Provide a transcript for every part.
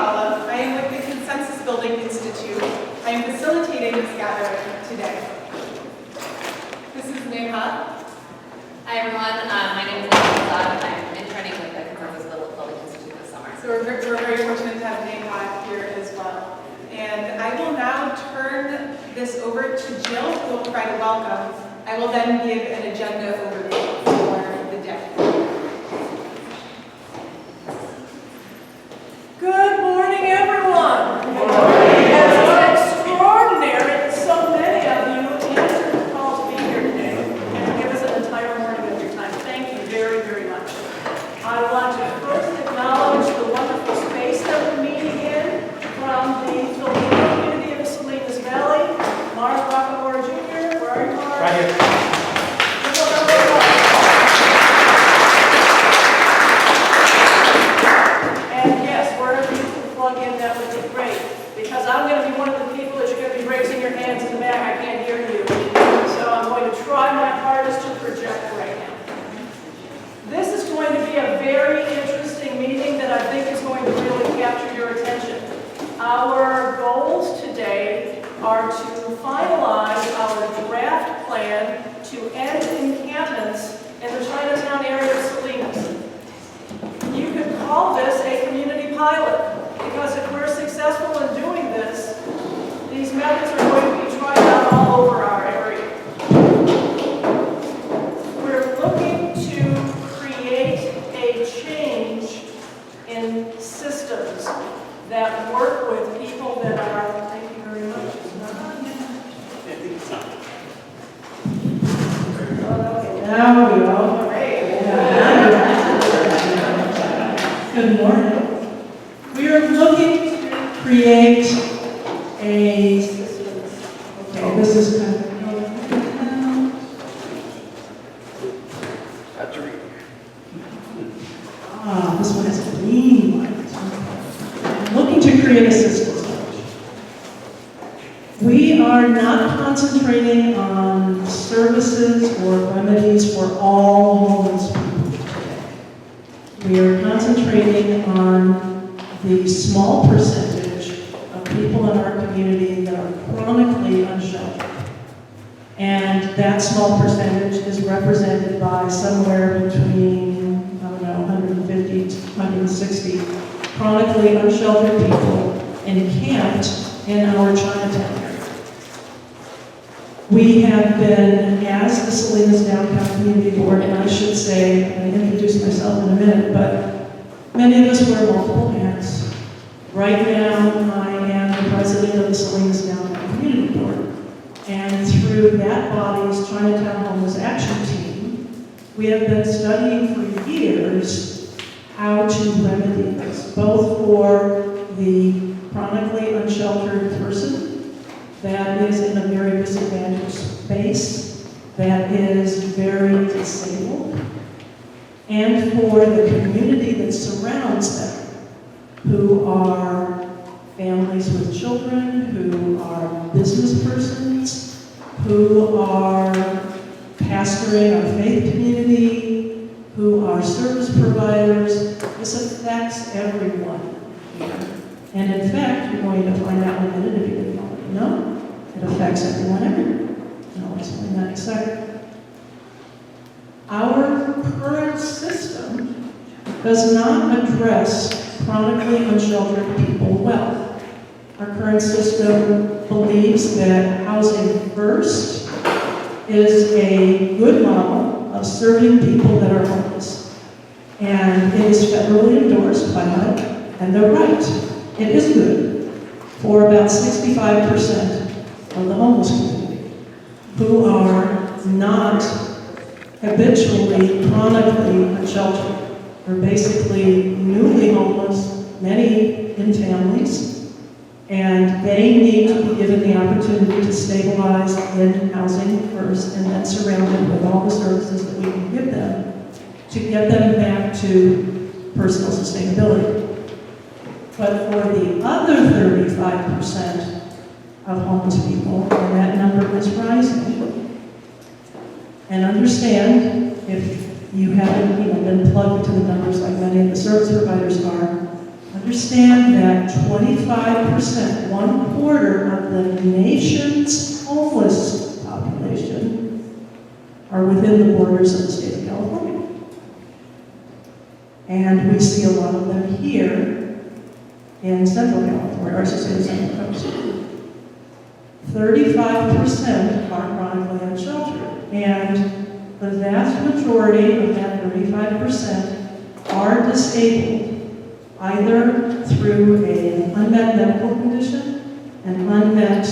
Paula. I am with the Consensus Building Institute. I am facilitating this gathering today. This is Neha. Hi everyone, my name is Neha and I'm interning with the Consensus Building Institute this summer. So we're very fortunate to have Neha here as well. And I will now turn this over to Jill, who will provide a welcome. I will then give an agenda overview for the day. Good morning, everyone. Good morning. It's extraordinary that so many of you answered the call to be here today and give us an entire morning of your time. Thank you very, very much. I want to first acknowledge the wonderful space that we're meeting in from the Filipino community of the Salinas Valley. Mars Rockamore Jr., where are you, Mars? Right here. And yes, wherever you can plug in, that would be great. Because I'm going to be one of the people that you're going to be raising your hands in the back. I can't hear you. So I'm going to try my hardest to project right now. This is going to be a very interesting meeting that I think is going to really capture your attention. Our goals today are to finalize our draft plan to end encampments in the Chinatown area of Salinas. You could call this a community pilot, because if we're successful in doing this, these methods are going to be tried out all over our area. We're looking to create a change in systems that work with people that are, thank you very much. Now we go. Good morning. We are looking to create a system. Okay, this is kind of this one has a green light. Looking to create a system. We are not concentrating on services or remedies for all homeless people today. We are concentrating on the small percentage of people in our community that are chronically unsheltered. And that small percentage is represented by somewhere between, 150 to 160 chronically unsheltered people encamped in our Chinatown area. We have been, as the Salinas Downtown Community Board, and I should say, I'm going to introduce myself in a minute, but many of us wear multiple hats. Right now, I am the president of the Salinas Downtown Community Board, and through that body's Chinatown Homeless Action Team, we have been studying for years how to remedy this, both for the chronically unsheltered person that is in a very disadvantaged space, that is very disabled, and for the community that surrounds them, who are families with children, who are business persons, who are pastoring our faith community, who are service providers. This affects everyone here. And in fact, you're going to find out in a minute if you didn't already know, it affects everyone everywhere. And I'll explain that in a second. Our current system does not address chronically unsheltered people well. Our current system believes that housing first is a good model of serving people that are homeless. And it is federally endorsed by HUD, and they're right. It is good for about 65% of the homeless community who are not habitually, chronically unsheltered. They're basically newly homeless, many in families, and they need to be given the opportunity to stabilize in housing first and then surrounded with all the services that we can give them to get them back to personal sustainability. But for the other 35% of homeless people, and that number is rising, and understand, if you haven't been plugged into the numbers like many of the service providers are, understand that 25%, 1/4 of the nation's homeless population are within the borders of the state of California. And we see a lot of them here in Central California, or I should say the Central Coast. 35% are chronically unsheltered, and the vast majority of that 35% are disabled either through an unmet medical condition, an unmet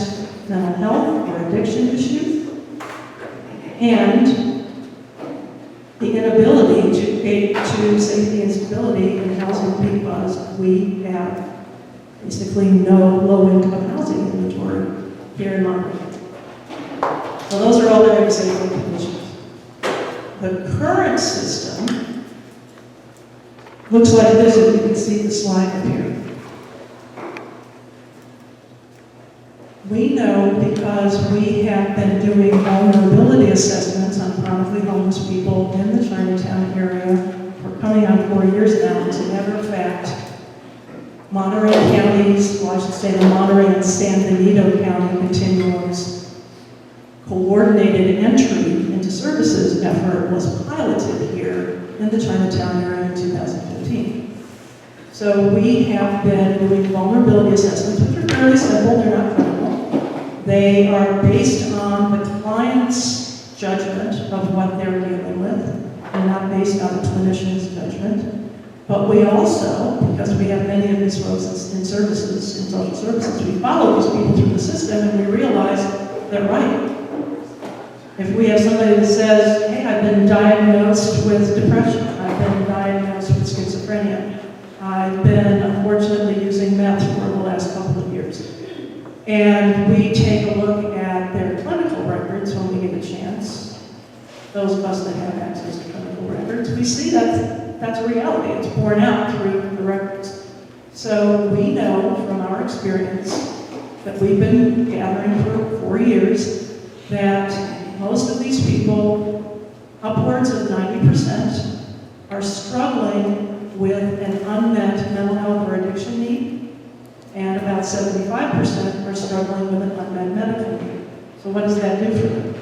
mental health or addiction issue, and the inability to safety and stability in housing because we have basically no low-income housing inventory here in Monterey. So those are all very disabling conditions. The current system looks like this, if you can see the slide up here. We know because we have been doing vulnerability assessments on chronically homeless people in the Chinatown area for coming on 4 years now. As a matter of fact, Monterey counties, well, I should say the Monterey and San Benito County continuums coordinated entry into services effort was piloted here in the Chinatown area in 2015. So we have been doing vulnerability assessments, which are fairly simple, they're not critical. They are based on the client's judgment of what they're dealing with, and not based on the clinician's judgment. But we also, because we have many of these roles in services, in social services, we follow these people through the system and we realize they're right. If we have somebody that says, hey, I've been diagnosed with depression, I've been diagnosed with schizophrenia, I've been unfortunately using meth for the last couple of years, and we take a look at their clinical records when we get a chance, those of us that have access to clinical records, we see that that's a reality. It's borne out through the records. So we know from our experience that we've been gathering for 4 years that most of these people, upwards of 90%, are struggling with an unmet mental health or addiction need, and about 75% are struggling with an unmet medical need. So what does that do for them?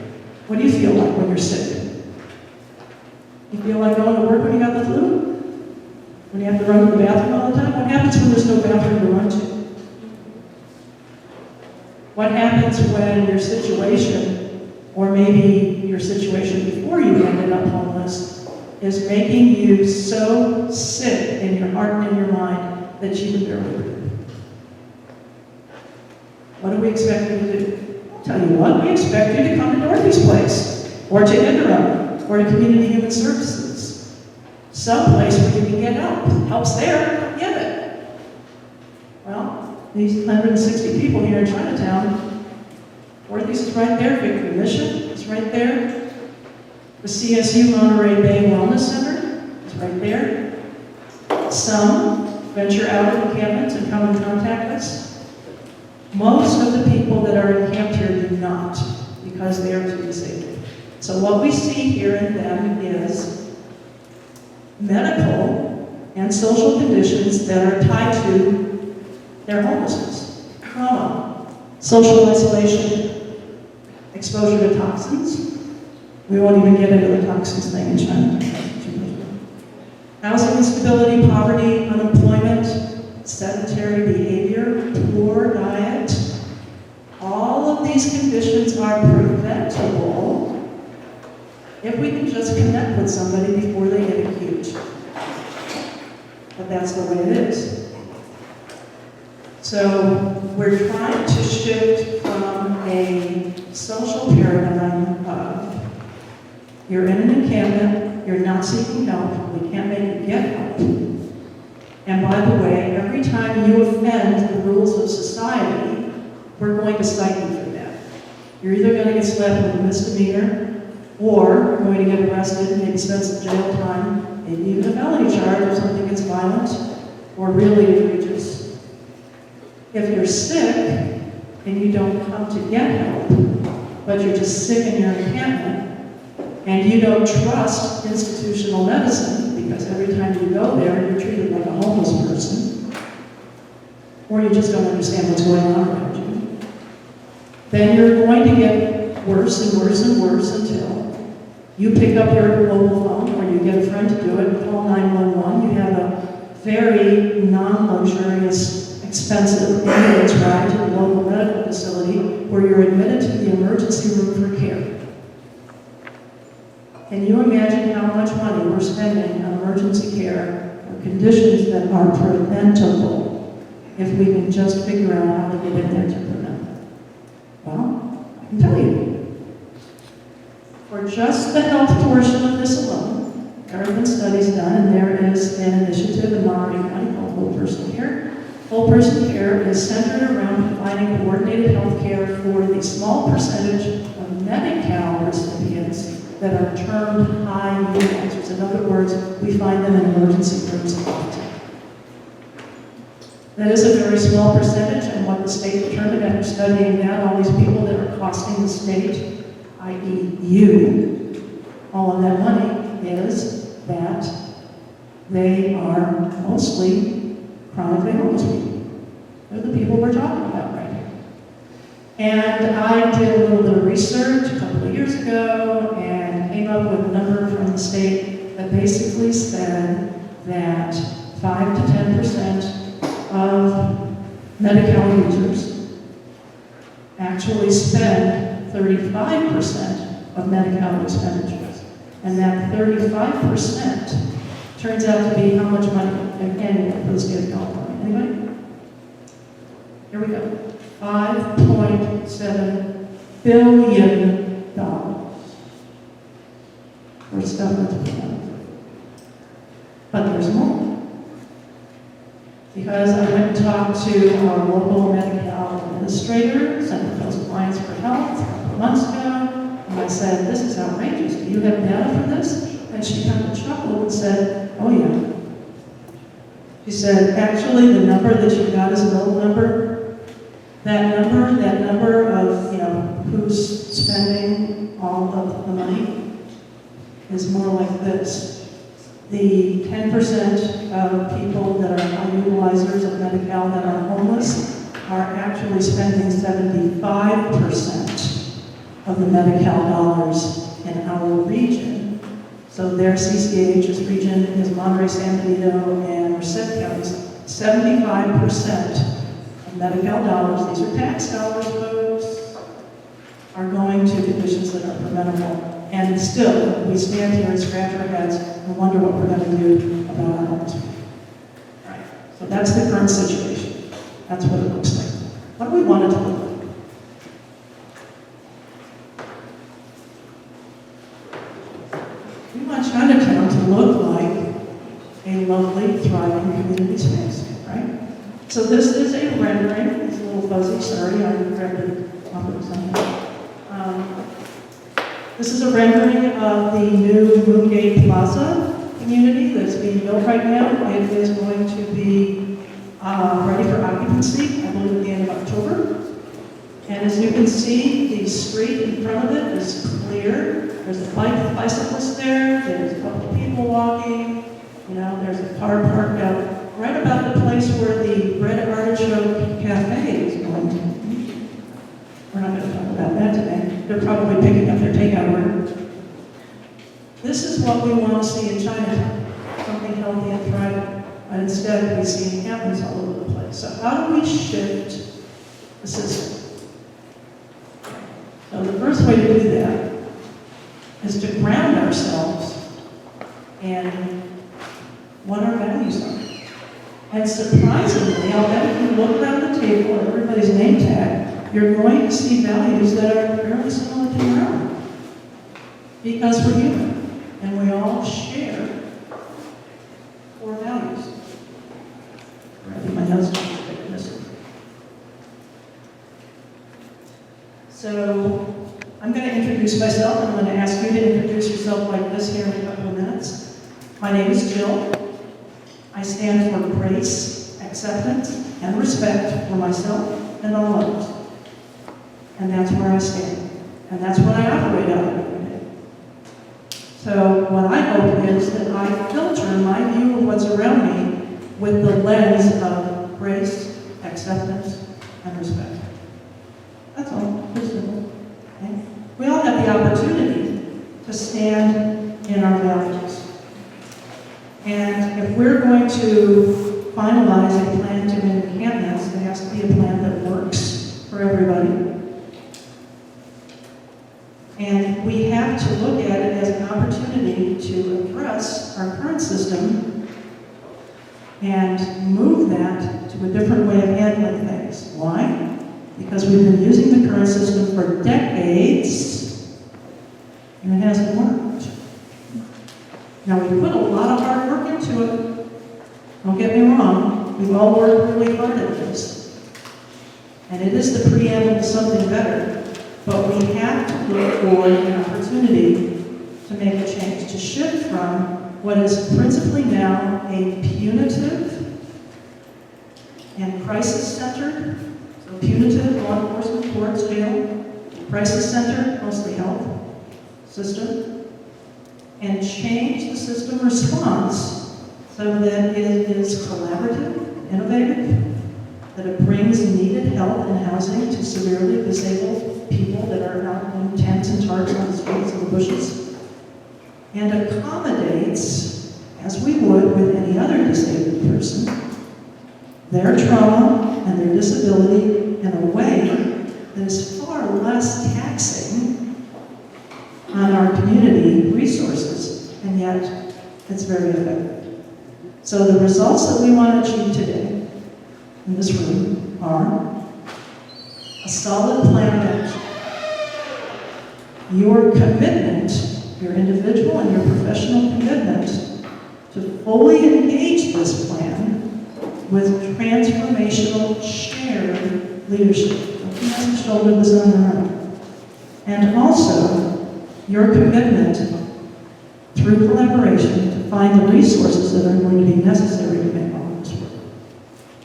What do you feel like when you're sick? You feel like going to work when you got the flu? When you have to run to the bathroom all the time? What happens when there's no bathroom to run to? What happens when your situation, or maybe your situation before you ended up homeless, is making you so sick in your heart and in your mind that you can barely breathe? What do we expect you to do? I'll tell you what, we expect you to come to Dorothy's place, or to Interim, or to Community Human Services. Someplace where you can get help. Help's there, come get it. Well, these 160 people here in Chinatown, Dorothy's is right there, Victory Mission is right there. The CSU Monterey Bay Wellness Center is right there. Some venture out of encampments and come and contact us. Most of the people that are encamped here do not, because they are too disabled. So what we see here in them is medical and social conditions that are tied to their homelessness. Trauma, social isolation, exposure to toxins. We won't even get into the toxins thing in China. Housing instability, poverty, unemployment, sedentary behavior, poor diet. All of these conditions are preventable if we can just connect with somebody before they get acute. But that's the way it is. So we're trying to shift from a social paradigm of you're in an encampment, you're not seeking help, we can't make you get help. And by the way, every time you offend the rules of society, we're going to cite you for that. You're either going to get slapped with a misdemeanor, or you're going to get arrested, maybe spend some jail time, maybe even a felony charge if something gets violent or really egregious. If you're sick and you don't come to get help, but you're just sick in your encampment, and you don't trust institutional medicine, because every time you go there, you're treated like a homeless person, or you just don't understand what's going on around you, then you're going to get worse and worse and worse until you pick up your mobile phone or you get a friend to do it and call 911. You have a very non-luxurious, expensive ambulance ride to the local medical facility where you're admitted to the emergency room for care. Can you imagine how much money we're spending on emergency care for conditions that are preventable if we can just figure out how to get in there to prevent them? Well, I can tell you. For just the health portion of this alone, there have been studies done, and there is an initiative in Monterey County called Whole Person Care. Whole Person Care is centered around providing coordinated health care for the small percentage of Medi-Cal recipients that are termed high utilizers. In other words, we find them in emergency rooms often. That is a very small percentage, and what the state determined after studying that, all these people that are costing the state, i.e. you, all of that money, is that they are mostly chronically homeless people. They're the people we're talking about right here. And I did a little bit of research a couple of years ago and came up with a number from the state that basically said that 5 to 10% of Medi-Cal users actually spend 35% of Medi-Cal expenditures. And that 35% turns out to be how much money annually for the state of California. Anybody? Here we go. $5.7 billion for stuff that's prevented. But there's more. Because I went and talked to our local Medi-Cal administrator, Center for Health Alliance for Health, a couple of months ago, and I said, "This is outrageous. Do you have data for this?" And she kind of chuckled and said, "Oh yeah." She said, "Actually, the number that you got is an old number. That number of, who's spending all of the money is more like this. The 10% of people that are high utilizers of Medi-Cal that are homeless are actually spending 75% of the Medi-Cal dollars in our region. So their CCH's region is Monterey, San Benito, and Merced counties. 75% of Medi-Cal dollars, these are tax dollars, folks, are going to conditions that are preventable. And still, we stand here and scratch our heads and wonder what we're going to do about our homeless people. Right. So that's the current situation. That's what it looks like. What do we want it to look like? We want Chinatown to look like a lovely, thriving community space, right? So this is a rendering. It's a little fuzzy, sorry, I corrected something. This is a rendering of the new Moongate Plaza community that's being built right now. It is going to be ready for occupancy, I believe, at the end of October. And as you can see, the street in front of it is clear. There's a bicyclist there. There's a couple of people walking. There's a car parked out right about the place where the Red Artichoke Cafe is going to be. We're not going to talk about that today. They're probably picking up their takeout order. This is what we want to see in Chinatown, something healthy and thriving. But instead, we see encampments all over the place. So how do we shift the system? So the first way to do that is to ground ourselves in what our values are. And surprisingly, I'll bet if you look around the table at everybody's name tag, you're going to see values that are fairly similar to your own. Because we're human, and we all share core values. I think my notes are missing. So, I'm going to introduce myself, and I'm going to ask you to introduce yourself like this here in a couple of minutes. My name is Jill. I stand for grace, acceptance, and respect for myself and all others. And that's where I stand. And that's what I operate out of every day. So what I hope is that I filter my view of what's around me with the lens of grace, acceptance, and respect. That's all, pretty simple. Okay? We all have the opportunity to stand in our values. And if we're going to finalize a plan to end encampments, it has to be a plan that works for everybody. And we have to look at it as an opportunity to address our current system and move that to a different way of handling things. Why? Because we've been using the current system for decades, and it hasn't worked. Now, we put a lot of hard work into it. Don't get me wrong. We've all worked really hard at this. And it is the preamble to something better. But we have to look for an opportunity to make a change, to shift from what is principally now a punitive and crisis-centered, so punitive, law enforcement, courts, jail, crisis-centered, mostly health system, and change the system response so that it is collaborative, innovative, that it brings needed help and housing to severely disabled people that are out in tents and tarps on the streets and the bushes, and accommodates, as we would with any other disabled person, their trauma and their disability in a way that is far less taxing on our community resources, and yet it's very effective. So the results that we want to achieve today in this room are a solid plan of action. Your commitment, your individual and your professional commitment to fully engage this plan with transformational shared leadership. Nobody has to shoulder this on their own. And also, your commitment through collaboration to find the resources that are going to be necessary to make all of this work.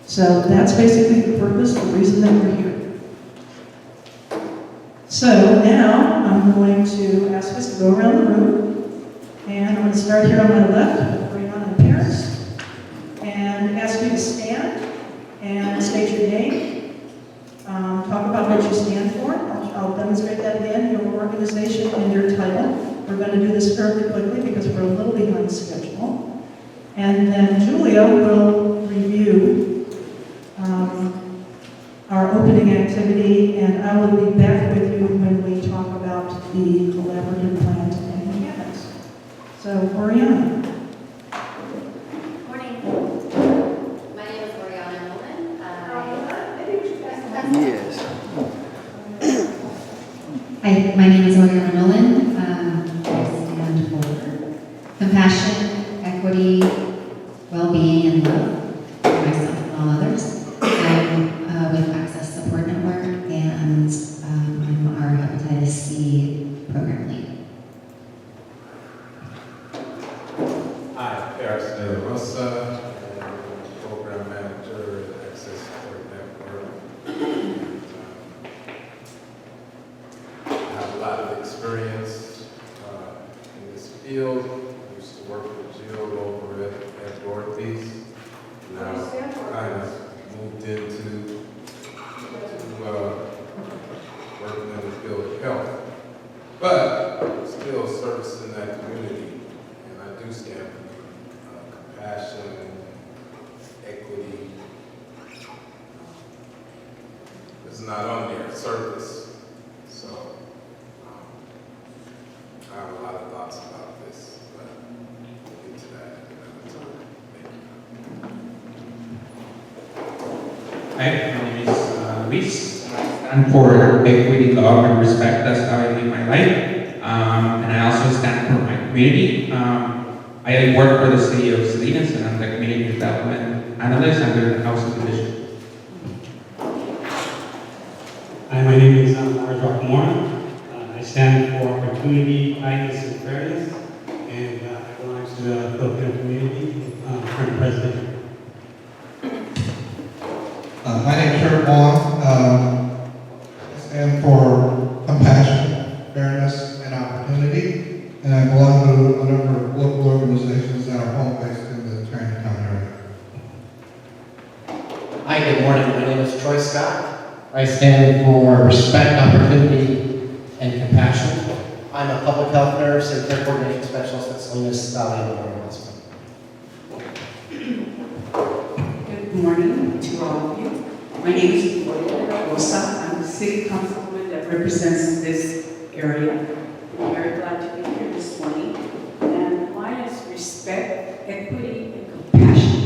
So that's basically the purpose, the reason that we're here. So now I'm going to ask us to go around the room, and I'm going to start here on my left with Brianna and Paris, and ask you to stand and state your name, talk about what you stand for. I'll demonstrate that again, your organization and your title. We're going to do this fairly quickly because we're a little behind schedule. And then Julia will review our opening activity, and I will be back with you when we talk about the collaborative plan to end encampments. So, Oriana. Morning. My name is Oriana Nolan. Yes. Hi, my name is Oriana Nolan. I stand for compassion, equity, well-being, and love for myself and all others. I'm with Access Support Network, and I'm our Hepatitis C program lead. Hi, Paris De La Rosa, Program Manager at Access Support Network. I have a lot of experience in this field. I used to work with Jill over at Dorothy's. Now kind of moved into working in the field of health, but still servicing that community. And I do stand for compassion, equity. It's not on there, service. So I have a lot of thoughts about this, but we'll get to that at another time. Thank you. Hi, my name is Luis. I stand for equity, love, and respect. That's how I live my life. And I also stand for my community. I work for the city of Salinas, and I'm the community development analyst under the housing division. Hi, my name is Mark Rockmore. I stand for opportunity, kindness, and fairness, and I belong to the Filipino community, current president. My name is Kurt Wong. I stand for compassion, fairness, and opportunity, and I belong to a number of local organizations that are home based in the Chinatown area. Hi, good morning. My name is Troy Scott. I stand for respect, opportunity, and compassion. I'm a public health nurse and care coordination specialist at Salinas Downtown Hospital. Good morning to all of you. My name is Rosa. I'm the city councilwoman that represents this area. I'm very glad to be here this morning. And mine is respect, equity, and compassion.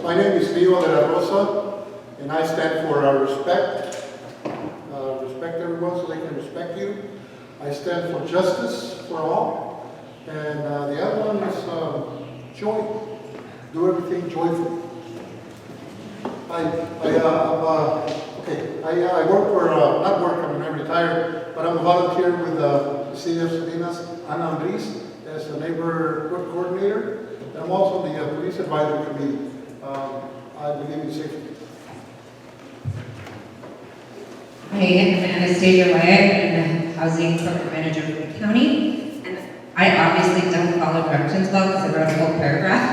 My name is Leo de la Rosa, and I stand for respect. Respect everyone so they can respect you. I stand for justice for all. And the other one is joy. Do everything joyfully. I work for, not work, I'm retired, but I'm a volunteer with the city of Salinas, Ana Andres, as a neighborhood coordinator. And I'm also the police advisory committee. I believe in safety. Hi, I'm Anastasia Wyatt. I'm the housing program manager for the county. And I obviously don't follow directions well because I wrote a whole paragraph.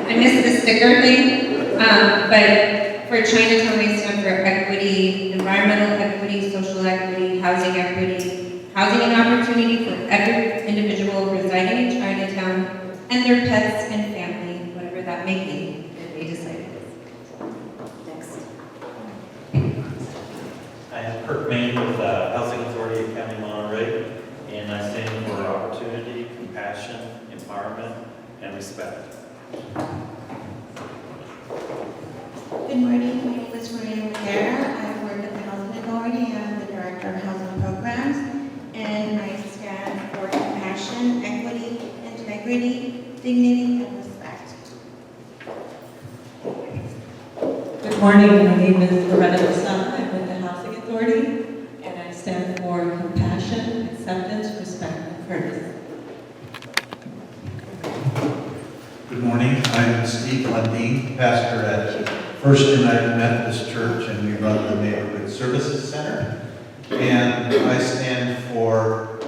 I missed the sticker thing. But for Chinatown, we stand for equity, environmental equity, social equity, housing and opportunity for every individual residing in Chinatown and their pets and family, whatever that may be, if they decide it is. Next. I am Kirk Main with the Housing Authority of County Monterey, and I stand for opportunity, compassion, empowerment, and respect. Good morning, my name is Maria Rivera. I work at the Housing Authority. I'm the Director of Housing Programs, and I stand for compassion, equity, integrity, dignity, and respect. Good morning, my name is Loretta Lasana. I'm with the Housing Authority, and I stand for compassion, acceptance, respect, and fairness. Good morning, I'm Steve Lundeen, pastor at First United Methodist Church, and we run the Neighborhood Services Center. And I stand for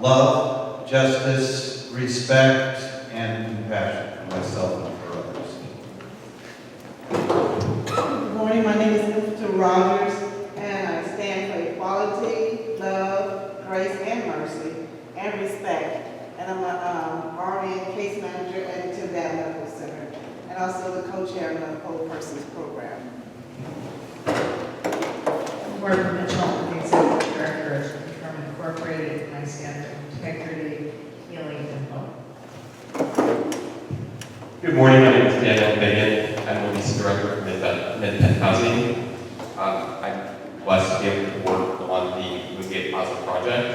love, justice, respect, and compassion for myself and for others. Good morning, my name is Mr. Rogers, and I stand for equality, love, grace, and mercy, and respect. And I'm a RN case manager at the Down Medical Center, and also the co-chairman of the Whole Persons Program. Barbara Mitchell, I'm the executive director of Firm Incorporated, and I stand for integrity, healing, and hope. Good morning, my name is Daniel Bagan. I'm the leasing director for Mid-Penn Housing. I'm blessed to be able to work on the Wingate Plaza project.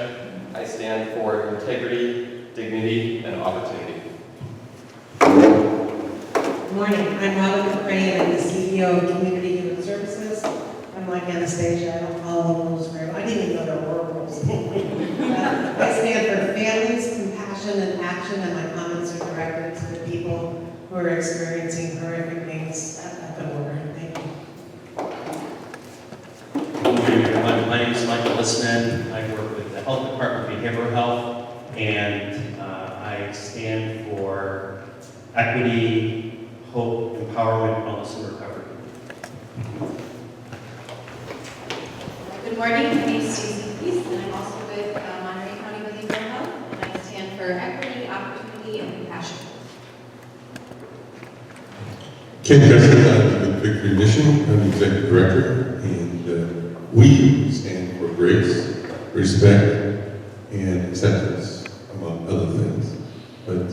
I stand for integrity, dignity, and opportunity. Good morning, I'm Robin McCray, I'm the CEO of Community Human Services. I'm like Anastasia, I don't follow the rules very well. I didn't even know there were rules. I stand for families, compassion, and action, and my comments are directed to the people who are experiencing horrific things at the border. Thank you. Good morning, everyone. My name is Michael Lissman. I work with the Health Department of Behavioral Health, and I stand for equity, hope, empowerment, wellness, and recovery. Good morning, my name is Stacey Peace, and I'm also with Monterey County Behavioral Health, and I stand for equity, opportunity, and compassion. Ken Jessica, I'm with Victory Mission. I'm the executive director, and we stand for grace, respect, and acceptance, among other things. But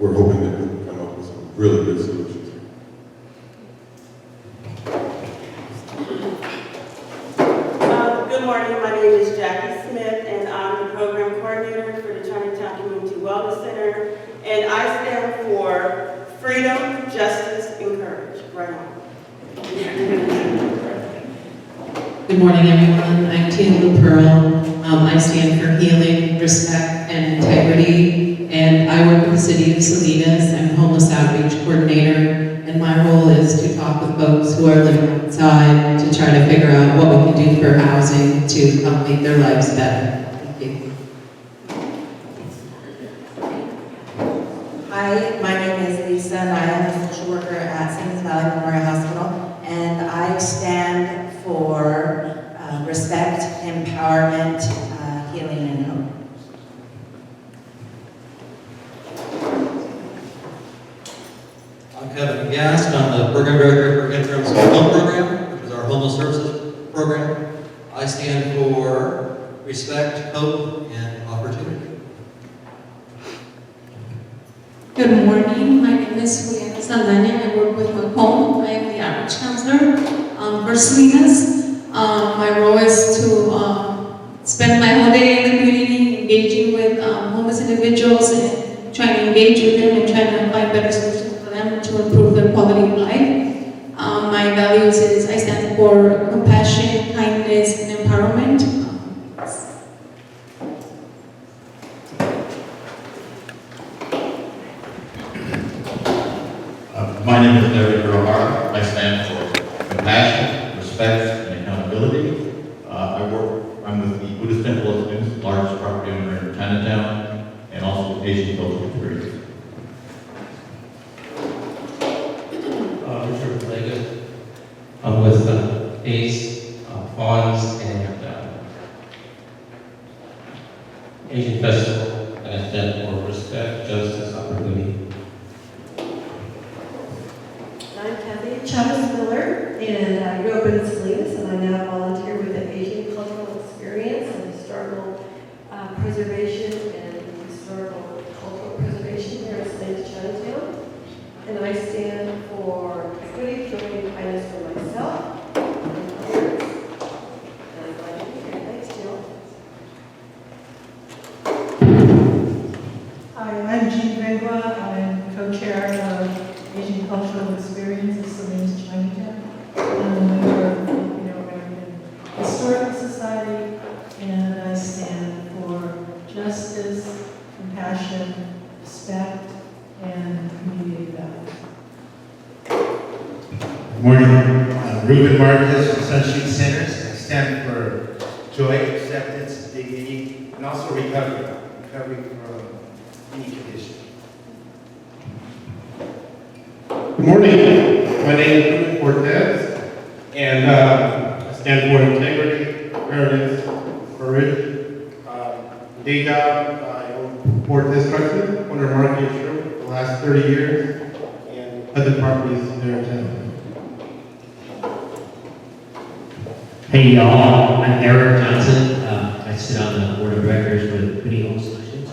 we're hoping that we can come up with some really good solutions. Good morning, my name is Jackie Smith, and I'm the program coordinator for the Chinatown Community Wellness Center, and I stand for freedom, justice, and courage. Right on. Good morning, everyone. I'm Tina Pearl. I stand for healing, respect, and integrity, and I work with the city of Salinas. I'm a homeless outreach coordinator, and my role is to talk with folks who are living outside to try to figure out what we can do for housing to help make their lives better. Thank you. Hi, my name is Lisa, and I am a social worker at Salinas Valley Memorial Hospital, and I stand for respect, empowerment, healing, and hope. I'm Kevin Gast. I'm the program director for Interim Social Help Program, which is our homeless services program. I stand for respect, hope, and opportunity. Good morning. My name is Juliana Saldana. I work with Macomb. I am the outreach counselor for Salinas. My role is to spend my whole day in the community engaging with homeless individuals and trying to engage with them and trying to find better solutions for them to improve their quality of life. My values is I stand for compassion, kindness, and empowerment. My name is Larry O'Hara. I stand for compassion, respect, and accountability. I'm with the Buddhist Temple of Students, largest property owner in Chinatown, and also Asian cultural experience. Richard Lega. I'm with ACE, Fawns, and Asian Festival, and I stand for respect, justice, opportunity. I'm Kathy Chavez Miller, and I grew up in Salinas, and I now volunteer with the Asian Cultural Experience and Historical Preservation and Historical Cultural Preservation here in Salinas, Chinatown. And I stand for equity, joy, and kindness for myself and others. And I'm glad to be here. Thanks, Jill. Hi, I'm Jean Bengua. I'm co-chair of Asian Cultural Experience at Salinas, Chinatown. I'm a member of the Filipino American Historical Society, and I stand for justice, compassion, respect, and community values. Good morning. Ruben Marquez from Sunshine Centers. I stand for joy, acceptance, dignity, and also recovery from any condition. Good morning. My name is Ruben Cortez, and I stand for integrity, fairness, courage. Day job, I own Cortez Trucking, owner market shop for the last 30 years, and other properties there in town. Hey y'all, I'm Eric Johnson. I sit on the board of directors with Quinny Home Solutions,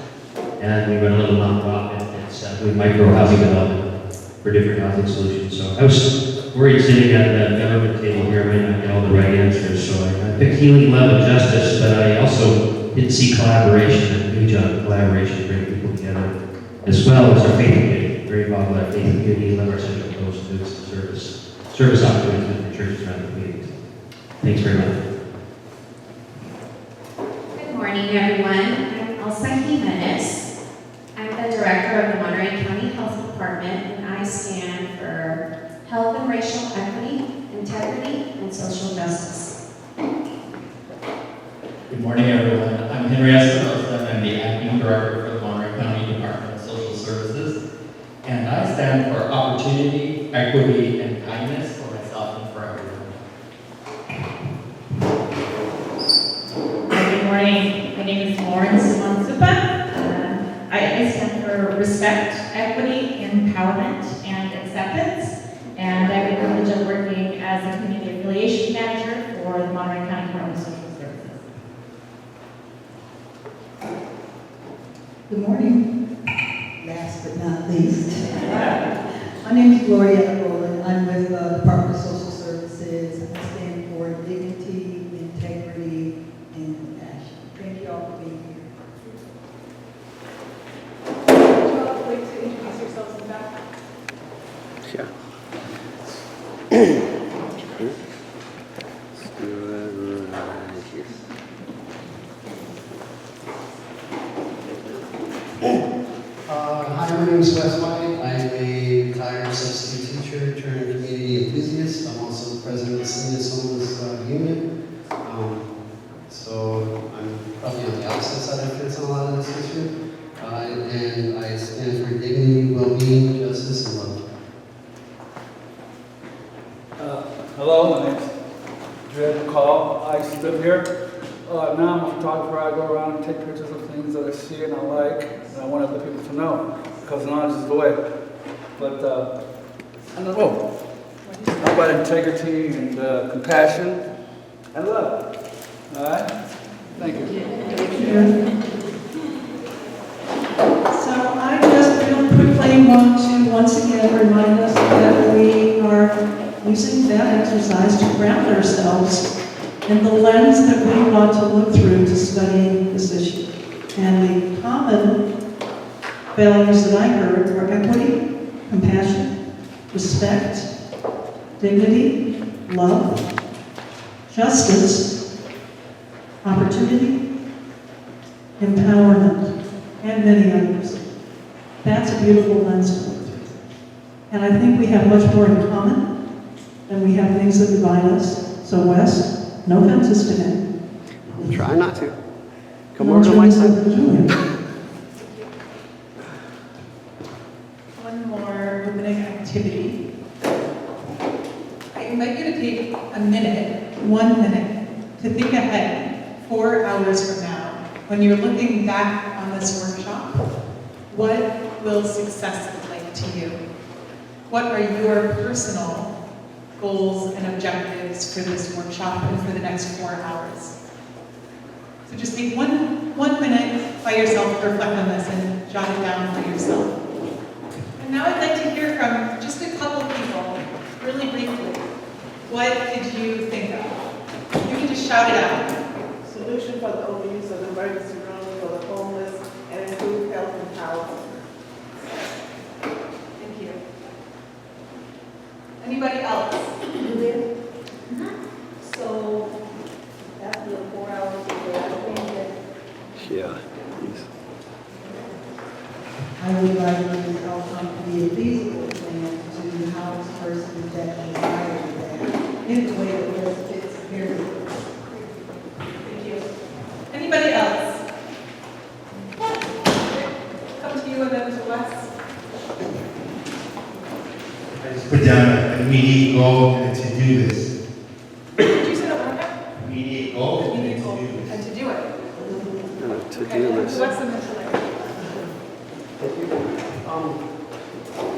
and we run a little nonprofit that's doing micro housing development for different housing solutions. So I was worried sitting at the government table here, I might not get all the right answers. So I picked healing, love, and justice, but I also didn't see collaboration and huge on collaboration, bring people together, as well as our faith community. Very involved with our faith community, love our central coast, and service opportunities for churches around the community. Thanks very much. Good morning, everyone. I'm Elsa Jimenez. I'm the director of the Monterey County Health Department, and I stand for health and racial equity, integrity, and social justice. Good morning, everyone. I'm Henry Espinosa. I'm the acting director for the Monterey County Department of Social Services, and I stand for opportunity, equity, and kindness for myself and for everyone. Good morning. My name is Lauren Simonsupa. I stand for respect, equity, empowerment, and acceptance. And I have the privilege of working as a community affiliation manager for the Monterey County Department of Social Services. Good morning. Last but not least. My name is Gloria Rowland. I'm with the Department of Social Services. I stand for dignity, integrity, and compassion. Thank you all for being here. Would you all like to introduce yourselves in the back? Yeah. Let's do it right here. Hi, my name is Wes White. I'm a retired substitute teacher turned community enthusiast. I'm also president of the Salinas Homeless Union. So I'm probably on the opposite side of the fence on a lot of this issue. And I stand for dignity, that I see and I like, and I want other people to know, because knowledge is the way. But, I don't know. How about integrity and compassion and love? All right? Thank you. So I just real quickly want to once again remind us that we are using that exercise to ground ourselves in the lens that we want to look through to study this issue. And the common values that I heard were equity, compassion, respect, dignity, love, justice, opportunity, empowerment, and many others. That's a beautiful lens to look through. And I think we have much more in common than we have things that divide us. So Wes, no offenses to him. Try not to. Come over to my side. One more opening activity. I invite you to take a minute, 1 minute, to think ahead 4 hours from now. When you're looking back on this workshop, what will success look like to you? What are your personal goals and objectives for this workshop and for the next 4 hours? So just take one minute by yourself to reflect on this and jot it down for yourself. And now I'd like to hear from just a couple people, really briefly. What did you think of? You can just shout it out. Solution for the overuse of emergency rooms for the homeless and improve health and housing. Thank you. Anybody else? So after the 4 hours, I think that Yeah. I would like this outcome to be a feasible plan to house persons that desire that in the way that best fits their needs. Thank you. Anybody else? Come to you and then to Wes. I just put down an immediate goal and to do this. Did you say that one more? Immediate goal and to do this. And to do it. To do this. What's the mental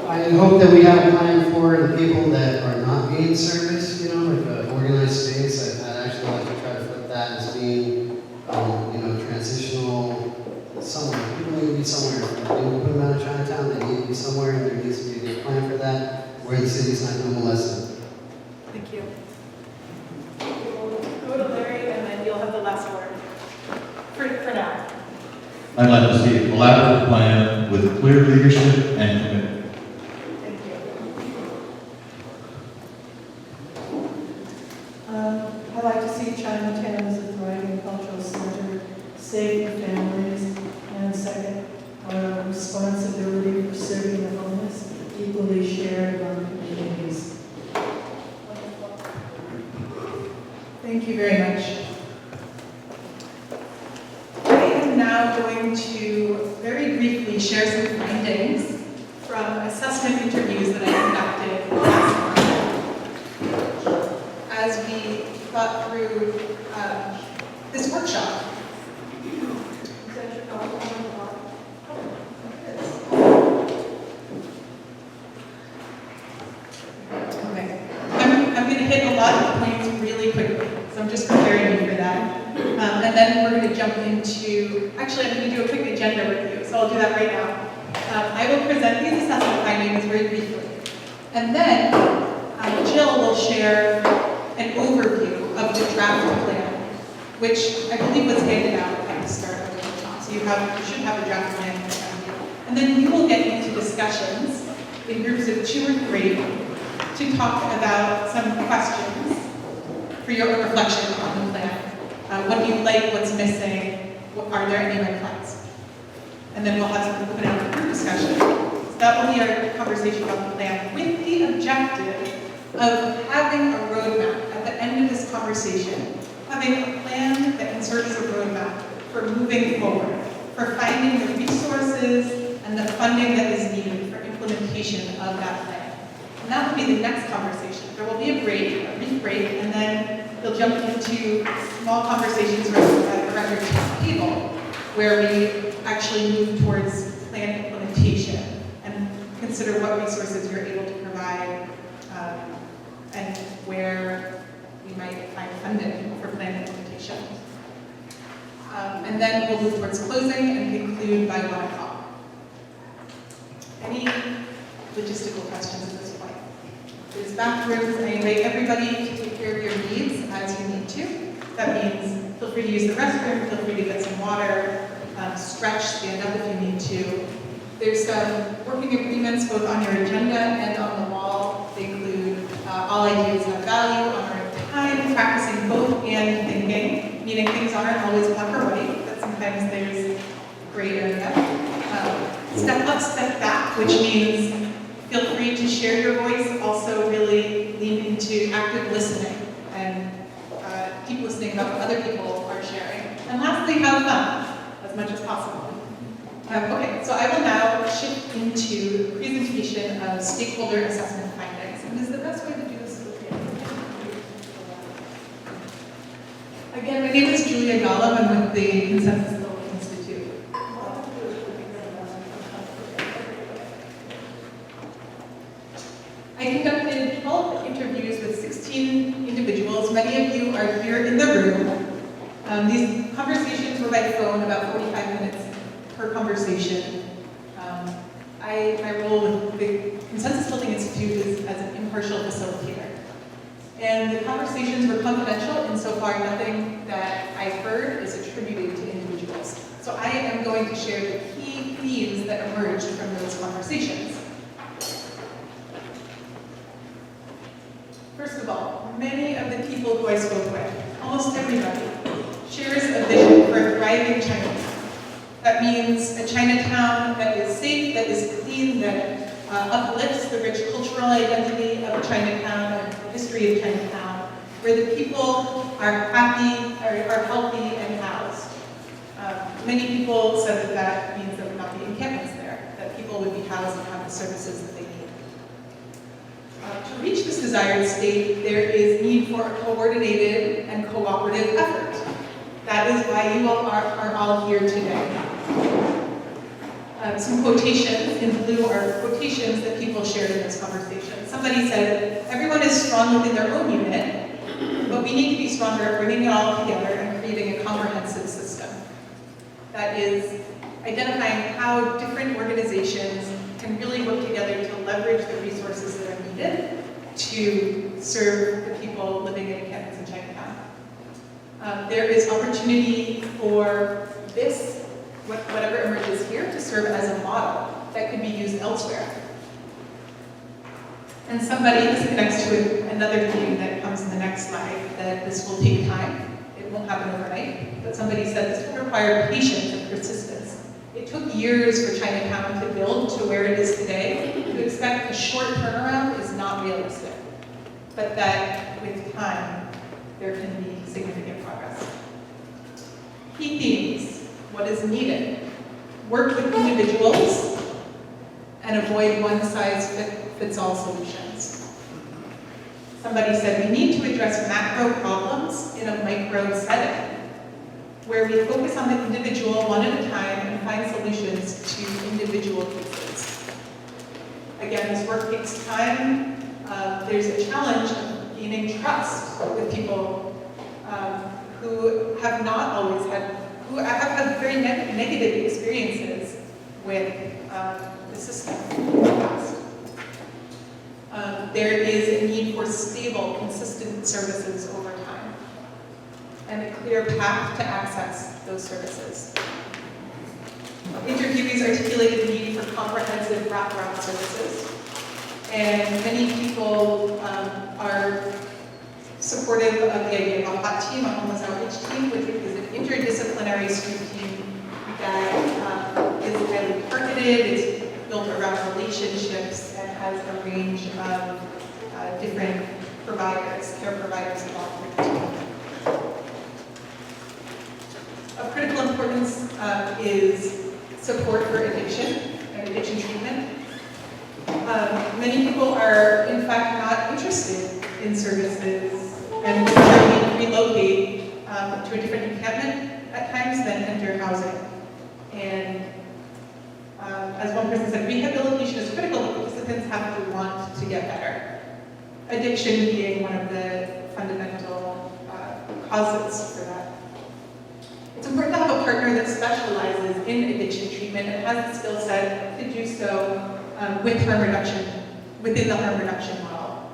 I hope that we have a plan for the people that are not being serviced, you know, like an organized space. I'd actually like to try to flip that as being, you know, transitional somewhere. People need to be somewhere. When we put them out of Chinatown, they need to be somewhere, and there needs to be a good plan for that, where the city's not going to molest them. Thank you. Go to Larry and then you'll have the last word. For now. I'd like to see a collaborative plan with clear leadership and commitment. Thank you. I'd like to see Chinatown as a thriving cultural center, safe for families, and second, our responsibility for serving the homeless equally shared among communities. Thank you very much. I am now going to very briefly share some findings from assessment interviews that I conducted last month as we thought through this workshop. Okay. I'm going to hit a lot of points really quickly, so I'm just preparing you for that. And then we're going to jump into, actually I'm going to do a quick agenda review, so I'll do that right now. I will present these assessment findings very briefly. And then Jill will share an overview of the draft plan, which I believe was handed out at the start of the workshop. So you should have a draft plan in front of you. And then you will get into discussions in groups of 2 or 3 to talk about some questions for your reflection on the plan. What do you like, what's missing, are there any red flags? And then we'll have some open up group discussion. So that will be our conversation about the plan with the objective of having a roadmap at the end of this conversation, having a plan that can serve as a roadmap for moving forward, for finding the resources and the funding that is needed for implementation of that plan. And that will be the next conversation. There will be a brief break, and then you'll jump into small conversations around your table where we actually move towards plan implementation and consider what resources you're able to provide and where we might find funding for plan implementation. And then we'll move towards closing and conclude by 1 o'clock. Any logistical questions at this point? There's bathrooms, I invite everybody to take care of your needs as you need to. That means feel free to use the restroom, feel free to get some water, stretch, stand up if you need to. There's some working agreements both on your agenda and on the wall. They include all ideas have value, honoring time, practicing both and thinking, meaning things aren't always black or white, but sometimes there's gray area. Step up, step back, which means feel free to share your voice, also really lean into active listening and keep listening about what other people are sharing. And lastly, have fun as much as possible. Okay, so I will now shift into the presentation of stakeholder assessment findings. And is the best way to do this with you? Again, my name is Julia Gallo. I'm with the Consensus Building Institute. I conducted 12 interviews with 16 individuals. Many of you are here in the room. These conversations were by phone, about 45 minutes per conversation. My role with the Consensus Building Institute is as an impartial facilitator. And the conversations were confidential insofar nothing that I heard is attributed to individuals. So I am going to share the key themes that emerged from those conversations. First of all, many of the people who I spoke with, almost everybody, shares a vision for a thriving Chinatown. That means a Chinatown that is safe, that is clean, that uplifts the rich cultural identity of Chinatown and the history of Chinatown, where the people are happy, are healthy, and housed. Many people said that that means there would not be encampments there, that people would be housed and have the services that they need. To reach this desired state, there is need for a coordinated and cooperative effort. That is why you all are all here today. Some quotations in blue are quotations that people shared in this conversation. Somebody said, everyone is strong within their own unit, but we need to be stronger at bringing it all together and creating a comprehensive system. That is identifying how different organizations can really work together to leverage the resources that are needed to serve the people living in encampments in Chinatown. There is opportunity for this, whatever emerges here, to serve as a model that could be used elsewhere. And this connects to another theme that comes in the next slide, that this will take time. It won't happen overnight. But somebody said this will require patience and persistence. It took years for Chinatown to build to where it is today. To expect a short turnaround is not realistic. But that with time, there can be significant progress. Key themes, what is needed? Work with individuals and avoid one-size-fits-all solutions. Somebody said we need to address macro problems in a micro setting, where we focus on the individual one at a time and find solutions to individual cases. Again, this work takes time. There's a challenge of gaining trust with people who have not always who have had very negative experiences with the system in the past. There is a need for stable, consistent services over time, and a clear path to access those services. Interviewees articulated the need for comprehensive wraparound services, and many people are supportive of the idea of a hot team, a homeless outreach team, which is an interdisciplinary street team that is highly targeted, is built around relationships, and has a range of different providers, care providers involved with the team. Of critical importance is support for addiction and addiction treatment. Many people are, in fact, not interested in services and will relocate to a different encampment at times than enter housing. And as one person said, rehabilitation is critical, but participants have to want to get better. Addiction being one of the fundamental causes for that. It's important to have a partner that specializes in addiction treatment and has the skill set to do so with harm reduction, within the harm reduction model.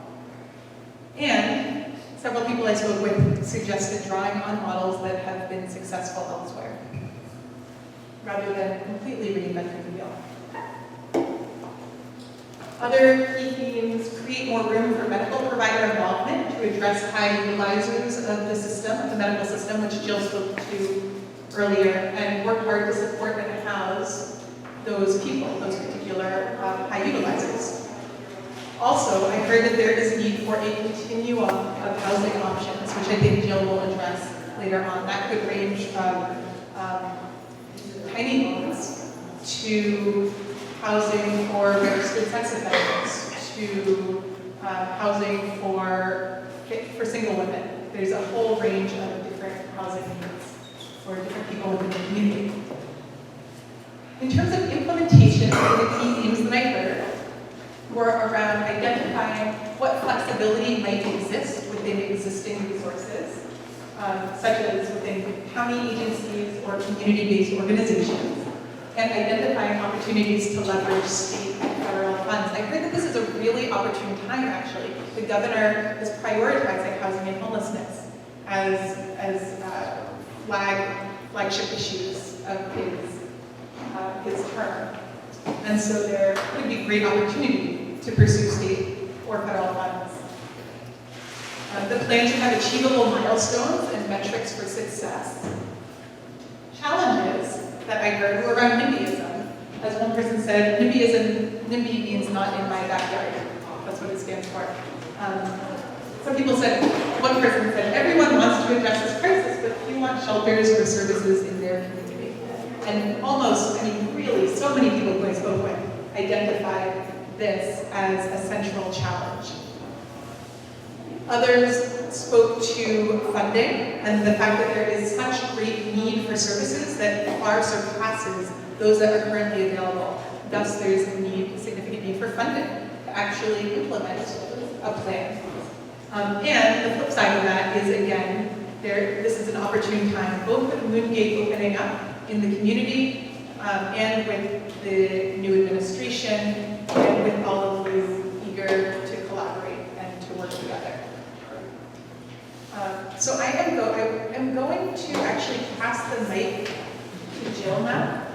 And several people I spoke with suggested drawing on models that have been successful elsewhere, rather than completely reinventing the wheel. Other key themes: create more room for medical provider involvement to address high utilizers of the system, of the medical system, which Jill spoke to earlier, and work hard to support and house those people, those particular high utilizers. Also, I heard that there is a need for a continuum of housing options, which I think Jill will address later on. That could range from tiny homes to housing for registered sex offenders to housing for single women. There's a whole range of different housing needs for different people within the community. In terms of implementation, the key themes that I heard were around identifying what flexibility might exist within existing resources, such as within county agencies or community-based organizations, and identifying opportunities to leverage state and federal funds. I heard that this is a really opportune time, actually. The governor is prioritizing housing and homelessness as flagship issues of his term. And so there could be great opportunity to pursue state or federal funds. The plan should have achievable milestones and metrics for success. Challenges that I heard were around NIMBYism. As one person said, NIMBY means not in my backyard. That's what it stands for. Some people said, one person said, everyone wants to address this crisis, but few want shelters or services in their community. And almost, really, so many people who I spoke with identified this as a central challenge. Others spoke to funding and the fact that there is such great need for services that far surpasses those that are currently available. Thus, there's a significant need for funding to actually implement a plan. And the flip side of that is, again, this is an opportune time, both with Moongate opening up in the community and with the new administration and with all of you eager to collaborate and to work together. So I am going to actually pass the mic to Jill now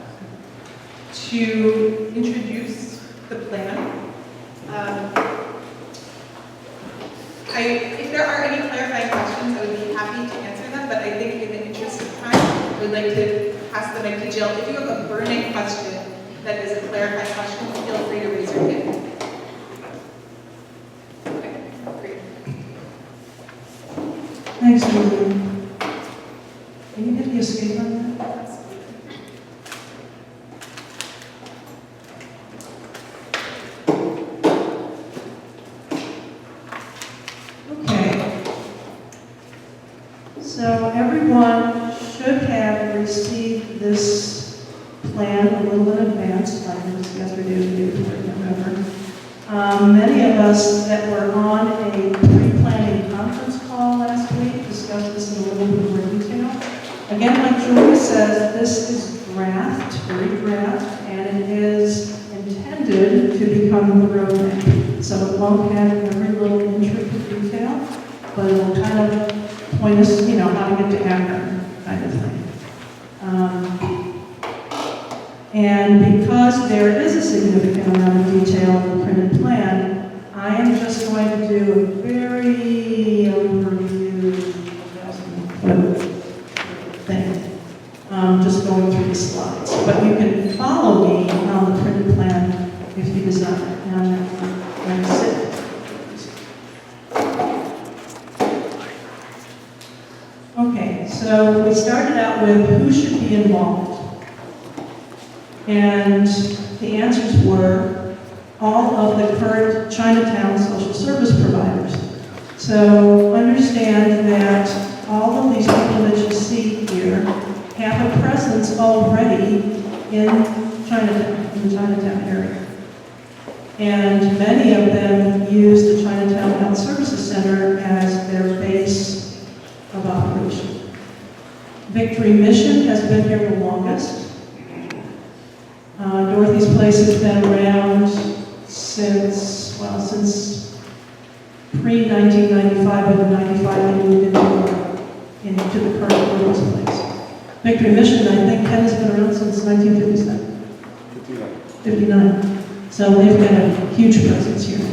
to introduce the plan. If there are any clarifying questions, I would be happy to answer them, but I think in the interest of time, I would like to pass the mic to Jill. If you have a burning question that is a clarifying question, feel free to raise your hand. Okay, great. Thanks, Lillian. Can you hit the escape on that? So everyone should have received this plan a little in advance, like it was yesterday or the day before, I can't remember. Many of us that were on a pre-planning conference call last week discussed this in a little bit more detail. Again, like Julie says, this is draft, very draft, and it is intended to become the roadmap. So it won't have every little intricate detail, but it will kind of point us, how to get to Akron, kind of thing. And because there is a significant amount of detail in the printed plan, I am just going to do a very overview thing, just going through the slides. But you can follow me on the printed plan if you desire. And I'm going to sit. Okay, so we started out with who should be involved. And the answers were all of the current Chinatown social service providers. So understand that all of these people that you see here have a presence already in Chinatown, in the Chinatown area. And many of them use the Chinatown Health Services Center as their base of operation. Victory Mission has been here the longest. Dorothy's Place has been around since pre-1995, but in 95 they moved into the current Dorothy's Place. Victory Mission, I think, Ken has been around since 1957. 59. So they've got a huge presence here.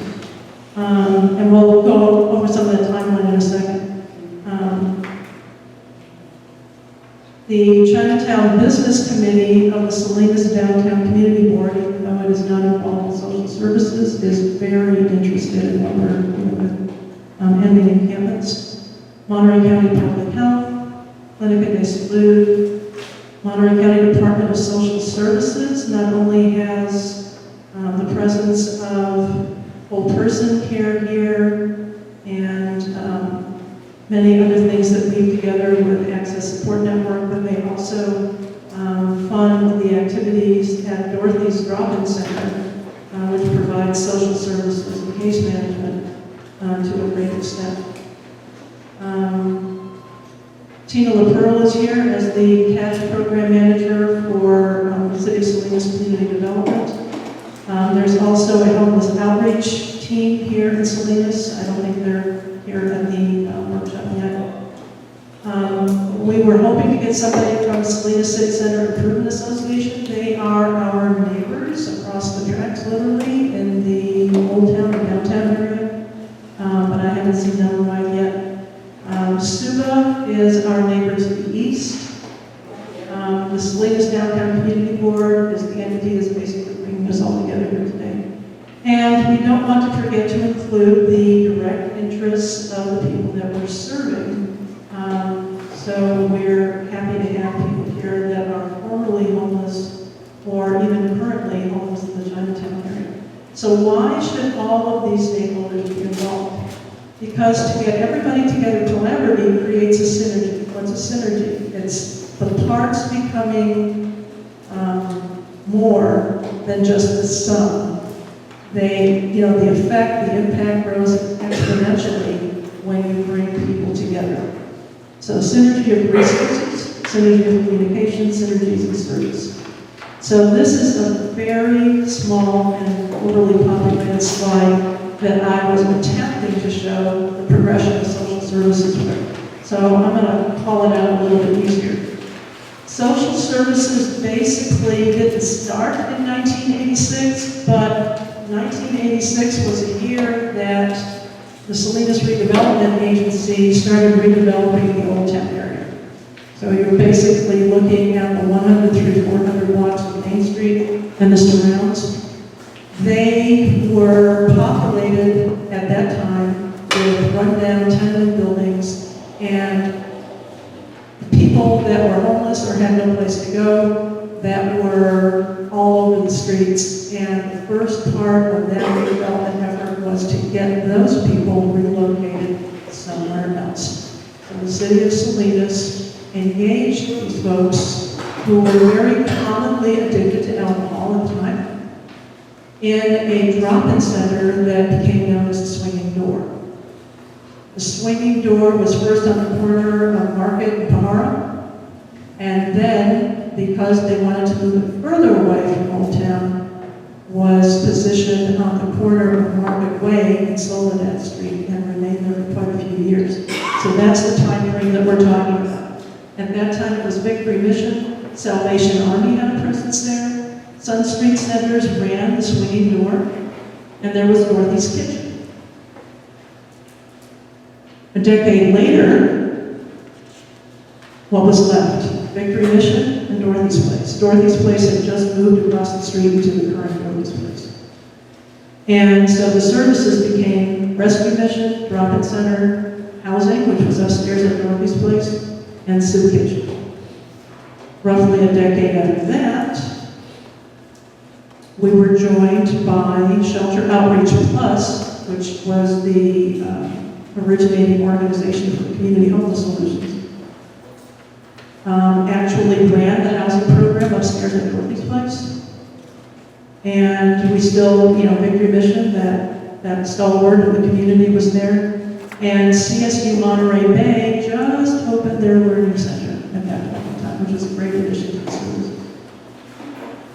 And we'll go over some of the timeline in a second. The Chinatown Business Committee of the Salinas Downtown Community Board, even though it is not involved in social services, is very interested in what we're doing with End Encampments. Monterey County Public Health, Clinica de Salud, Monterey County Department of Social Services not only has the presence of whole person care here and many other things that weave together with Access Support Network, but they also fund the activities at Dorothy's Drop-In Center, which provides social services and case management to a great extent. Tina LaPearl is here as the cash program manager for the City of Salinas Community Development. There's also a homeless outreach team here in Salinas. I don't think they're here at the workshop yet. We were hoping to get somebody from Salinas City Center Improvement Association. They are our neighbors across the tracks, literally, in the Old Town and Downtown area, but I haven't seen them right yet. SUBA is our neighbor to the east. The Salinas Downtown Community Board is the entity that's basically bringing us all together here today. And we don't want to forget to include the direct interests of the people that we're serving. So we're happy to have people here that are formerly homeless or even currently homeless in the Chinatown area. So why should all of these stakeholders be involved? Because to get everybody together collaboratively creates a synergy. What's a synergy? It's the parts becoming more than just the sum. The effect, the impact grows exponentially when you bring people together. So synergy of resources, synergy of communication, synergies of service. So this is a very small and overly populated slide that I was attempting to show the progression of social services with. So I'm going to call it out a little bit easier. Social services basically didn't start in 1986, but 1986 was a year that the Salinas Redevelopment Agency started redeveloping the Old Town area. So you're basically looking at the 100 through 400 blocks of Main Street and the surrounds. They were populated at that time with rundown tenement buildings, and people that were homeless or had no place to go, that were all over the streets. And the first part of that redevelopment effort was to get those people relocated somewhere else. So the city of Salinas engaged these folks who were very commonly addicted to alcohol at the time in a drop-in center that became known as the Swinging Door. The Swinging Door was first on the corner of Market and Pahara, and then, because they wanted to move it further away from Old Town, was positioned on the corner of Market Way and Soledad Street and remained there for quite a few years. So that's the time frame that we're talking about. At that time, it was Victory Mission. Salvation Army had a presence there. Sun Street Centers ran the Swinging Door, and there was Dorothy's Kitchen. A decade later, what was left? Victory Mission and Dorothy's Place. Dorothy's Place had just moved across the street into the current Dorothy's Place. And so the services became Rescue Mission, Drop-In Center, Housing, which was upstairs at Dorothy's Place, and Soup Kitchen. Roughly a decade after that, we were joined by Shelter Outreach Plus, which was the originating organization for community homeless solutions. actually ran the housing program upstairs at Dorothy's place. And we still, Victory Mission, that stalwart of the community was there. And CSU Monterey Bay just opened their learning center at that point in time, which was a great addition to the service.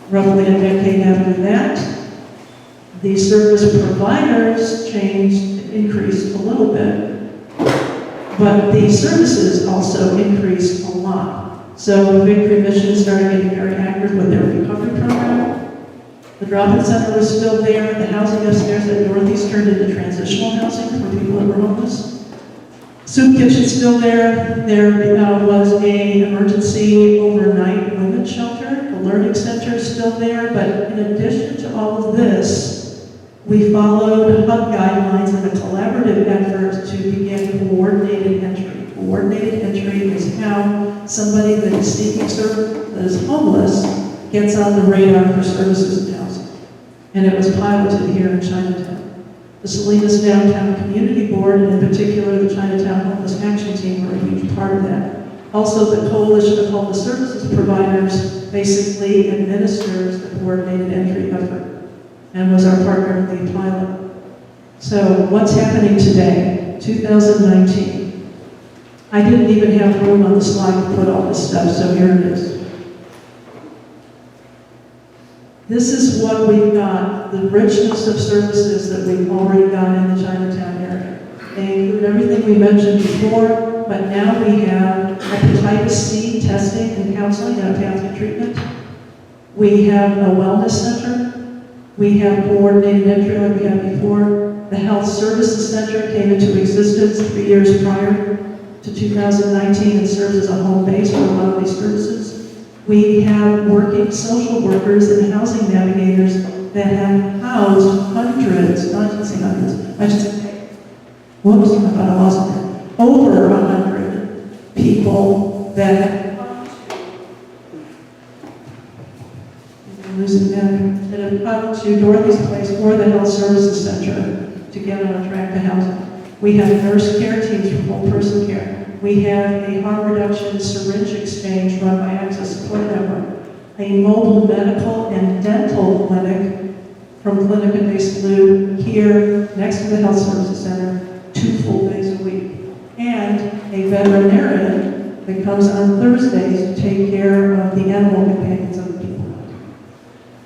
Roughly a decade after that, the service providers increased a little bit, but the services also increased a lot. So Victory Mission started getting very active with their recovery program. The drop-in center was still there. The housing upstairs at Dorothy's turned into transitional housing for people that were homeless. Soup kitchen's still there. There was a emergency overnight women's shelter. The learning center is still there. But in addition to all of this, we followed HUD guidelines in a collaborative effort to begin coordinated entry. Coordinated entry is how somebody that is seeking service, that is homeless, gets on the radar for services and housing. And it was piloted here in Chinatown. The Salinas Downtown Community Board, and in particular the Chinatown Homeless Action Team, were a huge part of that. Also, the Coalition of Homeless Services Providers basically administers the coordinated entry effort and was our partner in the pilot. So what's happening today, 2019? I didn't even have room on the slide to put all this stuff, so here it is. This is what we've got, the richness of services that we've already got in the Chinatown area. They include everything we mentioned before, but now we have hepatitis C testing and counseling and pathway treatment. We have a wellness center. We have coordinated entry like we had before. The Health Services Center came into existence 3 years prior to 2019 and serves as a home base for a lot of these services. We have working social workers and housing navigators that have housed hundreds, not just hundreds, I should say, whoops, I thought I lost it, over 100 people that have come to Dorothy's Place or the Health Services Center to get on a track to housing. We have nurse care teams for whole person care. We have a harm reduction syringe exchange run by Access Support Network, a mobile medical and dental clinic from Clinic and Base Blue here next to the Health Services Center, 2 full days a week, and a veterinarian that comes on Thursdays to take care of the animal companions of the people.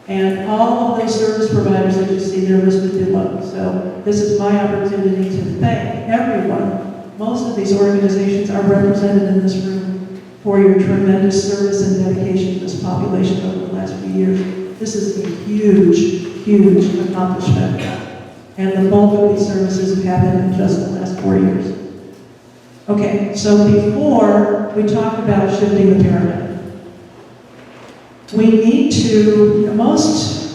And all of those service providers that you see there listed below. So this is my opportunity to thank everyone. Most of these organizations are represented in this room for your tremendous service and dedication to this population over the last few years. This is a huge, huge accomplishment. And the bulk of these services have happened in just the last 4 years. Okay, so before we talk about shifting the paradigm, we need to, most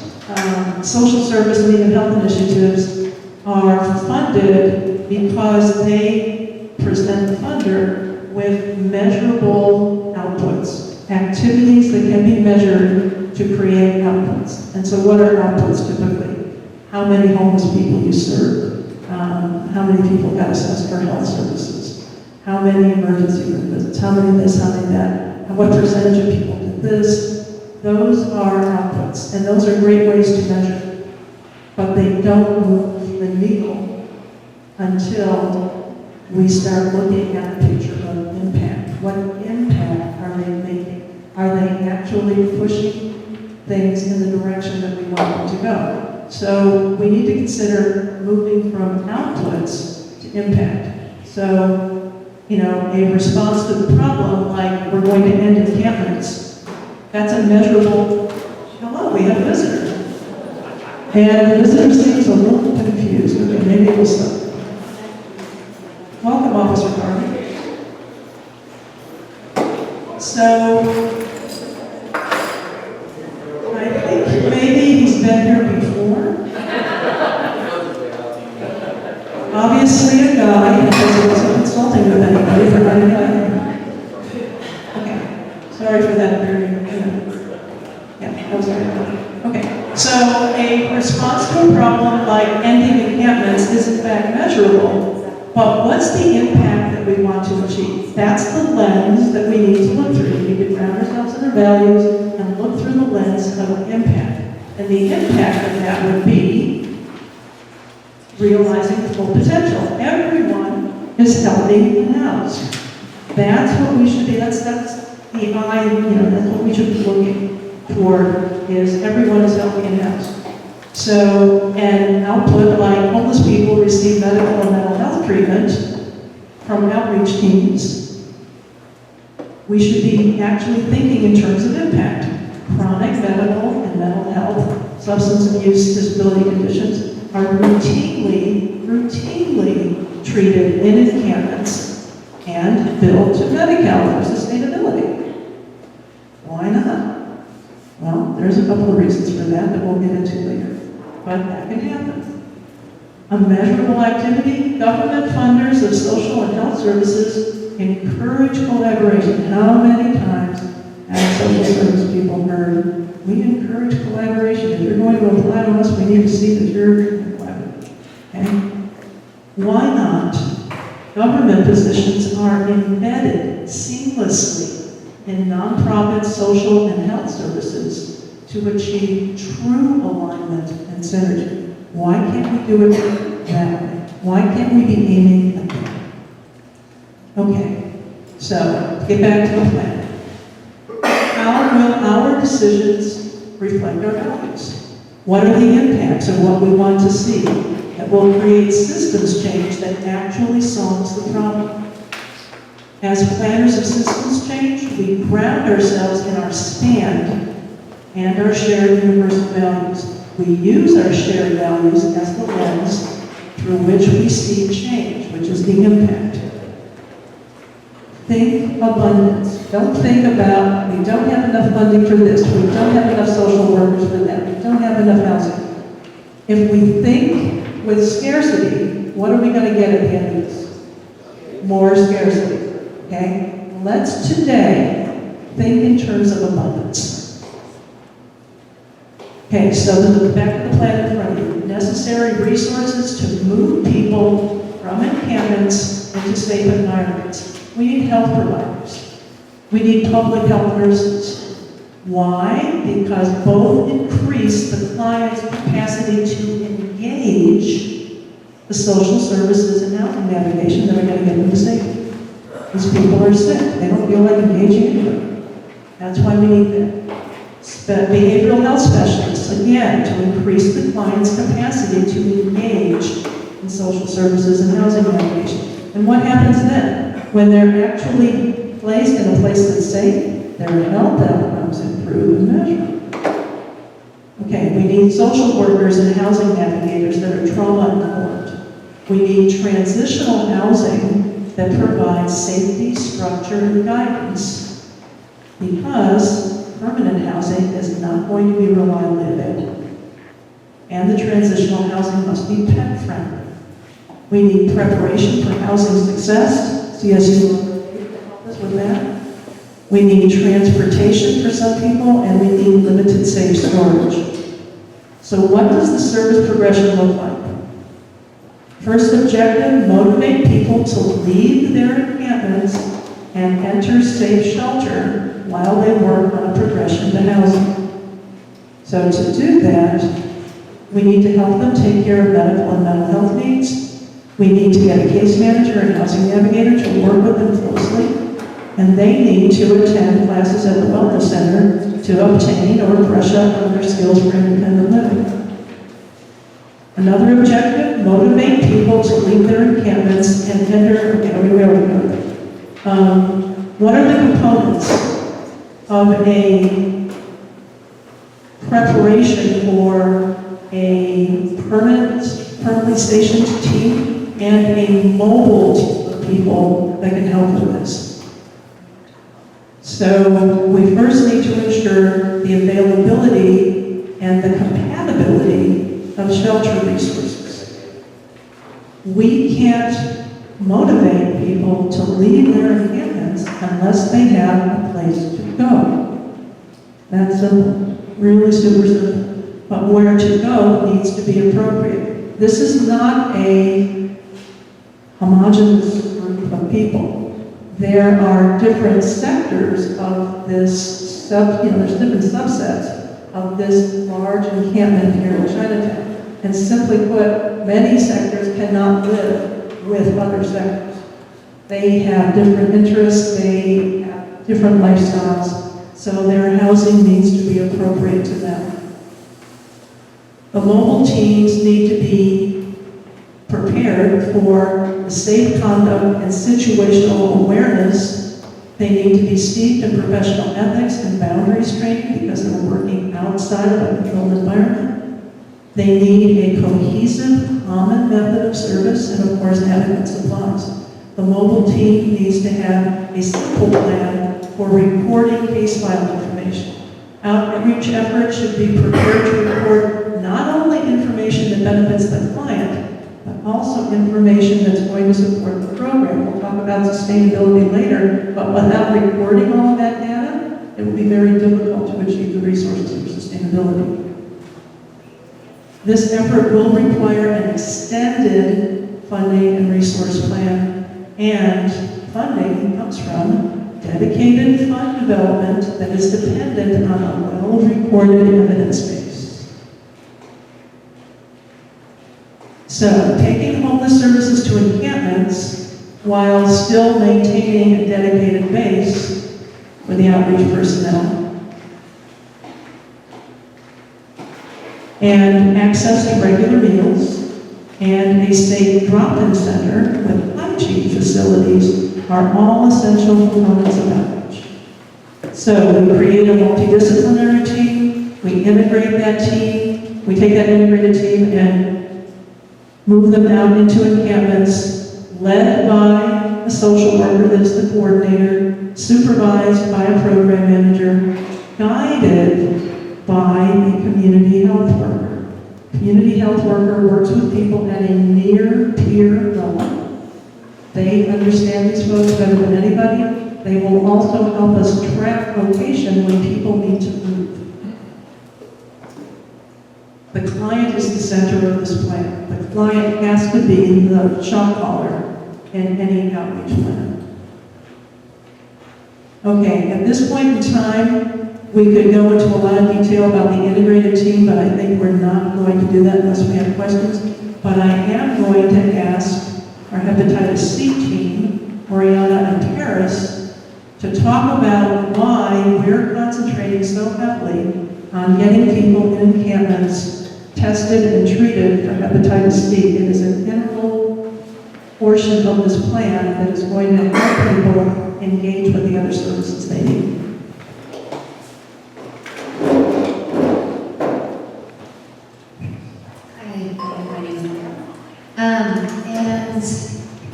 social service and even health initiatives are funded because they present the funder with measurable outputs, activities that can be measured to create outputs. And so what are outputs typically? How many homeless people you serve, how many people got assessed for health services, how many emergency room visits, how many this, how many that, and what percentage of people did this. Those are outputs, and those are great ways to measure, but they don't move the needle until we start looking at the picture of impact. What impact are they making? Are they actually pushing things in the direction that we want them to go? So we need to consider moving from outputs to impact. So, a response to the problem, like we're going to end encampments, that's a measurable, hello, we have a visitor. And the visitor seems a little confused. Okay, maybe we'll stop. Welcome, Officer Carney. So, I think maybe he's been here before. Obviously a guy, because he wasn't consulting with anybody for anything. Okay, sorry for that very, yeah, that was very good. Okay, so a response to a problem like ending encampments is in fact measurable. But what's the impact that we want to achieve? That's the lens that we need to look through. We need to ground ourselves in our values and look through the lens of impact. And the impact of that would be realizing the full potential. Everyone is healthy and housed. That's what we should be, that's the eye, that's what we should be looking toward, is everyone is healthy and housed. So, and output like homeless people receive medical and mental health treatment from outreach teams. We should be actually thinking in terms of impact. Chronic medical and mental health, substance abuse, disability conditions are routinely treated in encampments and billed to Medi-Cal for sustainability. Why not? Well, there's a couple of reasons for that we'll get into later. But that can happen. A measurable activity, government funders of social and health services encourage collaboration. How many times have social service people heard, we encourage collaboration. If you're going to apply to us, we need to see that you're collaborating. Okay? Why not? Government positions are embedded seamlessly in nonprofit social and health services to achieve true alignment and synergy. Why can't we do it that way? Why can't we be aiming at that? Okay, so get back to the plan. How will our decisions reflect our values? What are the impacts of what we want to see that will create systems change that actually solves the problem? As planners of systems change, we ground ourselves in our stand and our shared universal values. We use our shared values as the lens through which we see change, which is the impact. Think abundance. Don't think about, we don't have enough funding for this, we don't have enough social workers for that, we don't have enough housing. If we think with scarcity, what are we going to get at the end of this? More scarcity. Okay? Let's today think in terms of abundance. Okay, so back to the plan in front of you. Necessary resources to move people from encampments into safe environments. We need health providers. We need public health nurses. Why? Because both increase the client's capacity to engage the social services and health navigation that are going to get them to safety. These people are sick. They don't feel like engaging anybody. That's why we need that. Behavioral health specialists, again, to increase the client's capacity to engage in social services and housing navigation. And what happens then? When they're actually placed in a place that's safe, their health outcomes improve and measure. Okay, we need social workers and housing navigators that are trauma-informed. We need transitional housing that provides safety, structure, and guidance, because permanent housing is not going to be reliably available. And the transitional housing must be pet-friendly. We need preparation for housing success. CSU will help us with that. We need transportation for some people, and we need limited safe storage. So what does the service progression look like? First objective, motivate people to leave their encampments and enter safe shelter while they work on a progression to housing. So to do that, we need to help them take care of medical and mental health needs. We need to get a case manager and housing navigator to work with them closely. And they need to attend classes at the wellness center to obtain or brush up on their skills for independent living. Another objective, motivate people to leave their encampments and enter, what are the components of a preparation for a permanently stationed team and a mobile team of people that can help with this? So we first need to ensure the availability and the compatibility of shelter resources. We can't motivate people to leave their encampments unless they have a place to go. That's simple, really super simple. But where to go needs to be appropriate. This is not a homogeneous group of people. There are different sectors of this there's different subsets of this large encampment here in Chinatown. And simply put, many sectors cannot live with other sectors. They have different interests, they have different lifestyles, so their housing needs to be appropriate to them. The mobile teams need to be prepared for the safe conduct and situational awareness. They need to be steeped in professional ethics and boundaries training because they're working outside of a controlled environment. They need a cohesive, common method of service and, of course, adequate supplies. The mobile team needs to have a simple plan for reporting case file information. Outreach efforts should be prepared to report not only information that benefits the client, but also information that's going to support the program. We'll talk about sustainability later, but without recording all of that data, it will be very difficult to achieve the resources for sustainability. This effort will require an extended funding and resource plan, and funding comes from dedicated fund development that is dependent on a well-recorded evidence base. So, taking homeless services to encampments while still maintaining a dedicated base for the outreach personnel, and access to regular meals, and a safe drop-in center with hygiene facilities are all essential components of outreach. So we create a multidisciplinary team, we integrate that team, we take that integrated team and move them out into encampments led by a social worker that is the coordinator, supervised by a program manager, guided by a community health worker. Community health worker works with people at a near peer level. They understand these folks better than anybody. They will also help us track location when people need to move. The client is the center of this plan. The client has to be the shot caller in any outreach plan. Okay, at this point in time, we could go into a lot of detail about the integrated team, but I think we're not going to do that unless we have questions. But I am going to ask our hepatitis C team, Oriana and Paris, to talk about why we're concentrating so heavily on getting people in encampments tested and treated for hepatitis C. It is an integral portion of this plan that is going to help people engage with the other services they need.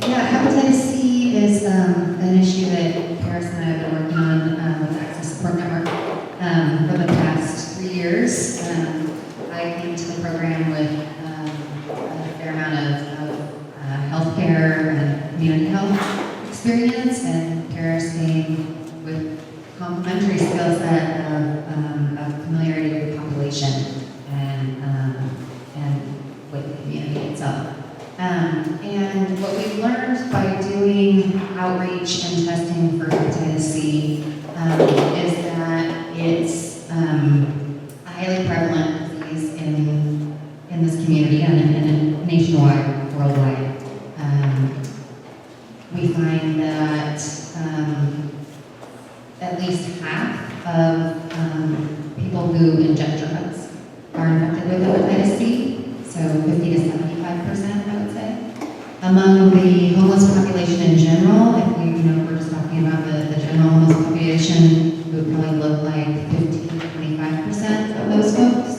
Hepatitis C is an issue that Paris and I have been working on with the Access Support Network for the past 3 years. I came to the program with a fair amount of healthcare and community health experience, and Paris came with complementary skill set of familiarity with the population and with the community itself. And what we've learned by doing outreach and testing for hepatitis C is that it's a highly prevalent disease in this community and nationwide, worldwide. We find that at least half of people who inject drugs are infected with hepatitis C, so 50 to 75%, I would say. Among the homeless population in general, if we're just talking about the general homeless population, it would probably look like 15 to 25% of those folks.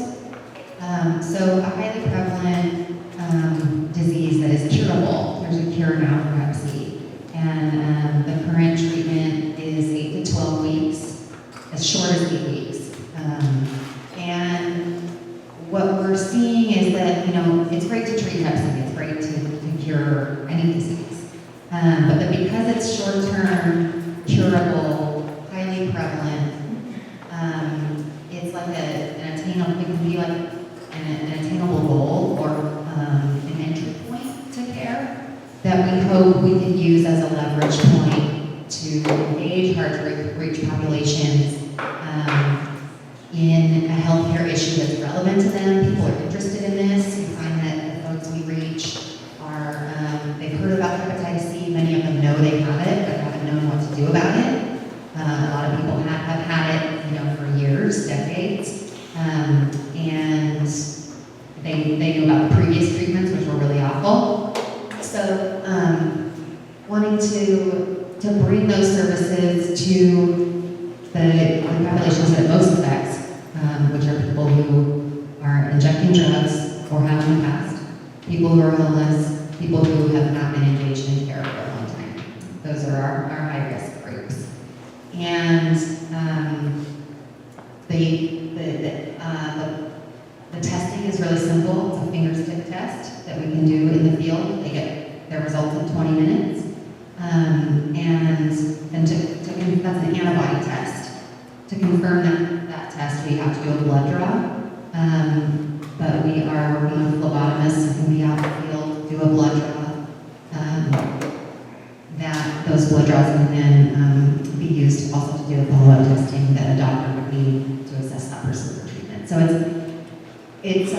So a highly prevalent disease that is curable. There's a cure now for hep C. And the current treatment is 8 to 12 weeks, as short as 8 weeks. And what we're seeing is that, it's great to treat hep C, it's great to cure any disease. But that because it's short-term, curable, highly prevalent, it's like an attainable, it can be like an attainable goal or an entry point to care. that we hope we could use as a leverage point to engage hard-to-reach populations in a healthcare issue that's relevant to them. People are interested in this. We find that the folks we reach are, they've heard about hepatitis C. Many of them know they have it, but haven't known what to do about it. A lot of people have had it, for years, decades. And they knew about the previous treatments, which were really awful. So, wanting to bring those services to the populations that it most affects, which are people who are injecting drugs or have in the past, people who are homeless, people who have not been engaged in care for a long time. Those are our high-risk groups. And the testing is really simple. It's a finger stick test that we can do in the field. They get their results in 20 minutes. That's an antibody test. To confirm that test, we have to do a blood draw. But we are working with phlebotomists who can be out in the field, do a blood draw. Those blood draws can then be used also to do the follow-up testing that a doctor would need to assess that person for treatment. So it's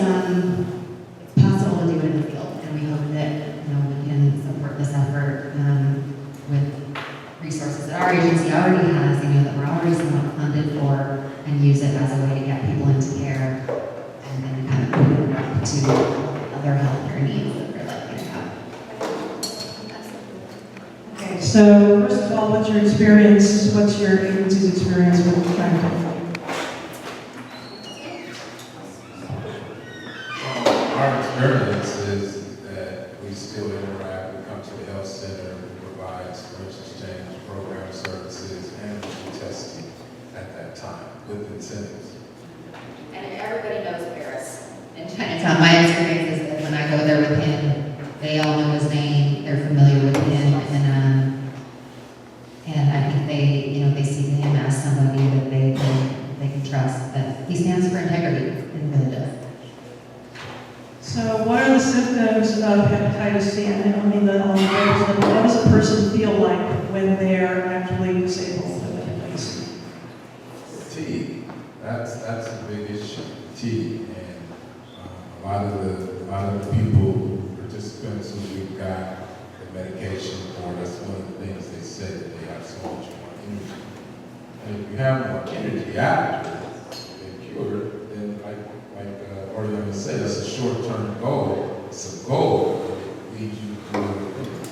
possible to do it in the field, and we hope that we can support this effort with resources that our agency already has, that we're already somewhat funded for, and use it as a way to get people into care, and then kind of open it up to other healthcare needs that they're likely to have. Okay, so first of all, what's your experience, what's your agency's experience with Chinatown? Our experience is that we still interact, we come to the health center, we provide storage exchange program services, and we do testing at that time with incentives. And everybody knows Paris in Chinatown. My experience is that when I go there with him, they all know his name, they're familiar with him, and I think they see him as somebody that they can trust, that he stands for integrity, and really does. So what are the symptoms of hepatitis C? I don't mean that all the ways, but what does a person feel like when they're actually disabled with hepatitis C? Fatigue, that's a big issue, fatigue, and a lot of the people, participants who we've got the medication for, that's one of the things they say, that they have so much more energy. And if you have more energy after they're cured, then like Oriana said, it's a short-term goal. It's a goal that leads you through other things.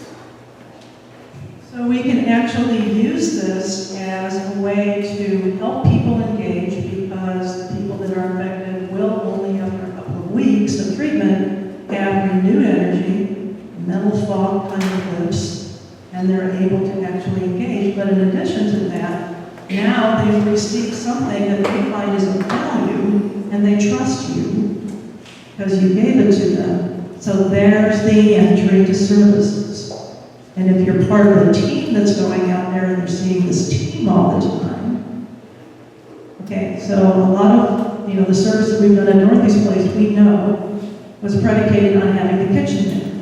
So we can actually use this as a way to help people engage, because the people that are infected will only after a couple of weeks of treatment have renewed energy, mental fog kind of lifts, and they're able to actually engage. But in addition to that, now they've received something that they find is of value, and they trust you because you gave it to them. So there's the entry to services. And if you're part of a team that's going out there and they're seeing this team all the time. Okay, so a lot of the service that we've done at Northeast Place, we know, was predicated on having the kitchen there.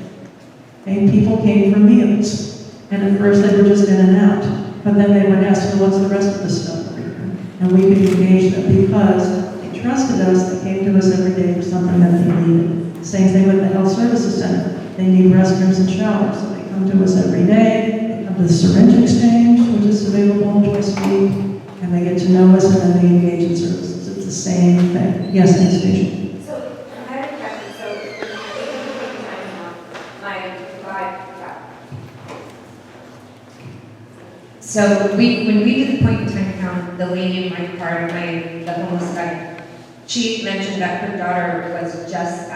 Okay, people came for meals. And at first they were just in and out. But then they would ask, well, what's the rest of the stuff over here? And we could engage them because they trusted us. They came to us every day for something that they needed. Same thing with the health services center. They need restrooms and showers, so they come to us every day. They come to the syringe exchange, which is available twice a week, and they get to know us, and then they engage in services. It's the same thing. Yes, next station. So, I have a question. So, when we did the point in Chinatown, the lady in my car, the homeless guy, she mentioned that her daughter was just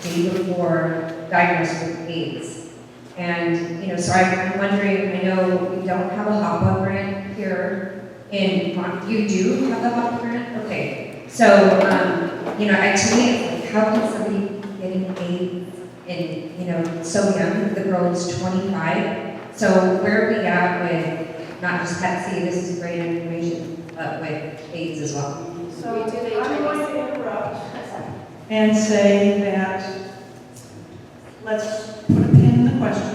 day before diagnosed with AIDS. And, so I'm wondering, I know we don't have a hot dog grant here in you do have the hot dog grant? Okay. So, to me, it's how can somebody getting AIDS in, so young, the girl is 25. So where are we at with not just Hep C, this is great information, but with AIDS as well? So I'm going to interrupt and say that let's put a pin in the question.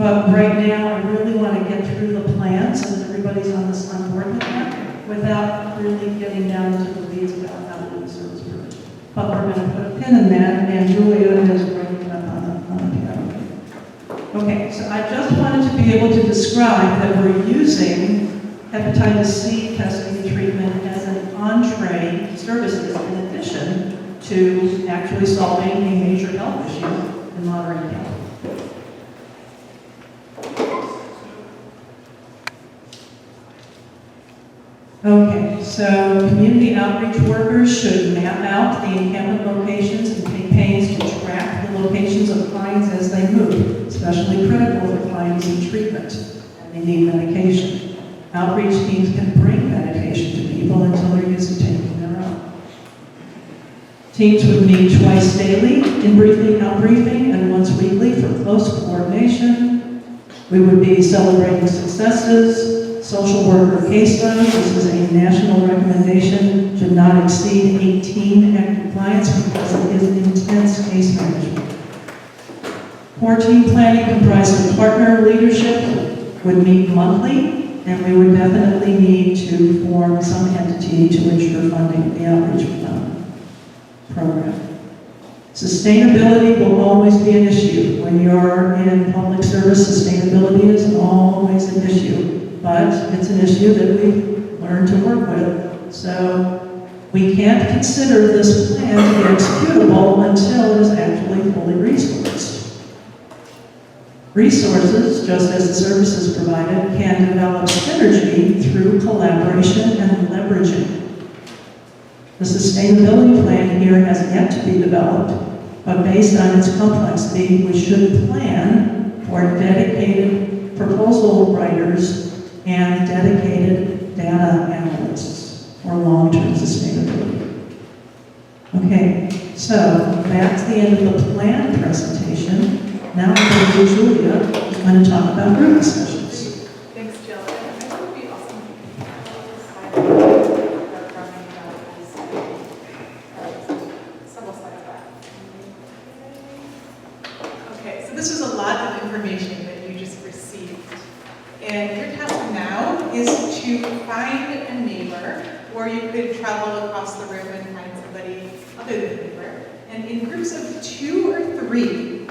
But right now, I really want to get through the plans, and everybody's on board with that, without really getting down into the weeds about how to do the service provision. But we're going to put a pin in that, and Julia is writing it up on the piano. Okay, so I just wanted to be able to describe that we're using hepatitis C testing and treatment as an entree services in addition to actually solving a major health issue in Monterey County. Okay, so community outreach workers should map out the encampment locations and take pains to track the locations of clients as they move, especially critical if the client is in treatment and they need medication. Outreach teams can bring medication to people until they're used to taking their own. Teams would meet twice daily in briefing, out briefing, and once weekly for close coordination. We would be celebrating successes, social worker case studies. This is a national recommendation, should not exceed 18 active clients because it is intense case management. Core team planning comprised of partner leadership would meet monthly, and we would definitely need to form some entity to ensure funding of the outreach program. Sustainability will always be an issue. When you're in public service, sustainability is always an issue. But it's an issue that we've learned to work with. So we can't consider this plan to be executable until it is actually fully resourced. Resources, just as the services provided, can develop synergy through collaboration and leveraging. The sustainability plan here has yet to be developed, but based on its complexity, we should plan for dedicated proposal writers and dedicated data analysts for long-term sustainability. Okay, so that's the end of the plan presentation. Now I'm going to Julia, who's going to talk about group discussions. Thanks, Jill. I think it would be awesome. Several slides back. Okay, so this was a lot of information that you just received. And your task now is to find a neighbor, or you could travel across the river and find somebody other than a neighbor. And in groups of 2 or 3,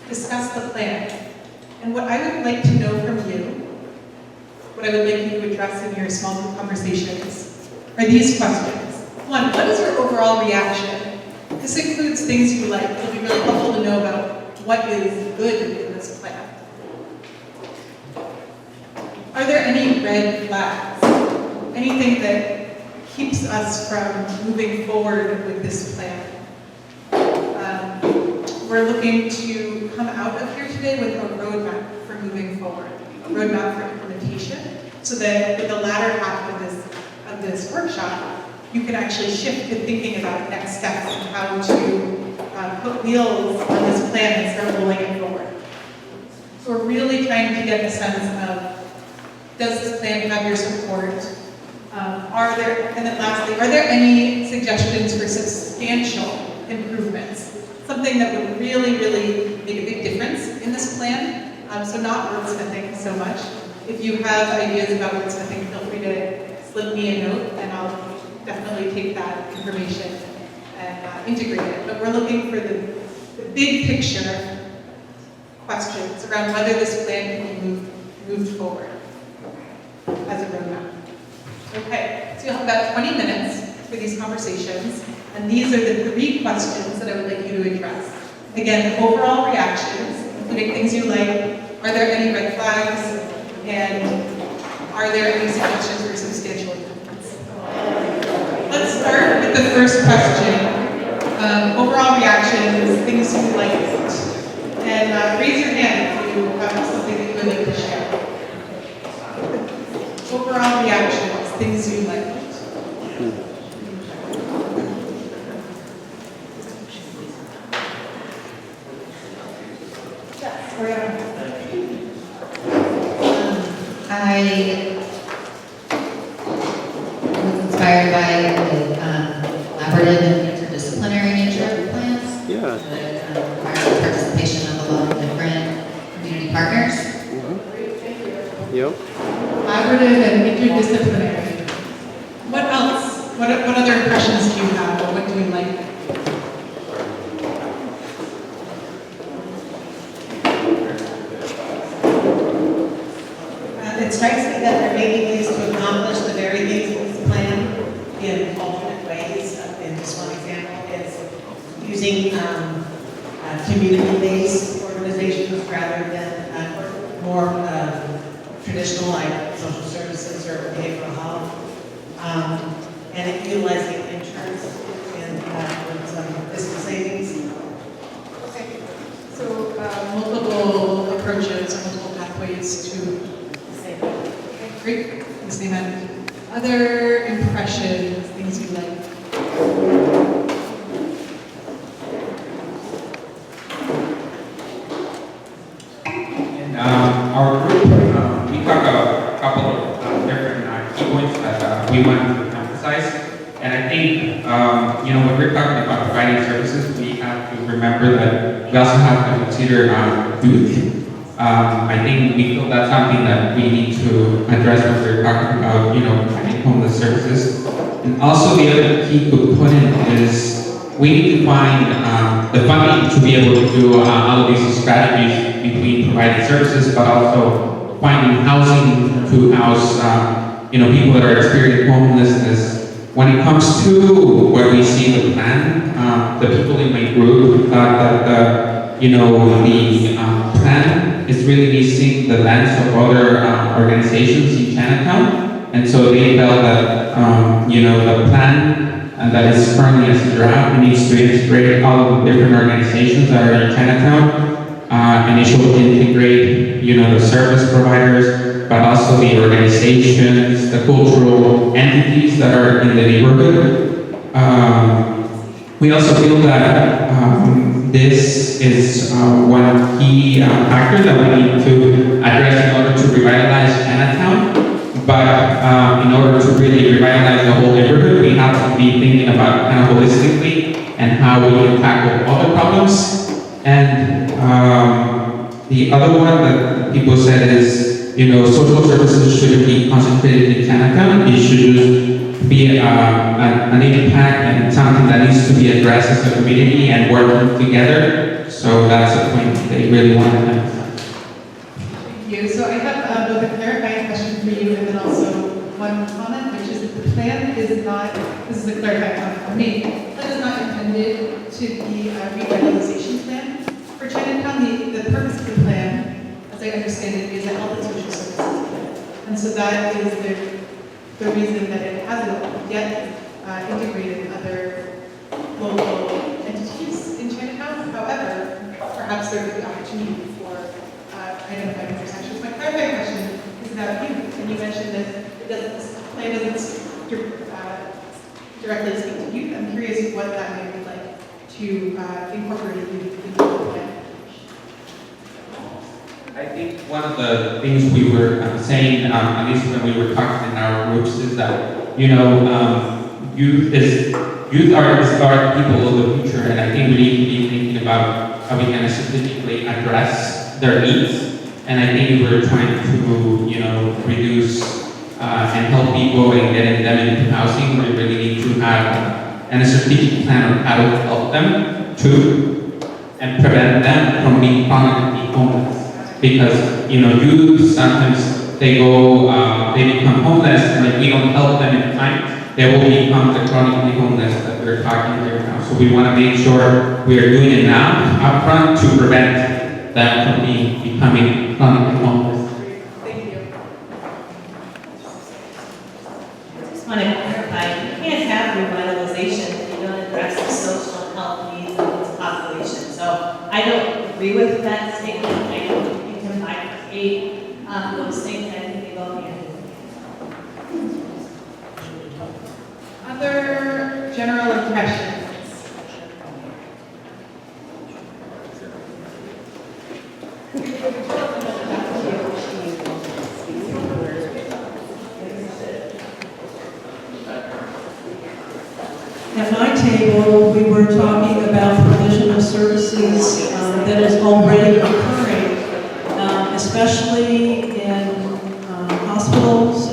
discuss the plan. And what I would like to know from you, what I would like you to address in your small group conversations, are these questions. 1, what is your overall reaction? This includes things you like. It'll be really helpful to know about what is good in this plan. Are there any red flags? Anything that keeps us from moving forward with this plan? We're looking to come out of here today with a roadmap for moving forward, a roadmap for implementation, so that with the latter half of this workshop, you can actually shift to thinking about next steps and how to put wheels on this plan and start rolling it forward. So we're really trying to get a sense of, does this plan have your support? And then lastly, are there any suggestions for substantial improvements? Something that would really, really make a big difference in this plan. So not wordsmithing so much. If you have ideas about wordsmithing, feel free to slip me a note and I'll definitely take that information and integrate it. But we're looking for the big picture questions around whether this plan can be moved forward as a roadmap. Okay, so you'll have about 20 minutes for these conversations, and these are the 3 questions that I would like you to address. Again, overall reactions, including things you like. Are there any red flags? And are there any suggestions for substantial improvements? Let's start with the first question. Overall reactions, things you liked. And raise your hand if you have something that you would like to share. Overall reactions, things you liked. I was inspired by the collaborative and interdisciplinary nature of the plans. Yeah. The participation of a lot of different community collaborative and interdisciplinary. What else? What other impressions do you have, or what do you like? It strikes me that there may be ways to accomplish the very things in this plan in alternate ways. And just one example is using community-based organizations rather than more traditional like social services or behavioral health. And utilizing insurance with some fiscal savings. Okay. So multiple approaches, multiple pathways to. Okay, great. Ms. Neiman. Other impressions, things you like? In our group, we talk about a couple of different key points that we want to emphasize. And I think, when we're talking about providing services, we have to remember that we also have to consider youth. I think we feel that's something that we need to address when we're talking about, providing homeless services. And also the other key component is we need to find the funding to be able to do all of these strategies between providing services, but also finding housing to house, people that are experiencing homelessness. When it comes to where we see the plan, the people in my group thought that the plan is really missing the lens of other organizations in Chinatown, and so they felt that the plan that is currently as a draft needs to integrate all of the different organizations that are in Chinatown, and it should integrate the service providers, but also the organizations, the cultural entities that are in the neighborhood. We also feel that this is one key factor that we need to address in order to revitalize Chinatown. But in order to really revitalize the whole neighborhood, we have to be thinking about kind of holistically and how we can tackle other problems. And the other one that people said is, social services shouldn't be concentrated in Chinatown. It should just be an impact and something that needs to be addressed as a community and working together. So that's a point they really want to emphasize. Thank you. So I have both a clarifying question for you and then also one comment, which is that the plan is not, this is a clarifying comment for me, the plan is not intended to be a revitalization plan for Chinatown. The purpose of the plan, as I understand it, is a health and social services plan. And so that is the reason that it hasn't yet integrated other local entities in Chinatown. However, perhaps there could be opportunity for identifying intersections. My clarifying question is about youth, and you mentioned that this plan doesn't directly speak to youth. I'm curious what that may be like to incorporate youth into the plan. I think one of the things we were saying, at least when we were talking in our groups, is that youth are people of the future, and I think we need to be thinking about how we can specifically address their needs. And I think we're trying to reduce and help people and getting them into housing. We really need to have a strategic plan on how to help them too, and prevent them from being chronically homeless. Because youth sometimes they become homeless, and if we don't help them in time, they will become the chronically homeless that we're talking here now. So we want to make sure we are doing enough upfront to prevent them from becoming chronically homeless. Thank you. I just want to clarify, you can't have revitalization if you don't address the social and health needs of this population. So I don't agree with that statement. I don't think you can bifurcate those things. I think they go hand in hand. Other general impressions? At my table, we were talking about provision of services that is already occurring, especially in hospitals,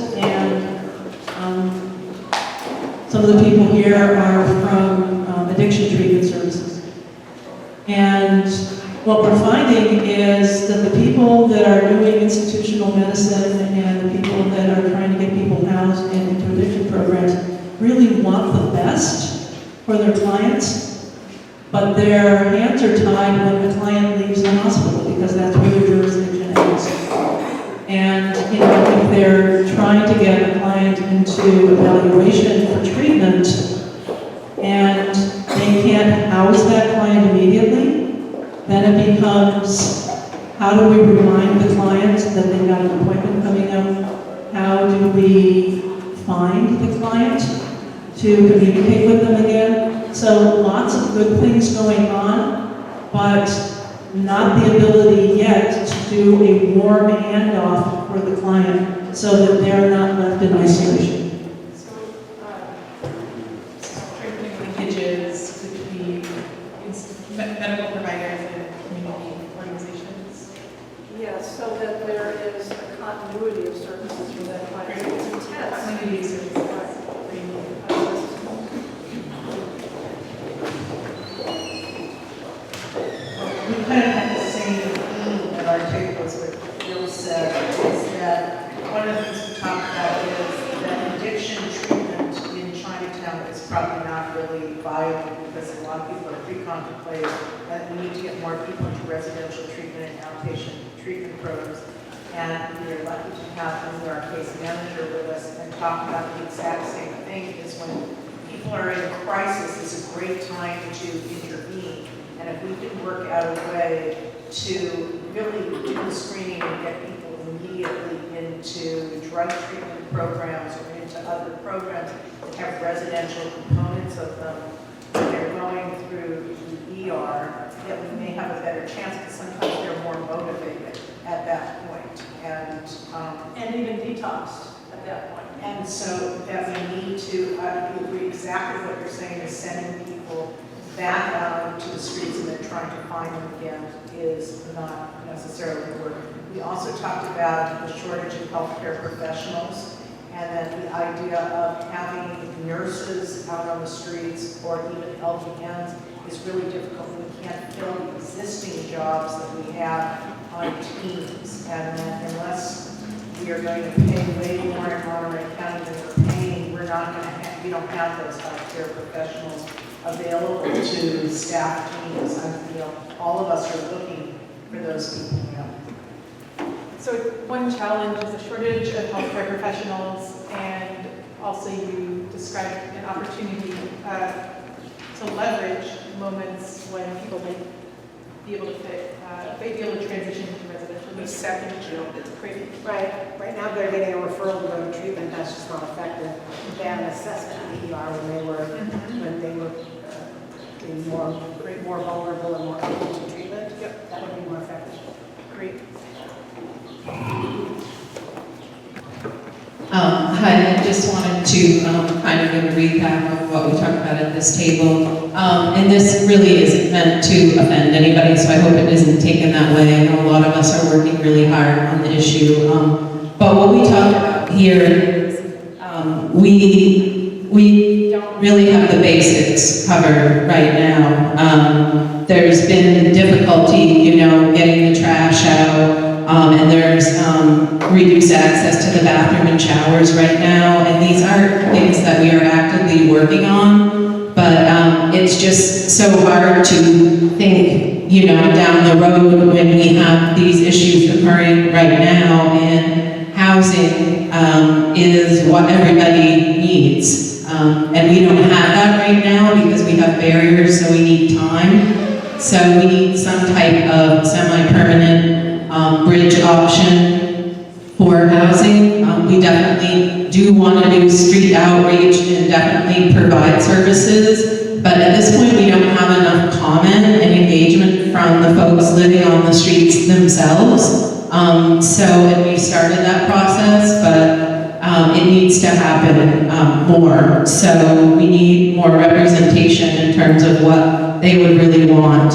there are from addiction treatment services. And what we're finding is that the people that are doing institutional medicine and the people that are trying to get people housed and into addiction programs really want the best for their clients, but their hands are tied when the client leaves the hospital because that's where their jurisdiction ends. And if they're trying to get a client into evaluation for treatment and they can't house that client immediately, then it becomes, how do we remind the client that they've got an appointment coming up? How do we find the client to communicate with them again? So lots of good things going on, but not the ability yet to do a warm handoff for the client so that they're not left in isolation. Strengthening linkages between medical providers and community organizations. Yes, so that there is a continuity of services for that client. It's intense. Continuity of services. We kind of had the same theme at our tables with Bill said, is that one of the things we talked about is that addiction treatment in Chinatown is probably not really viable because a lot of people are pre-contemplating that we need to get more people into residential treatment and outpatient treatment programs. And we are lucky to have our case manager with us and talk about the exact same thing, is when people are in a crisis, it's a great time to intervene. And if we can work out a way to really do the screening and get people immediately into drug treatment programs or into other programs that have residential components of them, when they're going through the ER, that we may have a better chance because sometimes they're more motivated at that point. And even detoxed at that point. And so that we need to, I agree exactly what you're saying, is sending people back out to the streets and then trying to find them again is not necessarily the work. We also talked about the shortage of healthcare professionals and then the idea of having nurses out on the streets or even LVNs is really difficult. We can't fill the existing jobs that we have on teams, and then unless we are going to pay way more in Monterey County than we're paying, we're not going to have, we don't have those healthcare professionals available to staff teams. All of us are looking for those people now. So one challenge is a shortage of healthcare professionals, and also you described an opportunity to leverage moments when people may be able to transition to residential. The second job is pretty. Right now they're getting a referral to go to treatment. That's just not effective. They have an assessment in the ER when they were being more vulnerable and more open to treatment. Yep. That would be more effective. Great. Hi, I just wanted to kind of give a recap of what we talked about at this table. And this really isn't meant to offend anybody, so I hope it isn't taken that way. I know a lot of us are working really hard on the issue. But what we talked about here is we don't really have the basics covered right now. There's been difficulty, getting the trash out. And there's reduced access to the bathroom and showers right now, and these are things that we are actively working on, but it's just so hard to think, down the road when we have these issues occurring right now, and housing is what everybody needs. And we don't have that right now because we have barriers, so we need time. So we need some type of semi-permanent bridge option for housing. We definitely do want to do street outreach and definitely provide services, but at this point we don't have enough comment and engagement from the folks living on the streets themselves. And we started that process, but it needs to happen more. So we need more representation in terms of what they would really want.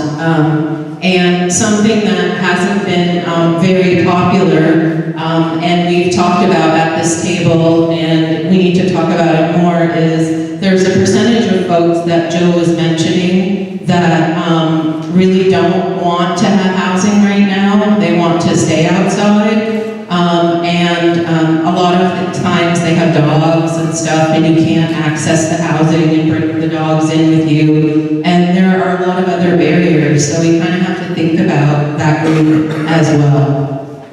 And something that hasn't been very popular, and we've talked about at this table, and we need to talk about it more, is there's a percentage of folks that Joe was mentioning that really don't want to have housing right now. They want to stay outside. A lot of the times they have dogs and stuff, and you can't access the housing and bring the dogs in with you. And there are a lot of other barriers, so we kind of have to think about that group as well.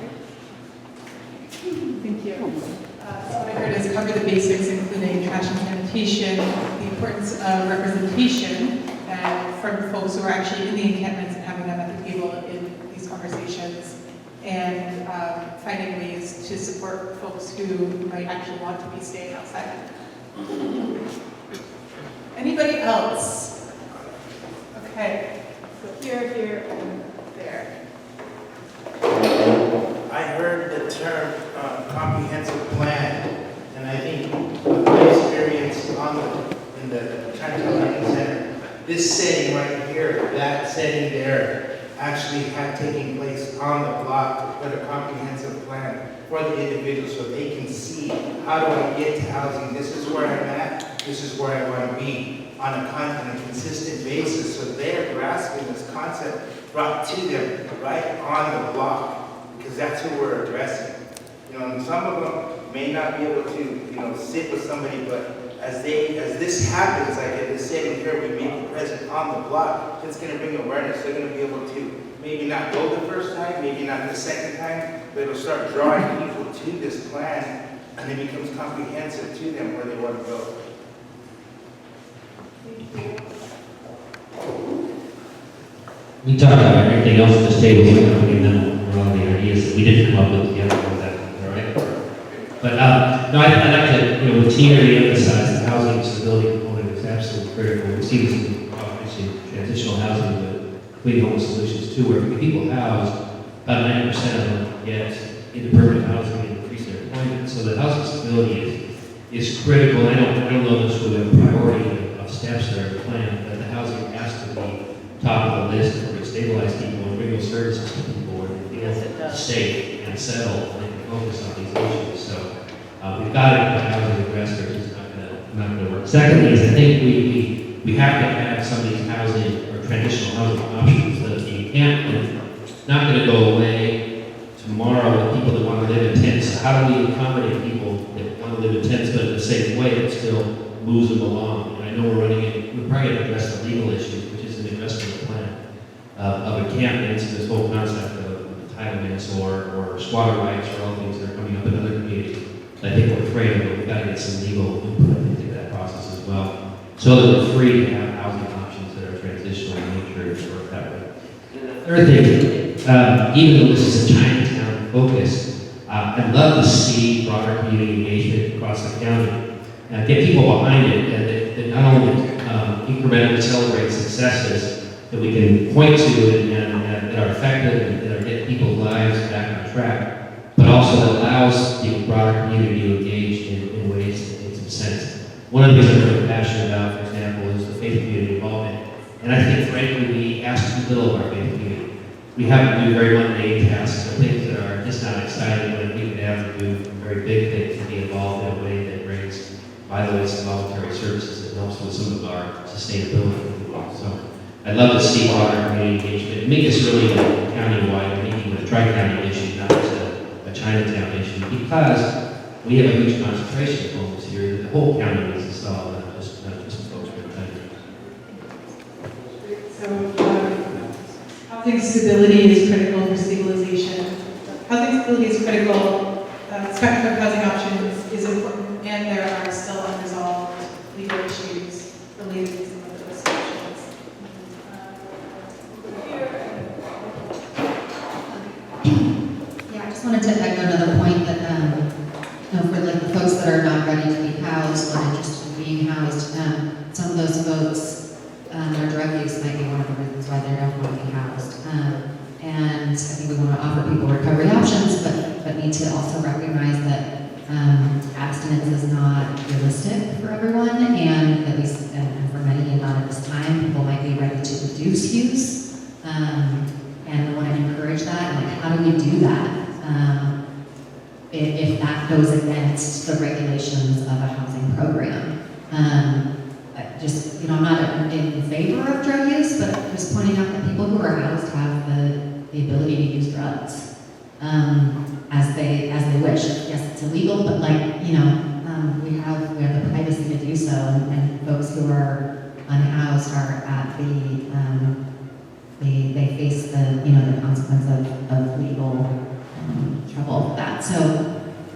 Thank you. So what I heard is cover the basics, including trash and sanitation, the importance of representation, and from folks who are actually in the encampments and having them at the table in these conversations, and finding ways to support folks who might actually want to be staying outside. Anybody else? Okay, so here, and there. I heard the term comprehensive plan, and I think my experience in the Chinatown Learning Center, this setting right here, that setting there, actually had taken place on the block to put a comprehensive plan for the individual so they can see, how do I get to housing? This is where I'm at, this is where I want to be on a consistent basis. So they're grasping this concept brought to them right on the block, because that's who we're addressing. You know, and some of them may not be able to, you know, sit with somebody, but as this happens, like in this setting here, we make it present on the block, it's going to bring awareness. They're going to be able to maybe not go the first time, maybe not the second time, but it'll start drawing people to this plan, and it becomes comprehensive to them where they want to go. We talked about everything else at this table, so I'm giving them all the ideas that we didn't come up with together. Is that all right? But no, I'd like to, you know, with Tina re-emphasize the housing stability component is absolutely critical. We see this in obviously transitional housing, but complete home solutions too, where people housed, about 90% of them get into permanent housing and increase their employment. So the housing stability is critical. I don't know this with a priority of steps that are planned, but the housing has to be top of the list where we stabilize people and bring those services to people where they feel safe and settled and they can focus on these issues. So we've got to put housing addressed, or it's not going to work. Secondly, is I think we have to have some of these housing or transitional housing options. The encampment is not going to go away tomorrow with people that want to live in tents. So how do we accommodate people that want to live in tents but in a safe way that still moves them along? And I know we're probably going to address the legal issues, which is an investment plan of encampments and this whole concept of entitlements or squatter rights or all things that are coming up in other communities. I think we're afraid of, but we've got to get some legal input into that process as well, so that we're free to have housing options that are transitional in nature and work that way. Third thing, even though this is a Chinatown focus, I'd love to see broader community engagement across the county, get people behind it, that not only incrementally celebrate successes that we can point to and that are effective and that are getting people's lives back on track, but also that allows the broader community to engage in ways that make some sense. One of the things I'm really passionate about, for example, is the faith community involvement. And I think, frankly, we ask too little of our faith community. We have to do very mundane tasks or things that are just not exciting, but we can have to do very big things to be involved in a way that brings, by the way, some voluntary services that helps with some of our sustainability. So I'd love to see broader community engagement and make this really a county-wide, making it a tri-county issue, not just a Chinatown issue, because we have a huge concentration of homes here that the whole county needs to solve, not just some folks from the So housing stability is critical for stabilization. Housing stability is critical. Spectrum of housing options is important, and there are still unresolved legal issues related to some of those solutions. Yeah, I just wanted to echo another point that, you know, for like the folks that are not ready to be housed, not interested in being housed, some of those folks, their drug use might be one of the reasons why they don't want to be housed. And I think we want to offer people recovery options, but need to also recognize that abstinence is not realistic for everyone, and at least and for many, and not at this time, people might be ready to reduce use. And we want to encourage that. And like, how do we do that if that goes against the regulations of a housing program? just, I'm not in favor of drug use, but just pointing out that people who are housed have the ability to use drugs as they wish. Yes, it's illegal, but we have the privacy to do so, and folks who are unhoused are at they face the consequence of legal trouble for that. So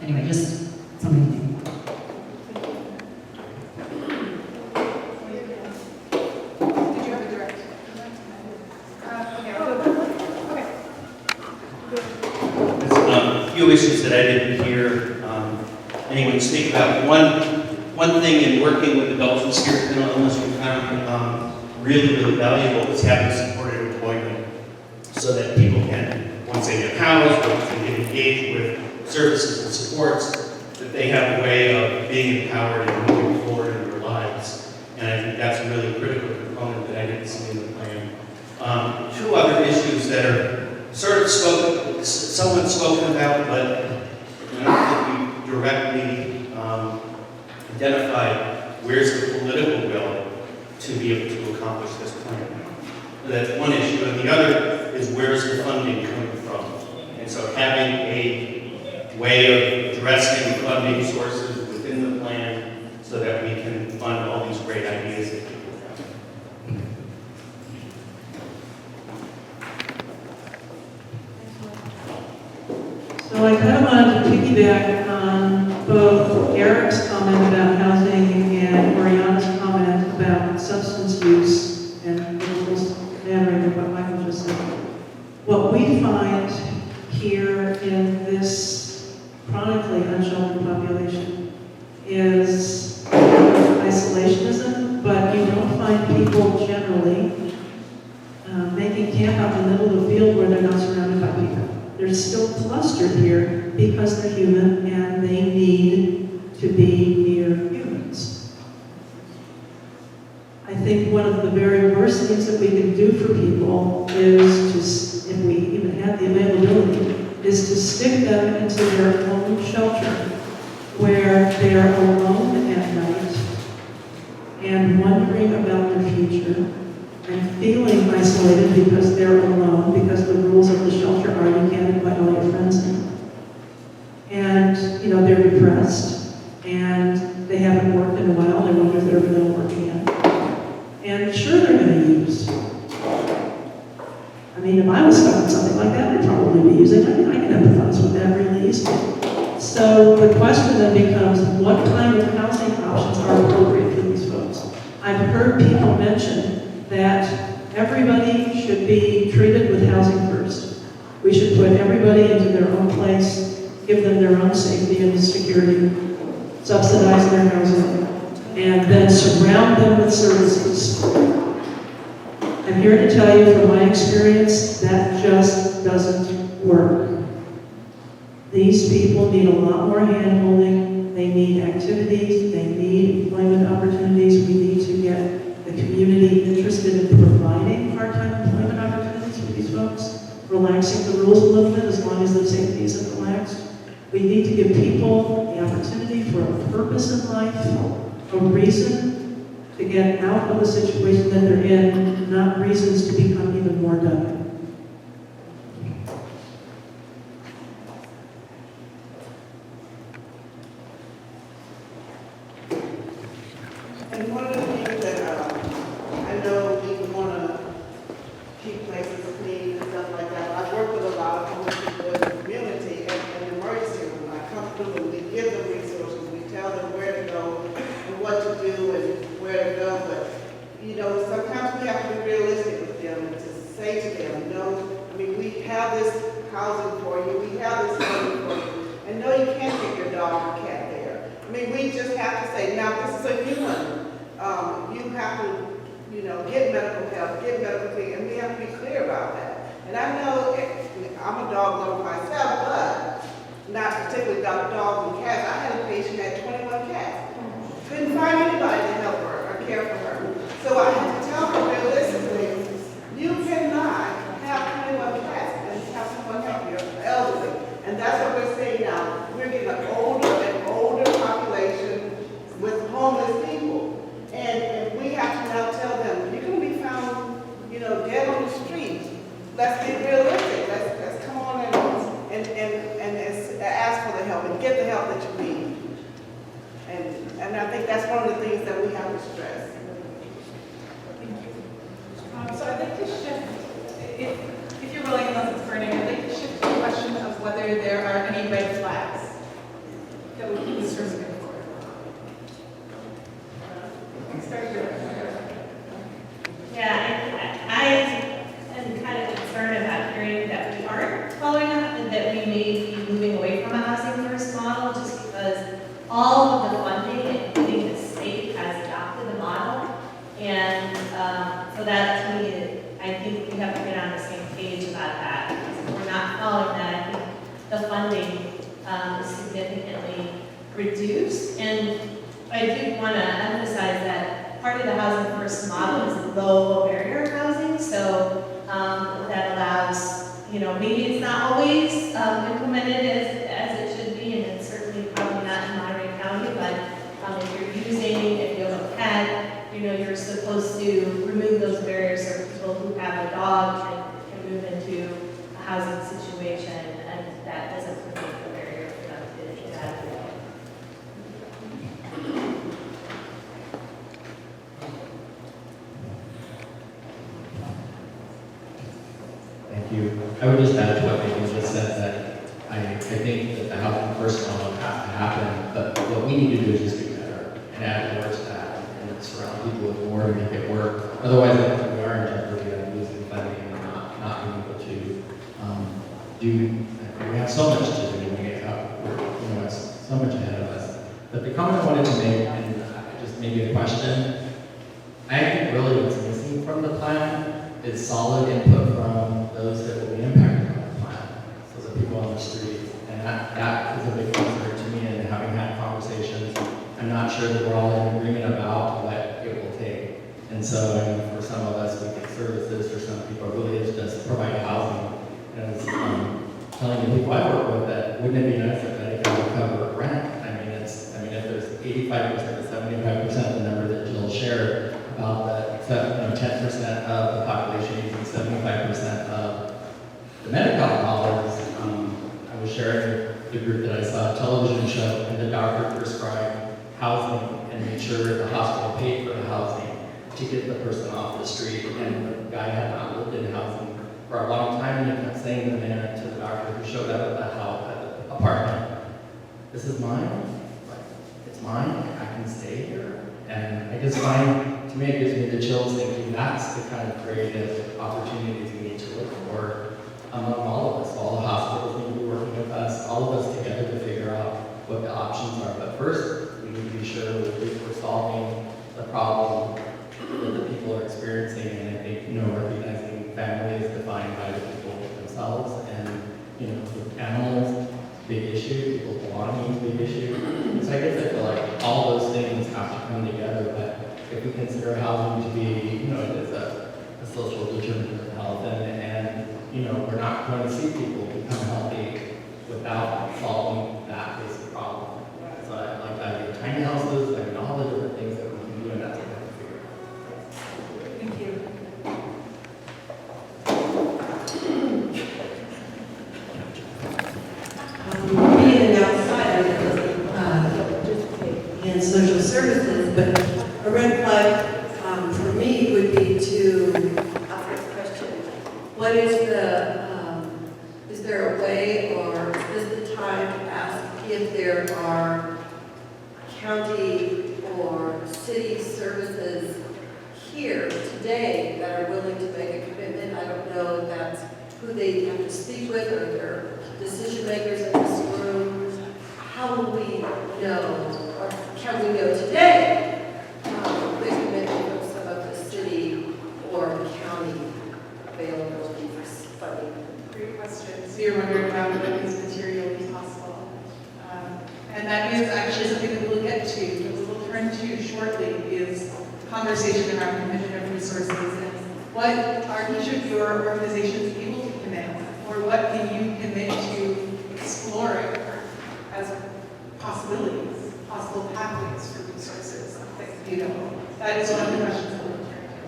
anyway, just something to think about. Did you have a direct? A few issues that I didn't hear anyone speak about. One thing in working with adults with serious mental illness we found really valuable is having supported employment, so that people can, once they get housed, once they get engaged with services and supports, that they have a way of being empowered and moving forward in their lives. And I think that's a really critical component that I didn't see in the plan. Two other issues that are sort of somewhat spoken about, but I don't think we directly identified where's the political will to be able to accomplish this plan. That's one issue, and the other is where's the funding coming from? And so having a way of addressing funding sources within the plan so that we can fund all these great ideas that people have. So I kind of wanted to piggyback on both Eric's comment about housing and Oriana's comment about substance use and almost mattering what Michael just said. What we find here in this chronically unsheltered population is isolationism, but you don't find people generally making camp out in the middle of the field where they're not surrounded by people. They're still clustered here because they're human and they need to be near humans. I think one of the very worst things that we can do for people is to, if we even had the availability, is to stick them into their own shelter where they're alone at night and wondering about their future and feeling isolated because they're alone, because the rules of the shelter are you can't invite all your friends in. And, they're depressed, and they haven't worked in a while, they wonder if they're ever going to work again. And sure, they're going to use. I mean, if I was stuck in something like that, I'd probably be using. I can empathize with that really easily. So the question then becomes, what kind of housing options are appropriate for these folks? I've heard people mention that everybody should be treated with housing first. We should put everybody into their own place, give them their own safety and security, subsidize their housing, and then surround them with services. I'm here to tell you from my experience, that just doesn't work. These people need a lot more hand-holding, they need activities, they need employment opportunities, we need to get the community interested in providing part-time employment opportunities for these folks, relaxing the rules a little bit as long as the safety isn't relaxed. We need to give people the opportunity for a purpose in life, a reason to get out of the situation that they're in, not reasons to become even more dumb. And one of the things that I know we want to keep places clean and stuff like that. I've worked with a lot of homeless people in the community and in the emergency room. I come through and we give them resources. We tell them where to go and what to do and where to go. But, sometimes we have to be realistic with them and to say to them, no, I mean, we have this housing for you. We have this money for you. And no, you can't take your dog or cat there. I mean, we just have to say, now this is a human. You have to, get medical help, get medical care, and we have to be clear about that. And I know I'm a dog lover myself, but not particularly about dogs and cats. I had a patient that had 21 cats. Couldn't find anybody to help her or care for her. So I had to tell her realistically, you cannot have 21 cats and have someone help you, elderly. And that's what we're saying now. We're getting an older and older population with homeless people. And we have that to me, I think we have to get on the same page about that. Because if we're not following that, I think the funding is significantly reduced. And I do want to emphasize that part of the Housing First model is low barrier housing. So that allows, maybe it's not always implemented as it should be, and it's certainly probably not in Monterey County, but if you have a pet, you're supposed to remove those barriers so people who have a dog can move into a housing situation, and that doesn't remove the barrier for them to get out of the way. Thank you. I would just add to what Megan just said, that I think that the housing first model has to happen, but what we need to do is just do better and add more to that and surround people with more to make it work. Otherwise, I think we are in jeopardy of losing funding and not being able to do. We have so much to do, and we have it's so much ahead of us. But the comment I wanted to make, and just maybe a question, I think really what's missing from the plan is solid input from those that will be impacted by the plan. So the people on the street. And that is a big concern to me, and having had conversations, I'm not sure that we're all in agreement about what it will take. And so, for some of us, we think services, for some people, it really is just provide housing. And I was telling the people I work with that, wouldn't it be nice if Medicare would cover rent? If there's 85% to 75% of the number that Jill shared about that, 10% of the population using 75% of the Medi-Cal dollars. I was sharing with the group that I saw a television show, and the doctor prescribed housing and made sure the hospital paid for the housing to get the person off the street. And the guy had not lived in housing for a long time, and he kept saying to the doctor who showed up at the apartment, "This is mine. It's mine. I can stay here." And I just find, to me, it gives me the chills thinking that's the kind of creative opportunities we need to look for among all of us. All the hospitals need to be working with us, all of us together to figure out what the options are. But first, we need to be sure that we're solving the problem that the people are experiencing. And I think, recognizing family is defined by the people themselves. And, with animals, big issue, people's belonging, big issue. So I guess I feel like all those things have to come together. But if we consider housing to be, it is a social determinant of health, and we're not going to see people become healthy without solving that basic problem. So I like the idea of tiny houses, all the different things that we can do, and that's what we have to figure out. Thank you. Being an outsider doesn't participate in social services, but a red flag for me would be to ask this question: what is is there a way, or is this the time to ask if there are county or city services here today that are willing to make a commitment? I don't know if that's who they have to speak with, or their decision makers in this room. How will we know, or can we know today, the commitment from some of the city or county availability for funding? Great question. So you're wondering about what is materially possible. And that is actually something that we'll get to, that we will turn to shortly, is conversation around commitment of resources and what are each of your organizations able to commit, or what can you commit to exploring as possibilities, possible pathways for resources that that is one of the questions that we'll turn to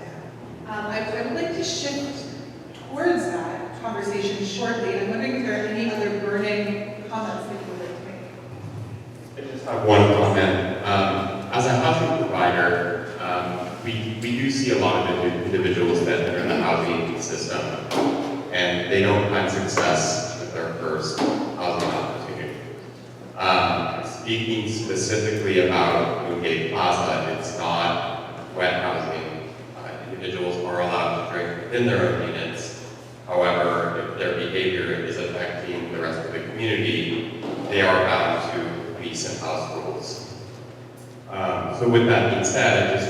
now. I would like to shift towards that conversation shortly. I'm wondering if there are any other burning comments that you would like to make. I just have one comment. As a housing provider, we do see a lot of individuals that are in the housing system, and they don't find success with their first housing opportunity. Speaking specifically about Newgate Plaza, it's not wet housing. Individuals are allowed to drink within their own units. However, if their behavior is affecting the rest of the community, they are bound to lease and house rules. So with that being said, I just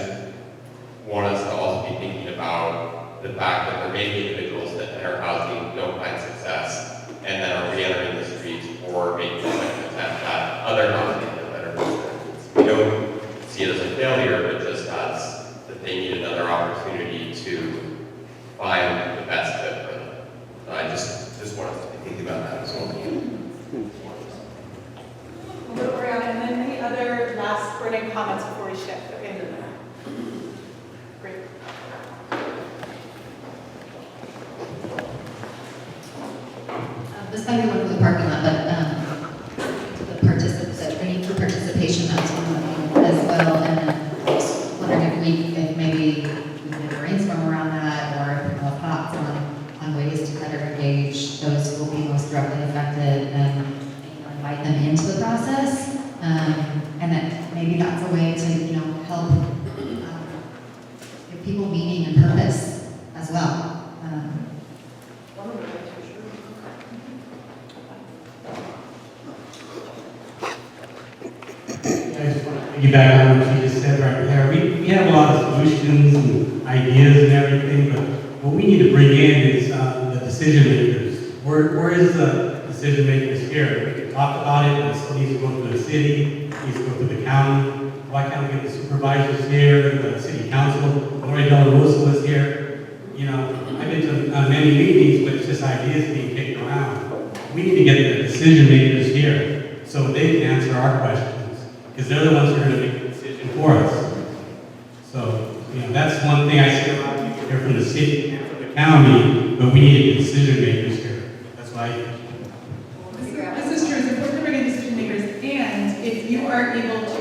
want us to also be thinking about the fact that there may be individuals that enter housing, don't find success, and then are re-entering the streets or making an attempt at other housing or better residents. We don't see it as a failure, but just as that they need another opportunity to find the best fit for them. I just want us to be thinking about that as well. And then any other last burning comments before we shift? Okay. Great. This might be one for the parking lot, but the need for participation, that's one of them as well. And then I was wondering if maybe we could brainstorm around that, or if we have thoughts on ways to better engage those who will be most directly affected and invite them into the process. And that maybe that's a way to, help give people meaning and purpose as well. I just want to piggyback on what you just said right there. We have a lot of solutions and ideas and everything, but what we need to bring in is the decision makers. Where is the decision makers here? We can talk about it, but it still needs to go through the city, it needs to go through the county. Why can't we get the supervisors here and the city council? Lori Del Rosa was here. I've been to many meetings with just ideas being kicked around. We need to get the decision makers here so they can answer our questions, because they're the ones who are going to make the decision for us. So, that's one thing I see a lot of people here from the city and from the county, but we need decision makers here. That's why I think. This is true. It's important to bring in decision makers, and if you are able to,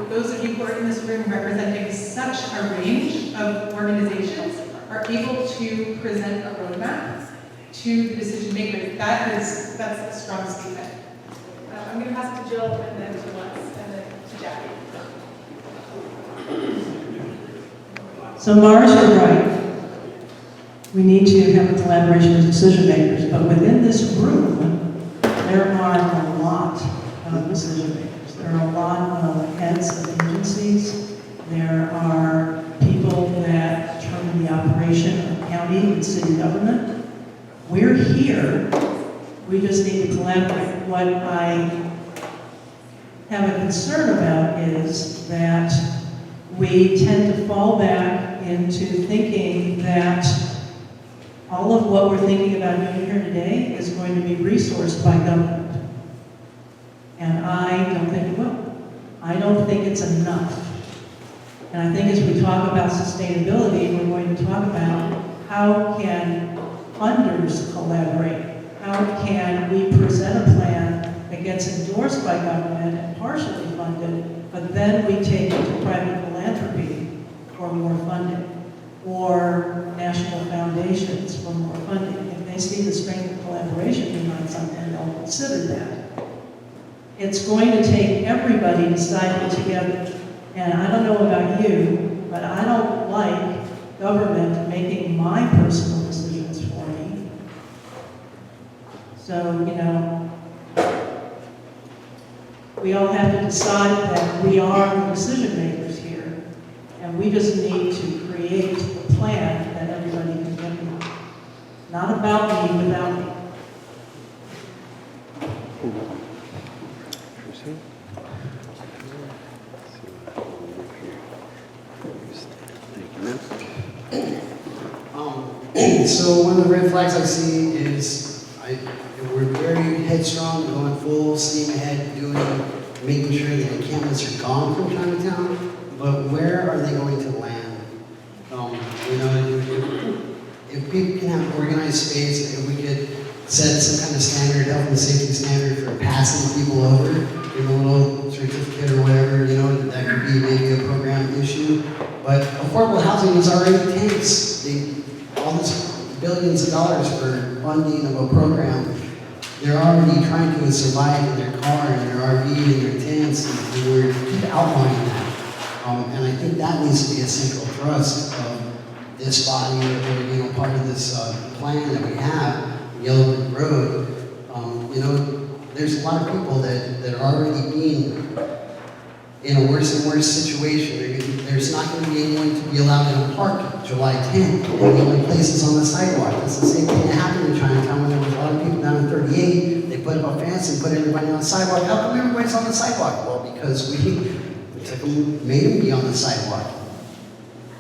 those of you who are in this room representing such a range of organizations, are able to present a roadmap to the decision makers, that's a strong statement. I'm going to pass it to Jill, and then to Les, and then to Jackie. So Mars, you're right. We need to have a collaboration with decision makers, but within this room, there are a lot of decision makers. There are a lot of heads of agencies. There are people that determine the operation of county and city government. We're here. We just need to collaborate. What I have a concern about is that we tend to fall back into thinking that all of what we're thinking about doing here today is going to be resourced by government. And I don't think it will. I don't think it's enough. And I think as we talk about sustainability, we're going to talk about how can funders collaborate? How can we present a plan that gets endorsed by government and partially funded, but then we take it to private philanthropy for more funding, or national foundations for more funding. If they see the strength of collaboration behind something, they'll consider that. It's going to take everybody deciding together. And I don't know about you, but I don't like government making my personal decisions for me. So, we all have to decide that we are the decision makers here, and we just need to create a plan that everybody can get behind. Not about me, without me. So one of the red flags I see is we're very headstrong, going full steam ahead, making sure the encampments are gone from Chinatown, but where are they going to land? If people can have organized space, if we could set some kind of standard, health and safety standard for passing people over, give them a little certificate or whatever, that could be maybe a program issue. But affordable housing is already tense. All this billions of dollars for funding of a program, they're already trying to survive in their car, in their RV, in their tents, and we're outlining that. And I think that needs to be a central thrust of this body, or part of this plan that we have, Yellow Brick Road. There's a lot of people that are already being in a worse and worse situation. There's not going to be anyone to be allowed in a park July 10th, and the only places on the sidewalk. That's the same thing that happened in Chinatown when there was a lot of people down in 38. They put up a fence and put everybody on the sidewalk. How come everybody's on the sidewalk? Well, because we took them, made them be on the sidewalk.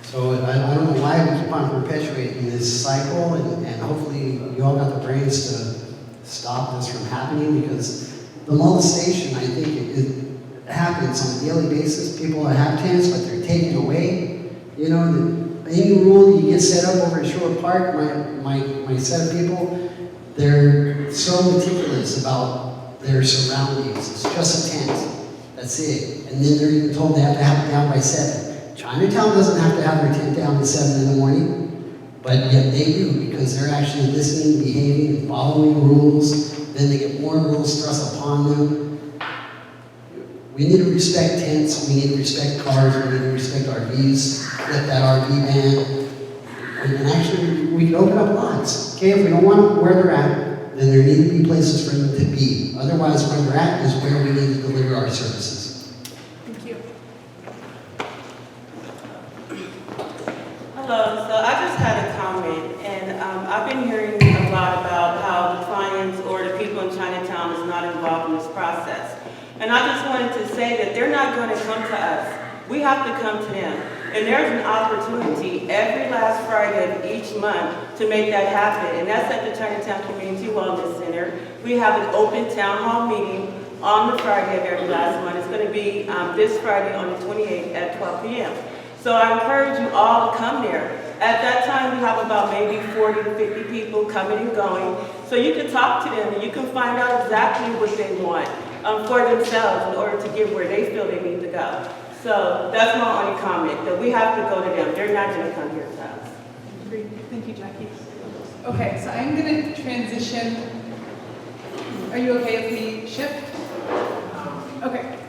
So I don't know why we keep on perpetuating this cycle, and hopefully you all got the brains to stop this from happening, because the molestation, I think, it happens on a daily basis. People have tents, but they're taken away. You know, any rule you get set up over at Shore Park, my set of people, they're so meticulous about their surroundings. It's just a tent. That's it. And then they're even told they have to have it down by 7. Chinatown doesn't have to have their tent down at 7 in the morning, but yet they do, because they're actually listening, behaving, and following rules. Then they get more rules thrust upon them. We need to respect tents, we need to respect cars, we need to respect RVs, let that RV ban. And actually, we can open up lots. Okay, if we don't want them where they're at, then there need to be places for them to be. Otherwise, where they're at is where we need to deliver our services. Thank you. Hello, so I just had a comment, and I've been hearing a lot about how the clients or the people in Chinatown is not involved in this process. And I just wanted to say that they're not going to come to us. We have to come to them. And there's an opportunity every last Friday of each month to make that happen. And that's at the Chinatown Community Wellness Center. We have an open town hall meeting on the Friday of every last month. It's going to be this Friday on the 28th at 12 p.m. So I encourage you all to come there. At that time, we have about maybe 40 to 50 people coming and going. So you can talk to them and you can find out exactly what they want for themselves in order to get where they feel they need to go. So that's my only comment, that we have to go to them. They're not going to come here to us. Great. Thank you, Jackie. Okay, so I'm going to transition. Are you okay if we shift? Okay.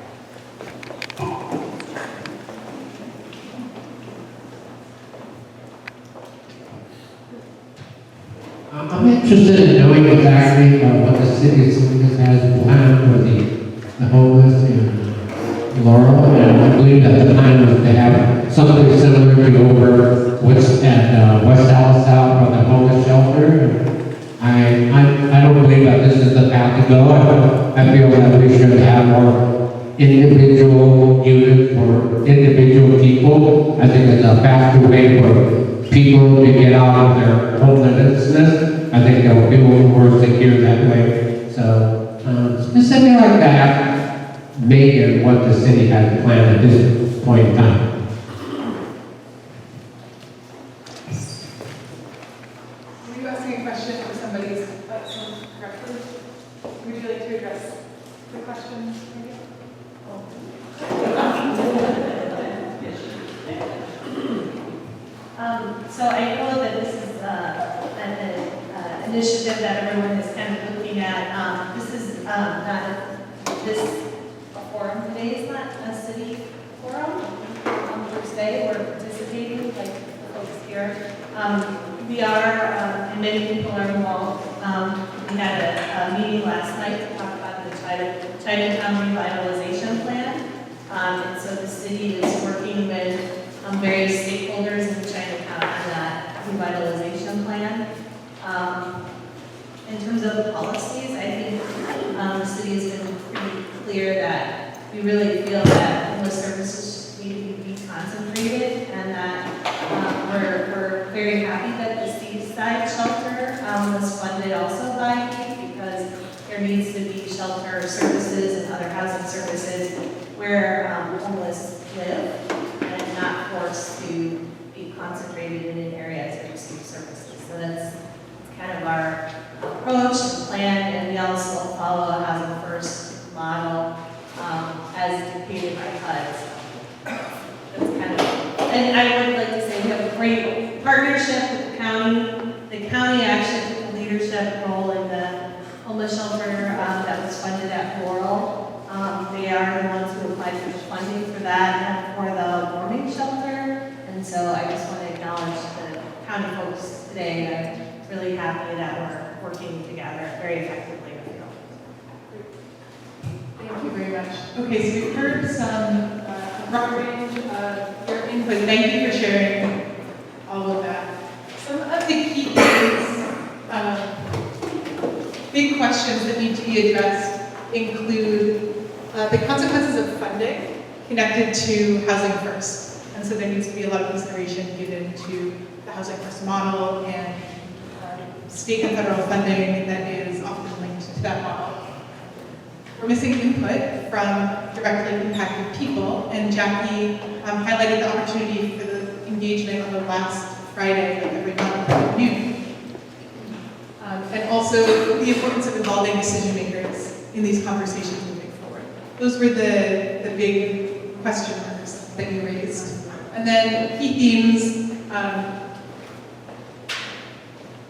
I'm interested in knowing exactly what the city of Salinas has planned for the homeless in Laurel, and I believe that the plan was to have something similar to over what's at West Dallas South for the homeless shelter. I don't believe that this is the path to go. I feel that we should have more individual units for individual people. I think it's a faster way for people to get out of their homelessness. I think they'll feel more secure that way. So, specifically like that, maybe what the city has planned at this point in time. Were you asking a question for somebody's directly? Would you like to address the question? So I know that this is an initiative that everyone is kind of looking at. This is this forum today is not a city forum per se. We're participating, like the folks here. We are, and many people are involved. We had a meeting last night to talk about the Chinatown revitalization plan. And so the city is working with various stakeholders in Chinatown on that revitalization plan. In terms of the policies, I think the city has been pretty clear that we really feel that homeless services need to be concentrated, and that we're very happy that the Seaside shelter was funded also by me, because there needs to be shelter services and other housing services where homeless live, and not forced to be concentrated in areas that receive services. So that's kind of our approach and plan, and we also follow a housing first model as dictated by HUD. That's kind of, and I would like to say we have a great partnership with the county. The county actually took a leadership role in the homeless shelter that was funded at Laurel. They are the ones who applied for funding for that and for the warming shelter. And so I just want to acknowledge the county folks today. I'm really happy that we're working together very effectively with you. Thank you very much. Okay, so we've heard some broad range of your input. Thank you for sharing all Big questions that need to be addressed include the consequences of funding connected to housing first. And so there needs to be a lot of consideration given to the housing first model and state and federal funding that is often linked to that model. We're missing input from directly impacted people, and Jackie highlighted the opportunity for the engagement on the last Friday of every month at noon. And also the importance of involving decision makers in these conversations moving forward. Those were the big question marks that you raised. And then key themes,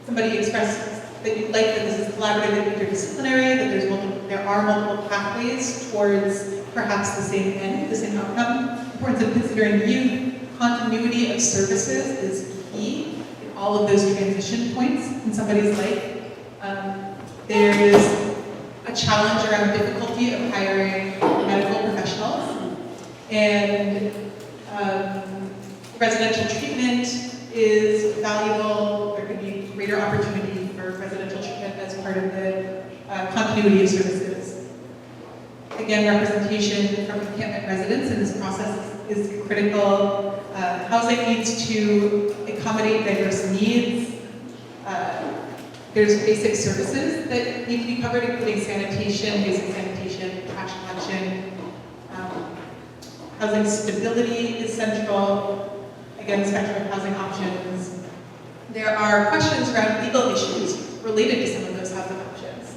somebody expressed that you'd like that this is collaborative and interdisciplinary, that there are multiple pathways towards perhaps the same end, the same outcome. Importance of considering youth, continuity of services is key in all of those transition points in somebody's life. There is a challenge around difficulty of hiring medical professionals, and residential treatment is valuable. There could be greater opportunity for residential treatment as part of the continuity of services. Again, representation from encampment residents in this process is critical. Housing needs to accommodate diverse needs. There's basic services that need to be covered, including sanitation, basic sanitation, trash collection. Housing stability is central. Again, the spectrum of housing options. There are questions around legal issues related to some of those housing options.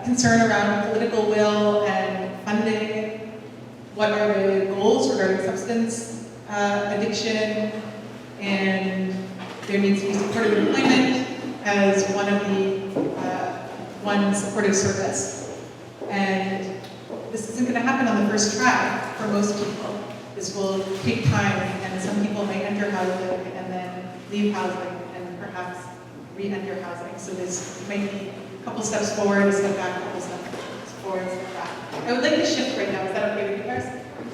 Concern around political will and funding. What are the goals regarding substance addiction? And there needs to be supportive employment as one supportive service. And this isn't going to happen on the first try for most people. This will take time, and some people may enter housing and then leave housing and perhaps re-enter housing. So this might be a couple steps forward, a step back, a couple steps forward, a step back. I would like to shift right now. Is that okay with you guys?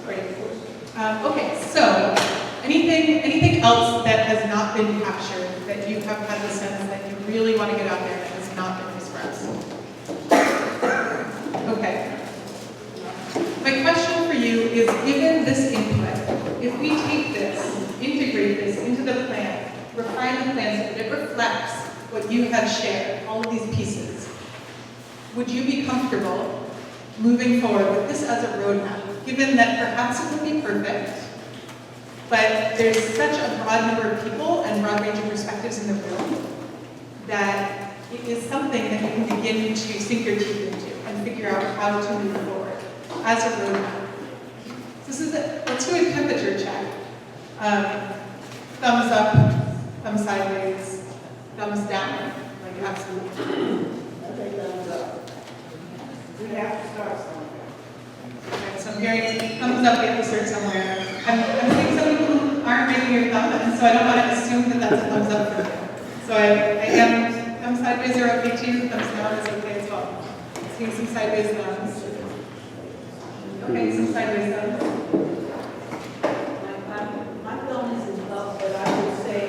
Great. Okay, so anything else that has not been captured, that you have had the sense that you really want to get out there that has not been expressed? Okay. My question for you is, given this input, if we take this, integrate this into the plan, refine the plan so that it reflects what you have shared, all of these pieces, would you be comfortable moving forward with this as a roadmap, given that perhaps it would be perfect, but there's such a broad number of people and broad range of perspectives in the room that it is something that you can begin to sink your teeth into and figure out how to move forward as a roadmap. Let's do a temperature check. Thumbs up, thumbs sideways, thumbs down. Like absolutely. I think thumbs up. We have to start somewhere. Okay, so I'm hearing thumbs up, we have to start somewhere. I'm seeing some people who aren't raising your thumb, and so I don't want to assume that that's a thumbs up for you. So I am, thumbs sideways are okay too, thumbs down is okay as well. Seeing some sideways thumbs. Okay, some sideways thumbs. My thumb is up, but I would say,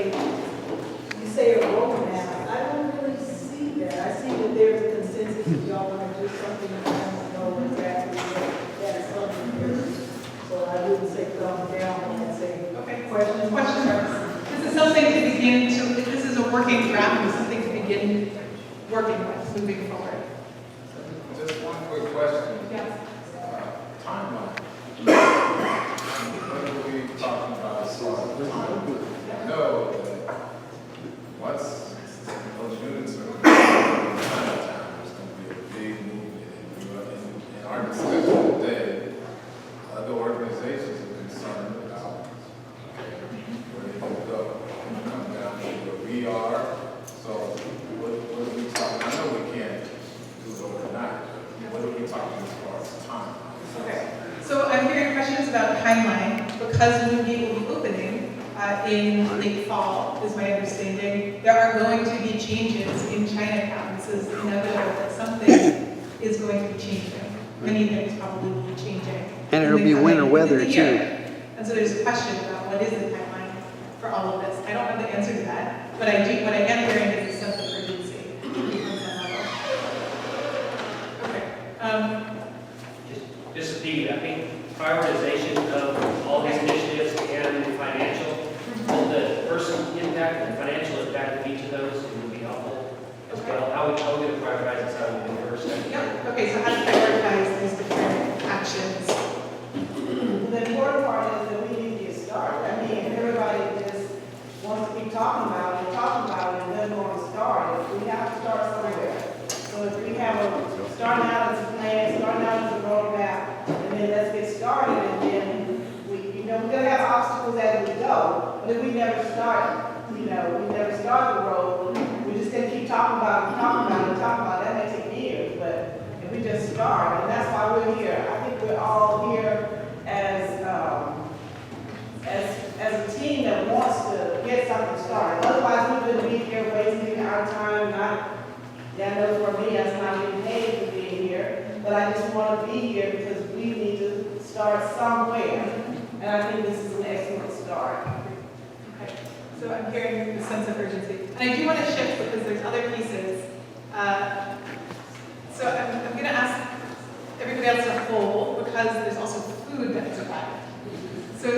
you say a roadmap, I don't really see that. I see that there's a consensus if y'all want to do something, and I don't know exactly what that is something here. So I wouldn't say thumbs down, I would say question marks. This is something to begin to, this is a working draft, it's something to begin working with, moving forward. Just one quick question. Yes. Timeline. What are we talking about as far as timeline? I know that once those units are in Chinatown, there's going to be a big movement. In our discussion today, other organizations are concerned about where they can go. Come down to where we are. So what are we talking? I know we can't do it overnight. What are we talking as far as time? Okay, so I'm hearing questions about timeline, because Moonbeam will be opening in late fall, is my understanding. There are going to be changes in Chinatown. This is inevitable that something is going to be changing. Many things probably will be changing. And it'll be winter weather too. And so there's a question about what is the timeline for all of this. I don't have the answer to that, but what I am hearing impact and financial impact of each of those, it would be helpful as well. How we going to prioritize this out of the first second? Yep, okay, so how to prioritize these different actions? The important part is that we need to get started. I mean, if everybody just wants to keep talking about it, and then going to start it, we have to start somewhere. So if we have starting out as a plan, starting out as a roadmap, and then let's get started, and then we're gonna have obstacles as we go. But if we never start, we never start the road, we're just gonna keep talking about it, that may take years, but if we just start, and that's why we're here. I think we're all here as a team that wants to get something started. Otherwise, we wouldn't be here wasting our time, I know for me, that's not getting paid for being here, but I just want to be here because we need to start somewhere. And I think this is an excellent start. Okay, so I'm hearing the sense of urgency. And I do want to shift because there's other pieces. So I'm going to ask everybody else to hold because there's also food that is provided. So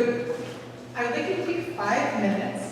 I would like you to take 5 minutes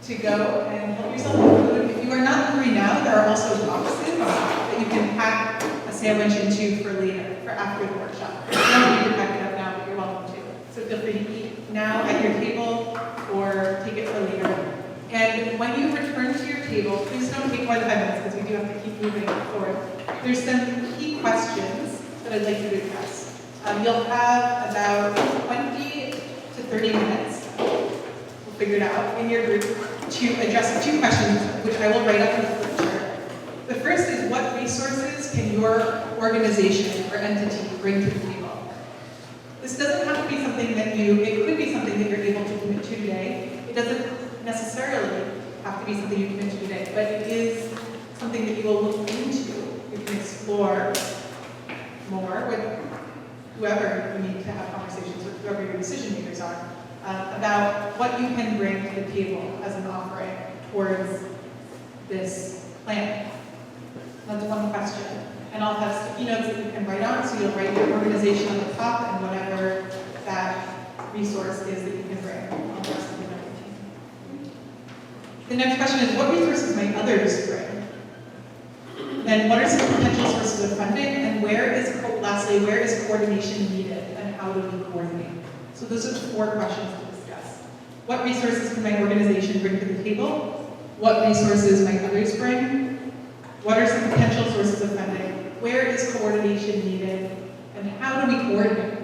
to go and help yourself with food. If you are not hungry now, there are also boxes that you can pack a sandwich into for later, for after the workshop. You don't need to pack it up now, but you're welcome to. So feel free to eat now at your table or take it for later. And when you return to your table, please don't take more than 5 minutes because we do have to keep moving forward. There's some key questions that I'd like you to address. You'll have about 20 to 30 minutes, we'll figure it out, in your group to address 2 questions, which I will write up in the flip chart. The first is, what resources can your organization or entity bring to the table? This doesn't have to be something that it could be something that you're able to commit to today. It doesn't necessarily have to be something you commit to today, but it is something that you will look into. You can explore more with whoever you need to have conversations with, whoever your decision makers are, about what you can bring to the table as an offering towards this plan. That's one question. And I'll have sticky notes that you can write on, so you'll write your organization on the top and whatever that resource is that you can bring on the rest of the team. The next question is, what resources might others bring? Then what are some potential sources of funding? And lastly, where is coordination needed? And how do we coordinate? So those are the 4 questions to discuss. What resources can my organization bring to the table? What resources might others bring? What are some potential sources of funding? Where is coordination needed? And how do we coordinate?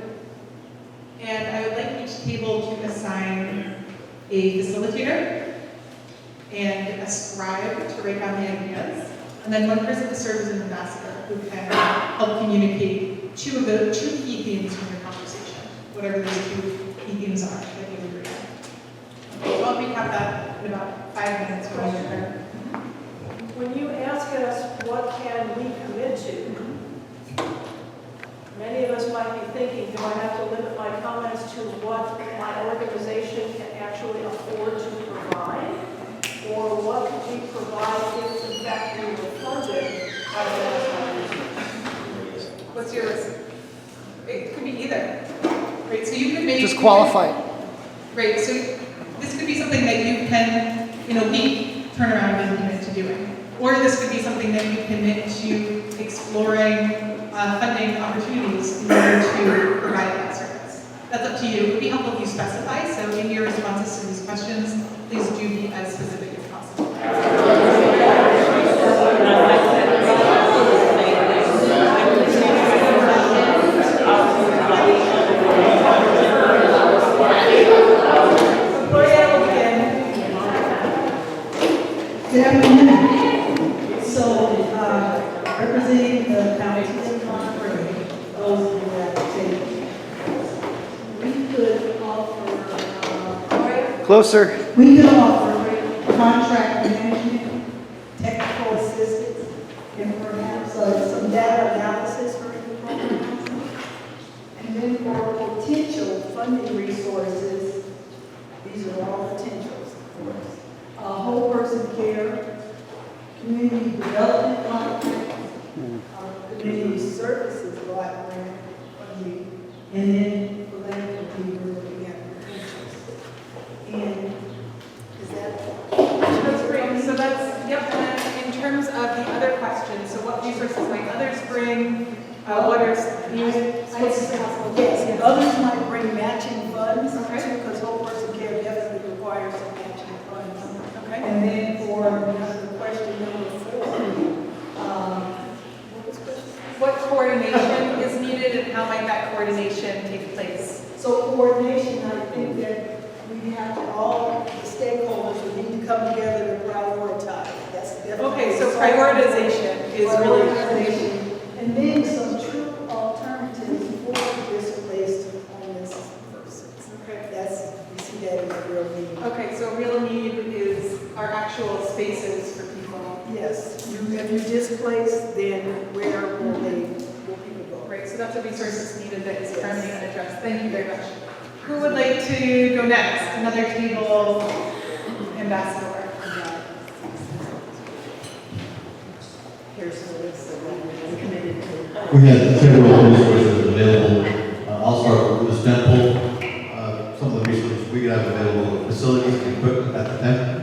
And I would like each table to assign a facilitator and a scribe to write down the ideas, and then one person to serve as an ambassador who can help communicate 2 key themes from your conversation, whatever those 2 key themes are that you agree on. Okay, so I'll recap that in about 5 minutes while you're there. When you ask us what can we commit to, many of us might be thinking, do I have to limit my comments to what my organization can actually afford to provide? Or what could we provide if in fact we were funded by the national resources? What's yours? It could be either. Right, so you could make Just qualify it. Right, so this could be something that you can, in a week, turn around and commit to doing. Or this could be something that you commit to exploring funding opportunities in order to provide that service. That's up to you. It would be helpful if you specify, so in your responses to these questions, please do be as specific as possible. Good afternoon. So, representing the county of Monterey, those who are at the table, we could offer, Closer. we could offer contract management, technical assistance, and perhaps some data analysis for the program. And then for potential funding resources, these are all potentials, of course. Whole person care, community development block grant, community services block grant funding, and then philanthropy, we're looking at potentials. And is that of the other questions, so what resources might others bring? What are Yes, others might bring matching funds, because whole person care definitely requires some matching funds. Okay. And then for the question number 4, what coordination is needed and how might that coordination take place? So coordination, I think that we have to, all the stakeholders would need to come together to prioritize. That's definitely. Okay, so prioritization is really. Prioritization. And then some true alternatives for displaced homeless persons. Okay. That's, we see that as a real need. Okay, so real need is our actual spaces for people. Yes, if you're displaced, then where will people go? Right, so that's a resource that's needed that is currently unaddressed. Thank you very much. Who would like to go next? Another table ambassador. Here's the list of what we're committed to. We have several resources available. I'll start with the temple. Some of the resources we have available, facilities and equipment at the temple.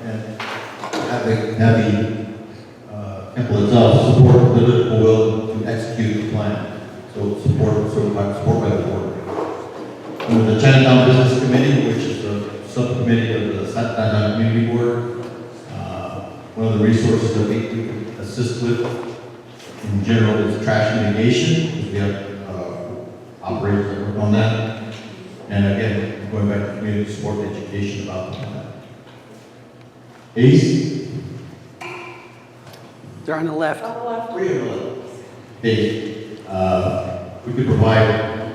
And have the temple itself support the political will to execute the plan. So support by the board. Under the Chinatown Business Committee, which is a subcommittee of the Salinas Downtown Community Board, one of the resources that we can assist with in general is trash mitigation, because we have operators that work on that. And again, going back to community support and education about that. ACE? They're on the left. ACE. We could provide,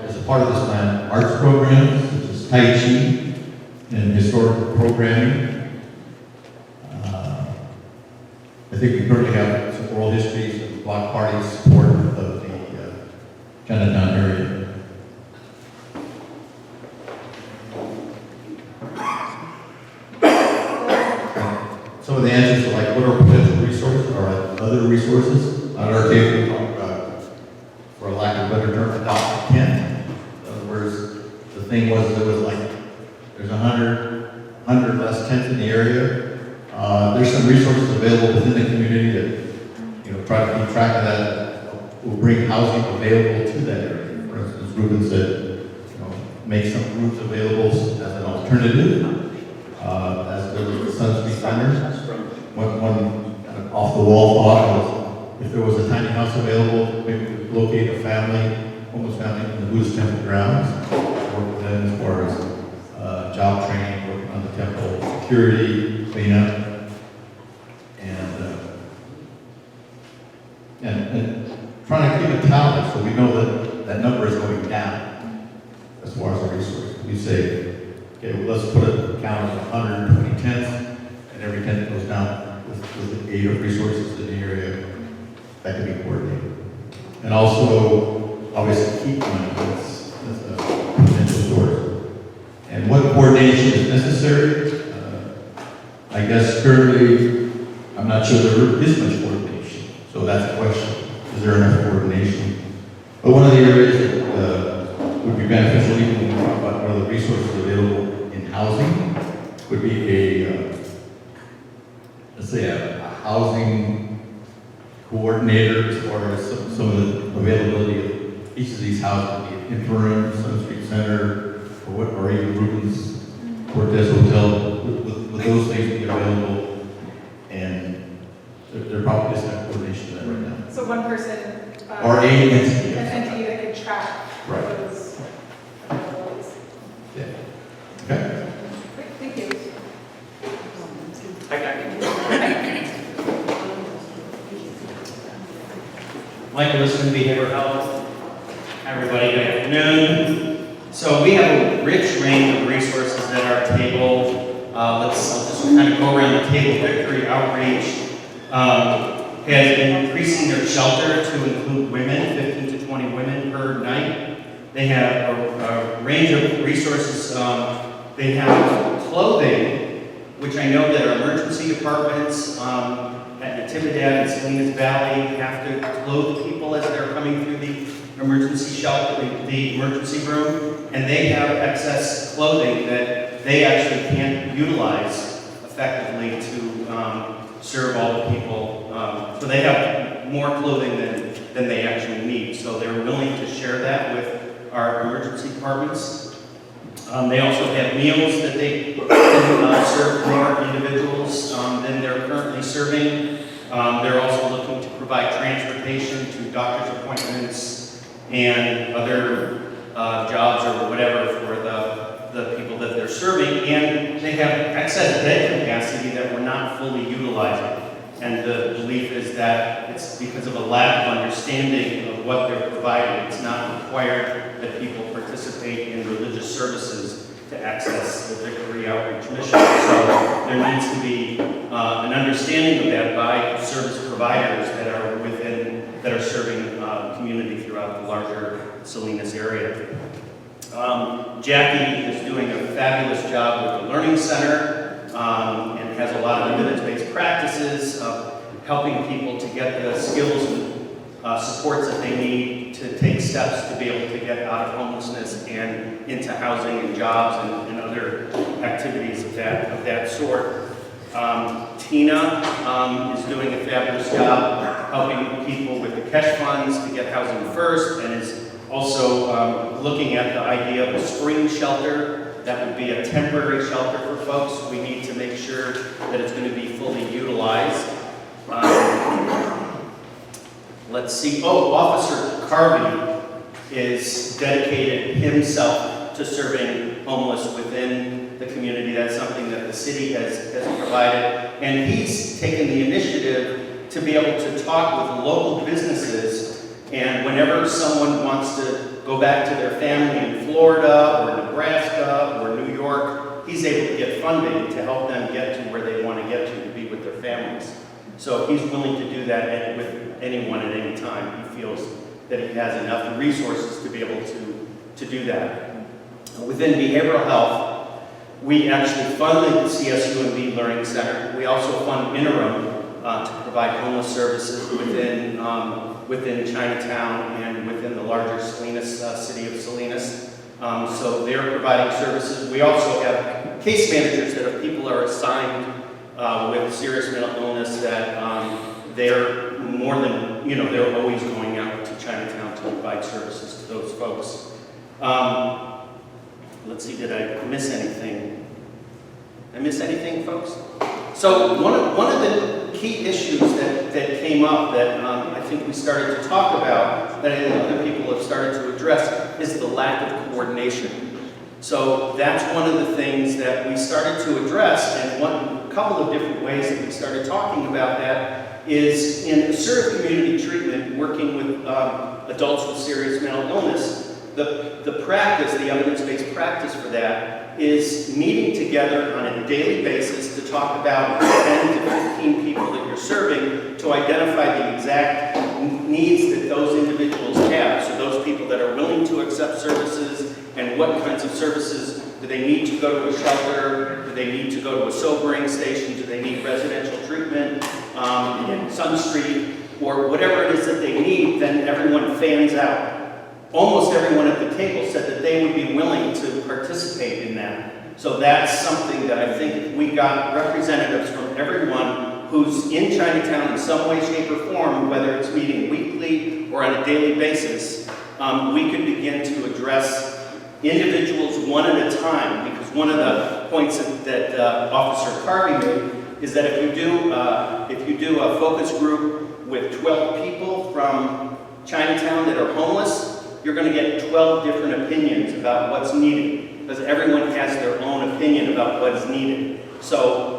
as a part of this plan, arts programs, such as Tai Chi and historical programming. I think we currently have some oral histories and block party support of the Chinatown area. Some of the answers are like, what are potential resources or other resources on our table? We talk about, for a lack of a better term, adopt a tent. In other words, the thing was, there was like, there's 100 less tents in the area. There's some resources available within the community that, try to keep track of that, will bring housing available to that area. For instance, Ruben said, make some rooms available as an alternative, as the Sun Street Center. One kind of off-the-wall thought was, if there was a tiny house available, maybe we could locate a homeless family in the Buddhist temple grounds, work with them as far as job training, working on the temple, security, cleanup, and trying to keep a tally so we know that that number is going down as far as the resources. We say, okay, well, let's put a count of 120 tents, and every tent goes down with the aid of resources in the area that can be coordinated. And also, obviously, keep money, that's a potential source. And what coordination is necessary? I guess currently, I'm not sure there is much coordination. So that's a question. Is there enough coordination? But one of the areas that would be beneficial, even when we talk about one of the resources available in housing, would be let's say a housing coordinator as far as some of the availability of each of these houses, be it interim, Sun Street Center, or even Ruben's Cortez Hotel, with those things be available, and there probably is not coordination of that right now. So one person. Or a entity. An entity that could track Right. those. Yeah. Okay. Great, thank you. Michael Liston, Behavioral Health. Hi, everybody, good afternoon. So we have a rich range of resources at our table. I'll just kind of go around the table. Victory Outreach has been increasing their shelter to include women, 15 to 20 women per night. They have a range of resources. They have clothing, which I know that our emergency departments at Natividad and Salinas Valley have to clothe people as they're coming through the emergency shelter, the emergency room, and they have excess clothing that they actually can't utilize effectively to serve all the people. So they have more clothing than they actually need. So they're willing to share that with our emergency departments. They also have meals that they can serve more individuals than they're currently serving. They're also looking to provide transportation to doctor's appointments and other jobs or whatever for the people that they're serving. And they have excess bed capacity that we're not fully utilizing. And the belief is that it's because of a lack of understanding of what they're providing. It's not required that people participate in religious services to access the Victory Outreach Mission. So there needs to be an understanding of that by service providers that are serving community throughout the larger Salinas area. Jackie is doing a fabulous job with the Learning Center and has a lot of evidence-based practices of helping people to get the skills and supports that they need to take steps to be able to get out of homelessness and into housing and jobs and other activities of that sort. Tina is doing a fabulous job helping people with the cash funds to get housing first, and is also looking at the idea of a spring shelter. That would be a temporary shelter for folks. We need to make sure that it's going to be fully utilized. Let's see. Oh, Officer Carvey is dedicated himself to serving homeless within the community. That's something that the city has provided. And he's taken the initiative to be able to talk with local businesses, and whenever someone wants to go back to their family in Florida or Nebraska or New York, he's able to get funding to help them get to where they want to get to be with their families. So he's willing to do that with anyone at any time. He feels that he has enough resources to be able to do that. Within behavioral health, we actually fund the CSUMB Learning Center. We also fund Interim to provide homeless services within Chinatown and within the larger Salinas, city of Salinas. So they're providing services. We also have case managers that if people are assigned with serious mental illness that they're more than, they're always going out to Chinatown to provide services to those folks. Let's see, did I miss anything? Did I miss anything, folks? So one of the key issues that came up that I think we started to talk about, that I think other people have started to address, is the lack of coordination. So that's one of the things that we started to address, and a couple of different ways that we started talking about that is in assertive community treatment, working with adults with serious mental illness. The practice, the evidence-based practice for that, is meeting together on a daily basis to talk about 10 to 15 people that you're serving to identify the exact needs that those individuals have. So those people that are willing to accept services, and what kinds of services. Do they need to go to a shelter? Do they need to go to a sobering station? Do they need residential treatment in Sun Street? Or whatever it is that they need, then everyone fans out. Almost everyone at the table said that they would be willing to participate in that. So that's something that I think if we got representatives from everyone who's in Chinatown in some way, shape, or form, whether it's meeting weekly or on a daily basis, we could begin to address individuals one at a time. Because one of the points that Officer Carvey made is that if you do a focus group with 12 people from Chinatown that are homeless, you're going to get 12 different opinions about what's needed, because everyone has their own opinion about what is needed. So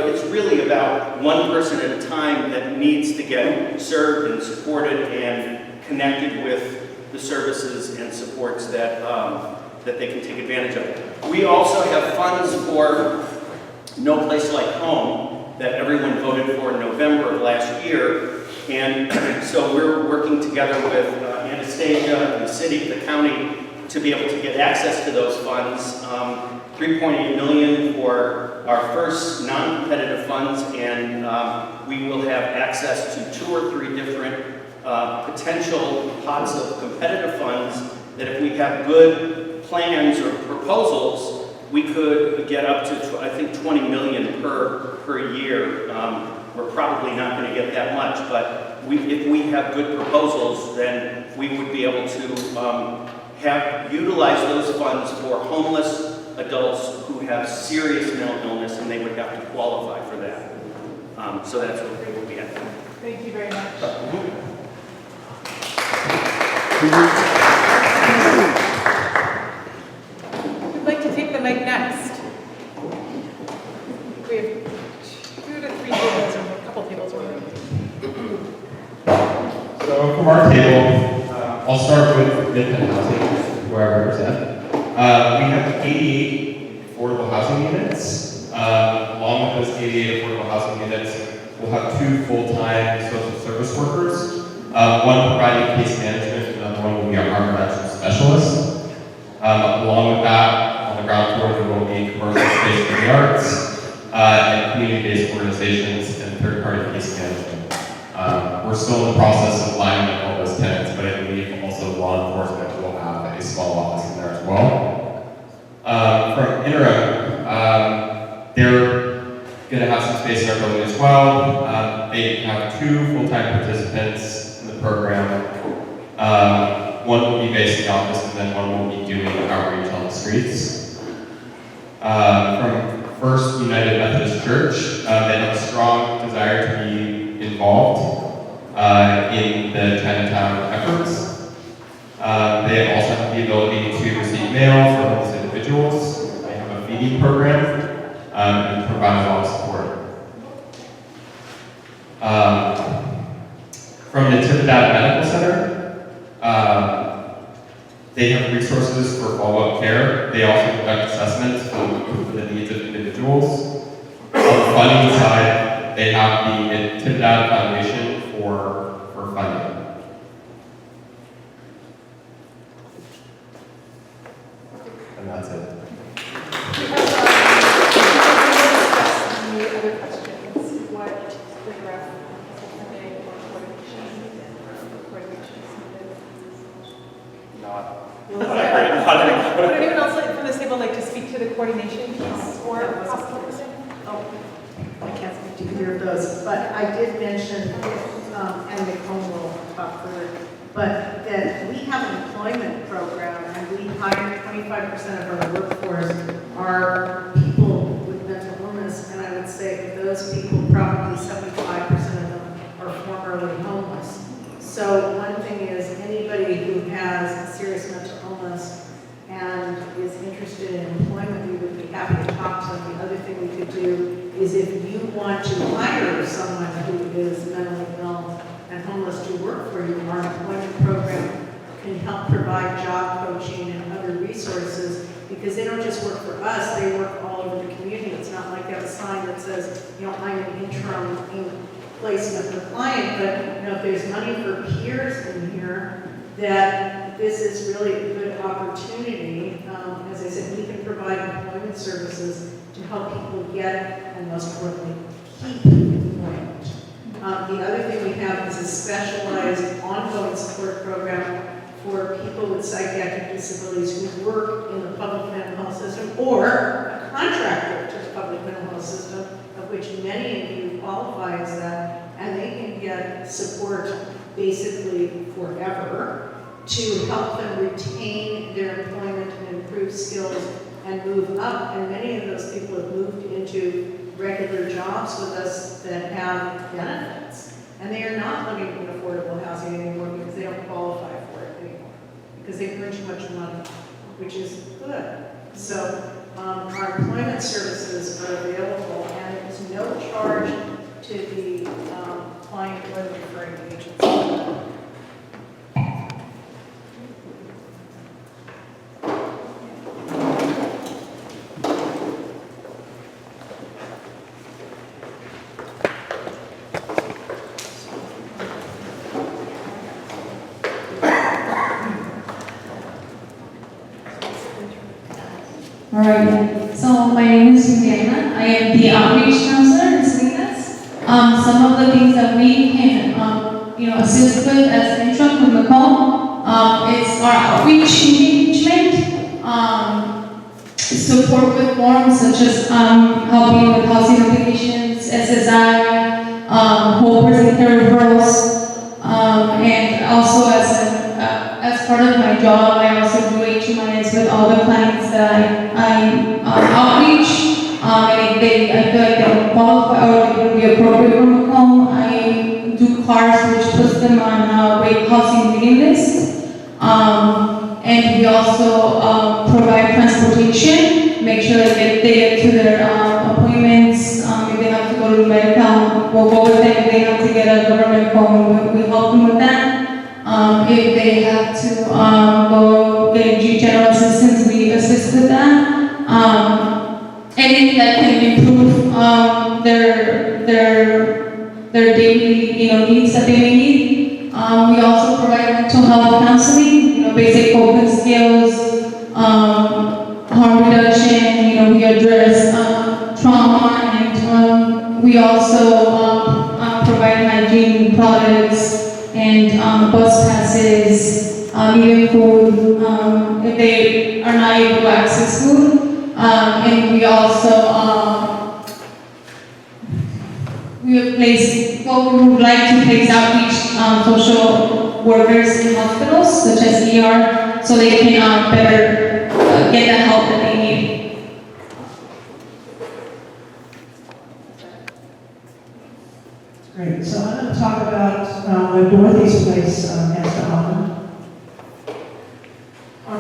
it's really about one person at a time that needs to get served and supported and connected with the services and supports that they can take advantage of. We also have funds for No Place Like Home that everyone voted for in November of last year. And so we're working together with Anastasia and the city, the county, to be able to get access to those funds. $3.8 million for our first non-competitive funds, and we will have access to 2 or 3 different potential pots of competitive funds that if we have good plans or proposals, we could get up to, I think, 20 million per year. We're probably not going to get that much, but if we have good proposals, then we would be able to utilize those funds for homeless adults who have serious mental illness, and they would have to qualify for that. So that's what they will be at. Thank you very much. Who'd like to take the mic next? We have 2 to 3 tables, or a couple tables over. So from our table, I'll start with Midtown Housing, where I represent. We have 88 affordable housing units. Along with those 88 affordable housing units, we'll have 2 full-time social service workers. One providing case management, and another one will be our harm reduction specialist. Along with that, on the ground floor, there will be commercial space for the arts, and community-based organizations, and third-party case management. We're still in the process of lining up all those tenants, but I believe also law enforcement will have a small office in there as well. From interim, they're going to have some space in our building as well. They have 2 full-time participants in the program. One will be based in the office, and then one will be doing outreach on the streets. From First United Methodist Church, they have a strong desire to be involved in the Chinatown efforts. They also have the ability to receive mail from homeless individuals. They have a feeding program and provide a lot of support. From the Natividad Medical Center, they have resources for follow-up care. They also conduct assessments for the needs of individuals. On the funding side, they have the Natividad Foundation for funding. And that's it. Any other questions? What the draft funding or coordination is needed? Would anyone else like from this table like to speak to the coordination piece or possible funding? Oh, I can't speak to either of those, but I did mention, and Nicole will talk further, but that we have an employment program and we hire 25% of our workforce are people with mental illness, and I would say of those people, probably 75% of them are formerly homeless. So one thing is anybody who has serious mental illness and is interested in employment, we would be happy to talk to them. The other thing we could do is if you want to hire someone who is mentally ill and homeless to work for you, our employment program can help provide job coaching and other resources, because they don't just work for us, they work all over the community. It's not like they have a sign that says, you know, I'm an interim placement for client, but you know, if there's money for peers in here, that this is really a good opportunity. As I said, we can provide employment services to help people get, and most importantly, keep employment. The other thing we have is a specialized ongoing support program for people with psychiatric disabilities who work in the public mental health system or a contractor to the public mental health system, of which many of you qualify as that, and they can get support basically forever to help them retain their employment and improve skills and move up. And many of those people have moved into regular jobs with us that have benefits. And they are not living in affordable housing anymore because they don't qualify for it anymore, because they earn too much money, which is good. So our employment services are available, and there's no charge to the client or the referring agency. All right, so my name is Juliana. I am the outreach counselor in Salinas. Some of the things that we can, assist with as an intro with Nicole, is our outreach engagement. support with forms such as helping with housing applications, SSI, whole person care referrals, and also as part of my job, I also do HMIS with all the clients that I outreach. And if I feel like they don't qualify or they would be appropriate from a home, I do cars which puts them on rate housing waiting list. And we also provide transportation, make sure that they get to their appointments. If they have to go to medical, we'll go with them. If they have to get a government phone, we help them with that. If they have to go get general assistance, we assist with that. Anything that can improve their daily needs that they may need. We also provide mental health counseling, basic coping skills, harm reduction. We address trauma, and we also provide hygiene products and bus passes, even food if they are not able to access food. And we also we would like to place outreach social workers in hospitals such as ER, so they can better get the help that they need. Great, so I'm going to talk about what Dorothy's Place has to offer. Our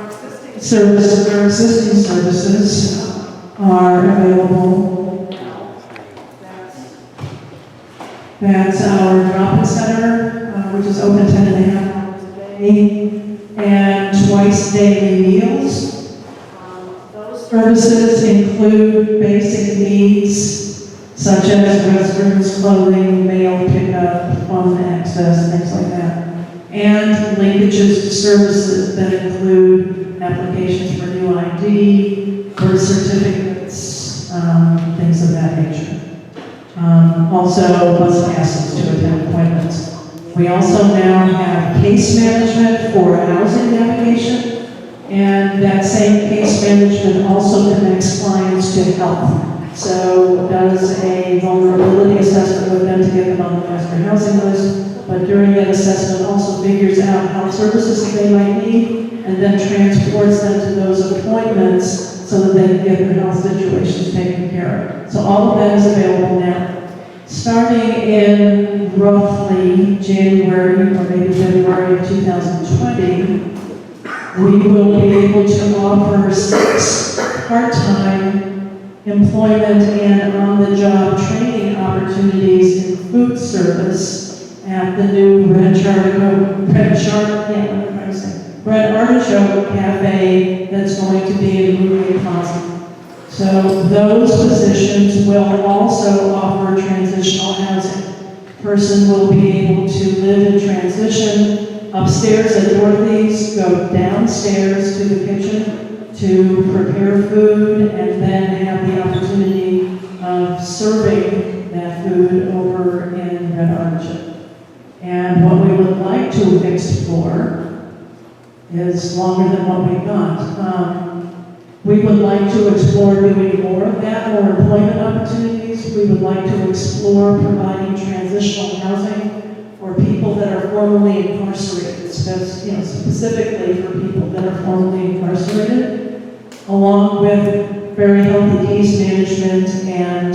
existing services are available. That's our drop-in center, which is open 10.5 hours a day, and twice daily meals. Those services include basic needs such as restrooms, clothing, mail pickup, phone access, things like that. And linkages to services that include applications for new ID, birth certificates, things of that nature. Also, bus passes to attend appointments. We also now have case management for housing navigation, and that same case management also connects clients to health. So does a vulnerability assessment with them to get them on the master housing list, but during that assessment also figures out health services that they might need, and then transports them to those appointments so that they can get their health situations taken care of. So all of that is available now. Starting in roughly January or maybe February of 2020, we will be able to offer 6 part-time employment and on-the-job training opportunities in food service at the new Red Artichoke Cafe that's going to be in Movie Plaza. So those positions will also offer transitional housing. Person will be able to live in transition upstairs at Dorothy's, go downstairs to the kitchen to prepare food, and then have the opportunity of serving that food over in Red Artichoke. And what we would like to explore is longer than what we've got. We would like to explore doing more of that, more employment opportunities. We would like to explore providing transitional housing for people that are formerly incarcerated, specifically for people that are formerly incarcerated, along with very healthy case management and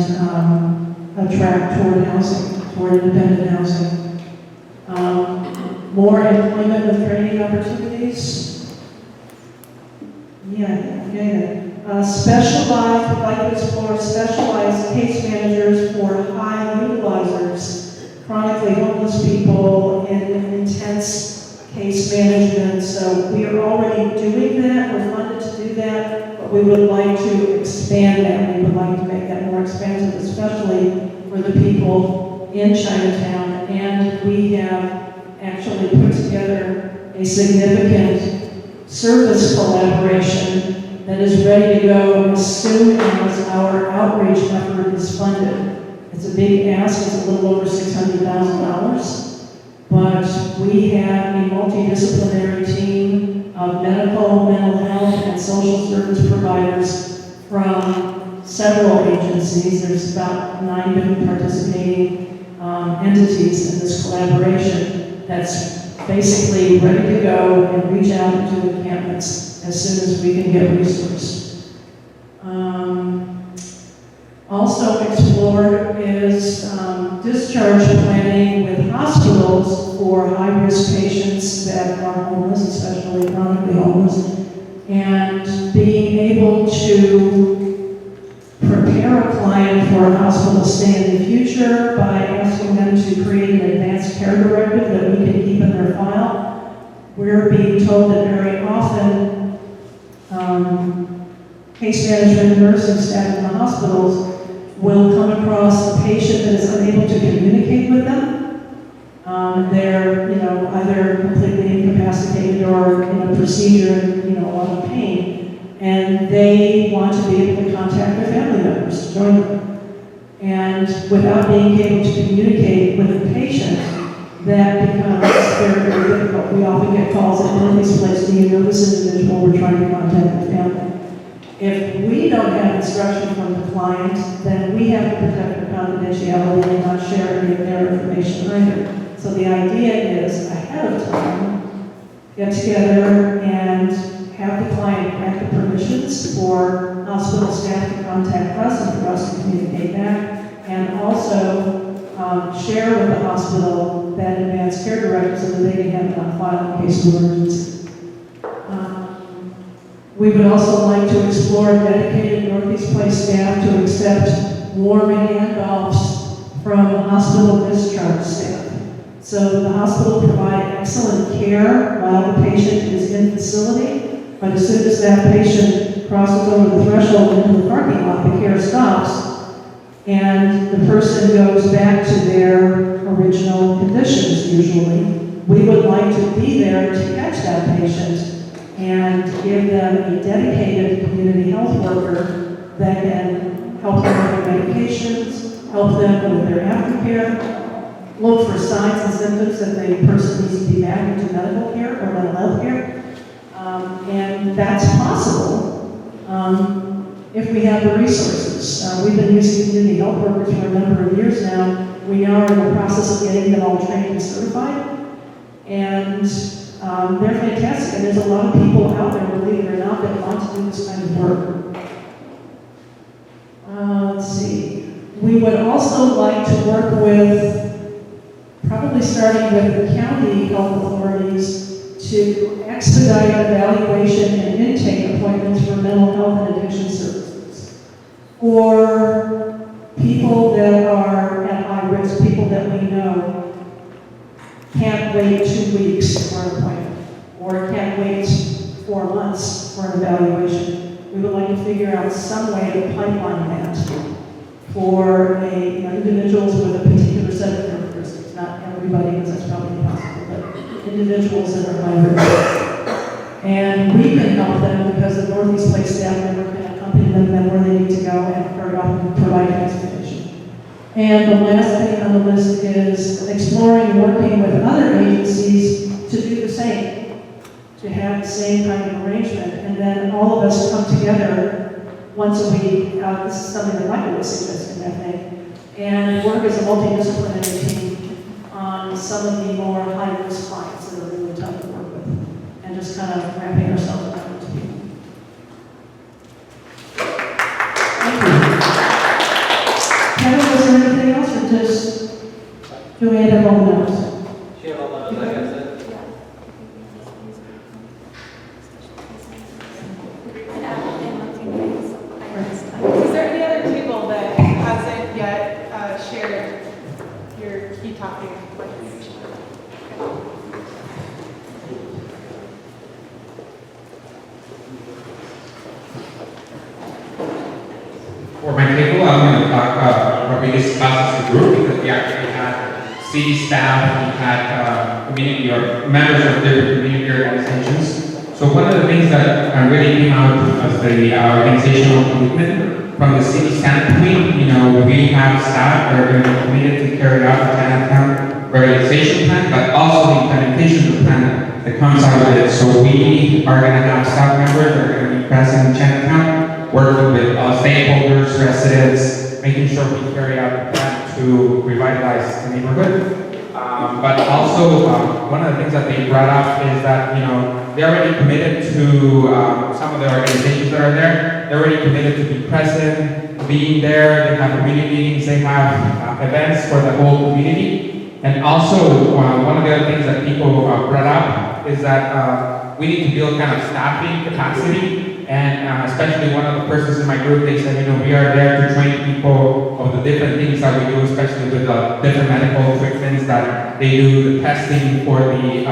a track toward housing, toward independent housing. More employment with training opportunities. Specialized, we'd like to explore specialized case managers for high utilizers, chronically homeless people in intense case management. So we are already doing that, we're funded to do that, but we would like to expand that. We would like to make that more expansive, especially for the people in Chinatown. And we have actually put together a significant service collaboration that is ready to go as soon as our outreach effort is funded. It's a big ask, it's a little over $600,000, but we have a multidisciplinary team of medical, mental health, and social service providers from several agencies. There's about 9 different participating entities in this collaboration that's basically ready to go and reach out into encampments as soon as we can get resourced. Also explored is discharge planning with hospitals for high-risk patients that are homeless, especially chronically homeless, and being able to prepare a client for a hospital stay in the future by asking them to create an advanced care directive that we can keep in their file. We're being told that very often case management nursing staff in the hospitals will come across a patient that is unable to communicate with them. They're, either completely incapacitated or in a procedure, a lot of pain, and they want to be able to contact their family members to join them. And without being able to communicate with the patient, that becomes very, very difficult. We often get calls at Lily's place, do you know this individual? We're trying to contact the family. If we don't have instruction from the client, then we have to protect their confidentiality and not share any of their information either. So the idea is, ahead of time, get together and have the client grant the permissions for hospital staff to contact us and for us to communicate back, and also share with the hospital that advanced care directive so that they can have it on file in case of emergency. We would also like to explore dedicated Northeast Place staff to accept warming handoffs from hospital discharge staff. So the hospital provide excellent care while the patient is in facility, but as soon as that patient crosses over the threshold into the parking lot, the care stops, and the person goes back to their original conditions usually. We would like to be there to catch that patient and give them a dedicated community health worker that can help them with their medications, help them with their aftercare, look for signs and symptoms that the person needs to be back into medical care or mental health care. And that's possible if we have the resources. We've been using community health workers for a number of years now. We are in the process of getting them all trained and certified. And they're fantastic, and there's a lot of people out there, believe it or not, that want to do this kind of work. Let's see. We would also like to work with, probably starting with the county health authorities, to expedite evaluation and intake appointments for mental health and addiction services. For people that are at high risk, people that we know can't wait 2 weeks for an appointment, or can't wait 4 months for an evaluation. We would like to figure out some way to pipeline that for individuals with a particular set of characteristics, not everybody, because that's probably impossible, but individuals that are high risk. And we can help them because the Northeast Place staff member can accompany them where they need to go and provide transportation. And the last thing on the list is exploring working with other agencies to do the same, to have the same kind of arrangement, and then all of us come together once a week. This is something that Michael was suggesting, I think, and work as a multidisciplinary team on some of the more high-risk clients that are really tough to work with, and just kind of wrapping ourselves around to people. Thank you. Kevin, was there anything else, or just do we have all the notes? She had all the notes, like I said. Is there any other table that hasn't yet shared your key topic information? For my table, I'm going to talk about what we discussed as a group, because we actually had city staff, we had community or members of different community organizations. So one of the things that really came out as the organizational commitment from the city standpoint, we have staff that are going to be committed to carry out the Chinatown revitalization plan, but also the implementation of the plan that comes out of it. So we are going to have staff members that are going to be present in Chinatown working with stakeholders, residents, making sure we carry out the plan to revitalize the neighborhood. But also, one of the things that they brought up is that, they're already committed to some of the organizations that are there. They're already committed to be present, being there. They have community meetings, they have events for the whole community. And also, one of the other things that people brought up is that we need to build kind of staffing capacity. And especially one of the persons in my group, they said, we are there to train people of the different things that we do, especially with the different medical treatments that they do, the testing for the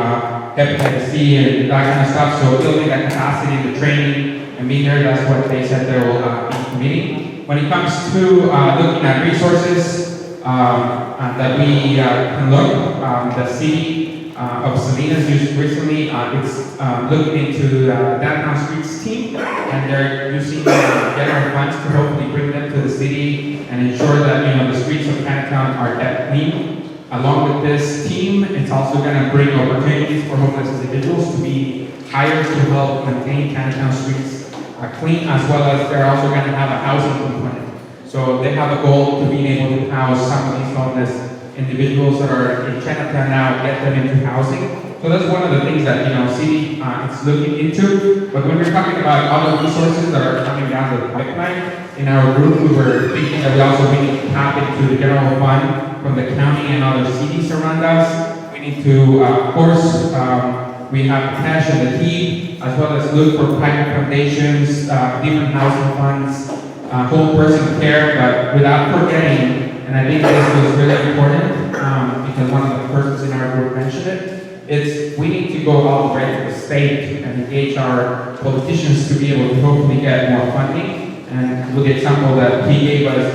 hepatitis C and that kind of stuff. So building that capacity, the training, and being there, that's what they said they will be meeting. When it comes to looking at resources that we can look, the city of Salinas used recently, it's looking into the downtown streets team, and they're using general funds to hopefully bring them to the city and ensure that the streets of Chinatown are kept clean. Along with this team, it's also going to bring opportunities for homeless individuals to be hired to help maintain Chinatown streets clean, as well as they're also going to have a housing component. So they have a goal to being able to house some of these homeless individuals that are in Chinatown now, get them into housing. So that's one of the things that, city is looking into. But when we're talking about other resources that are coming down the pipeline, in our group, we were thinking that we also need to tap into the general fund from the county and other cities around us. We need to, of course, we have cash in the heat, as well as look for private foundations, different housing funds, whole person care, but without forgetting, and I think this was really important, because one of the persons in our group mentioned it, we need to go all the way to the state and engage our politicians to be able to hopefully get more funding. And with the example that he gave us,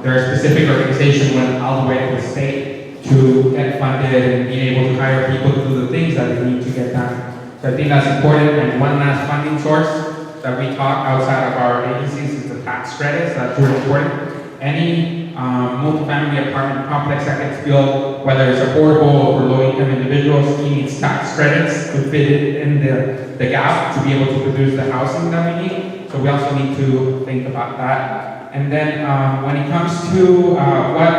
there are specific organizations went all the way to the state to get funded and be able to hire people to do the things that they need to get done. So I think that's important. And one last funding source that we talk outside of our agencies is the tax credits. That's really important. Any multifamily apartment complex that gets built, whether it's affordable or low-income individuals, needs tax credits to fit it in the gap to be able to produce the housing that we need. So we also need to think about that. And then when it comes to what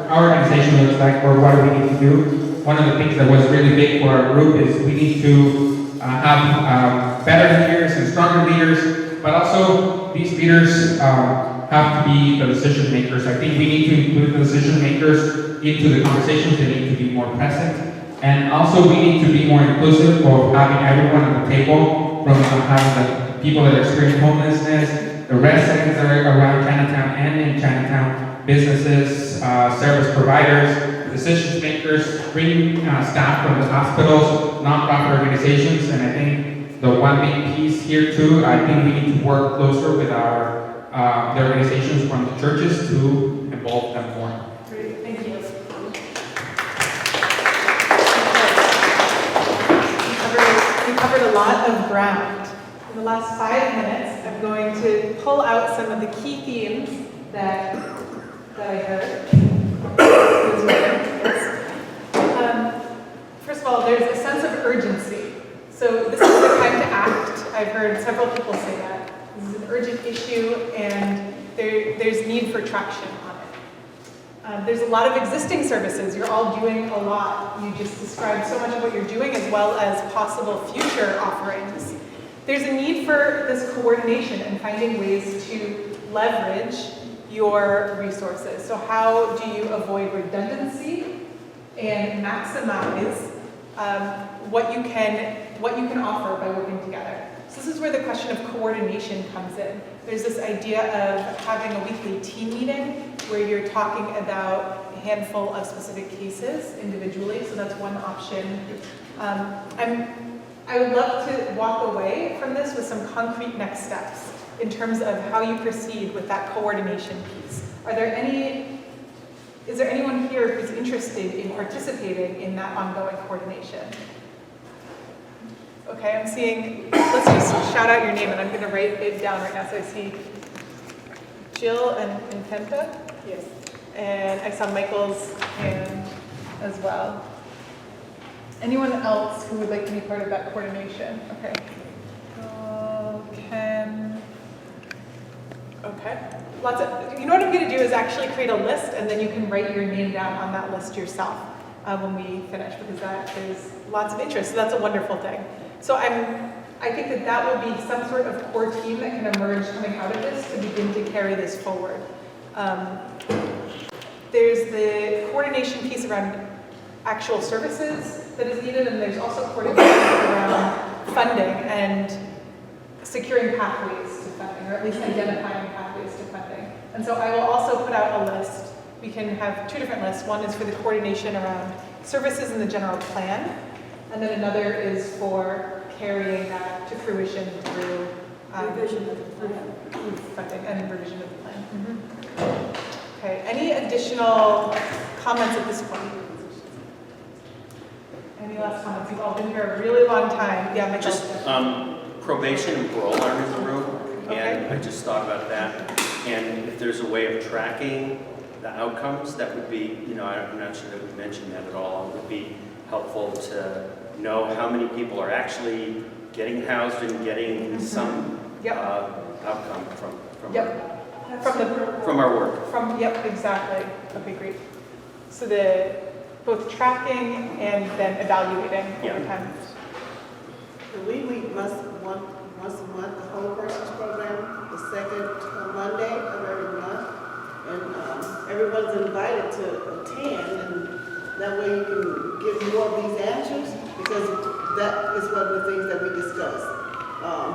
our organization looks like or what we need to do, one of the things that was really big for our group is we need to have better leaders and stronger leaders, but also these leaders have to be the decision makers. I think we need to include the decision makers into the conversations. They need to be more present. And also we need to be more inclusive of having everyone at the table, from having the people that experience homelessness, the residents that are around Chinatown and in Chinatown, businesses, service providers, decision makers, bring staff from the hospitals, nonprofit organizations, and I think the one big piece here too, I think we need to work closer with our the organizations from the churches to involve them more. Great, thank you. We covered a lot of ground. In the last 5 minutes, I'm going to pull out some of the key themes that I heard. First of all, there's a sense of urgency. So this is the time to act. I've heard several people say that. This is an urgent issue, and there's need for traction on it. There's a lot of existing services. You're all doing a lot. You just described so much of what you're doing, as well as possible future offerings. There's a need for this coordination and finding ways to leverage your resources. So how do you avoid redundancy and maximize what you can offer by working together? So this is where the question of coordination comes in. There's this idea of having a weekly team meeting where you're talking about a handful of specific cases individually, so that's one option. I would love to walk away from this with some concrete next steps in terms of how you proceed with that coordination piece. Is there anyone here who's interested in participating in that ongoing coordination? Okay, I'm seeing, let's just shout out your name, and I'm going to write it down right now. So I see Jill and Kenta. Yes. And I saw Michael's hand as well. Anyone else who would like to be part of that coordination? Okay. Ken. Okay. You know what I'm going to do is actually create a list, and then you can write your name down on that list yourself when we finish, because that is lots of interest. So that's a wonderful thing. So I think that will be some sort of core team that can emerge coming out of this to begin to carry this forward. There's the coordination piece around actual services that is needed, and there's also coordination around funding and securing pathways to funding, or at least identifying pathways to funding. And so I will also put out a list. We can have two different lists. One is for the coordination around services in the general plan, and then another is for carrying that to fruition through Revision of the plan. Funding and revision of the plan. Okay, any additional comments at this point? Any last comments? You've all been here a really long time. Yeah, Michael. Just probation and parole are in the room, and Okay. I just thought about that. And if there's a way of tracking the outcomes, that would be, I'm not sure that we mentioned that at all. It would be helpful to know how many people are actually getting housed and getting some outcome from our work. Yep, exactly. Okay, great. So both tracking and then evaluating over time. We meet once a month, the whole person's program, the second Monday of every month. And everyone's invited to attend, and that way you can get more of these answers, because that is one of the things that we discuss.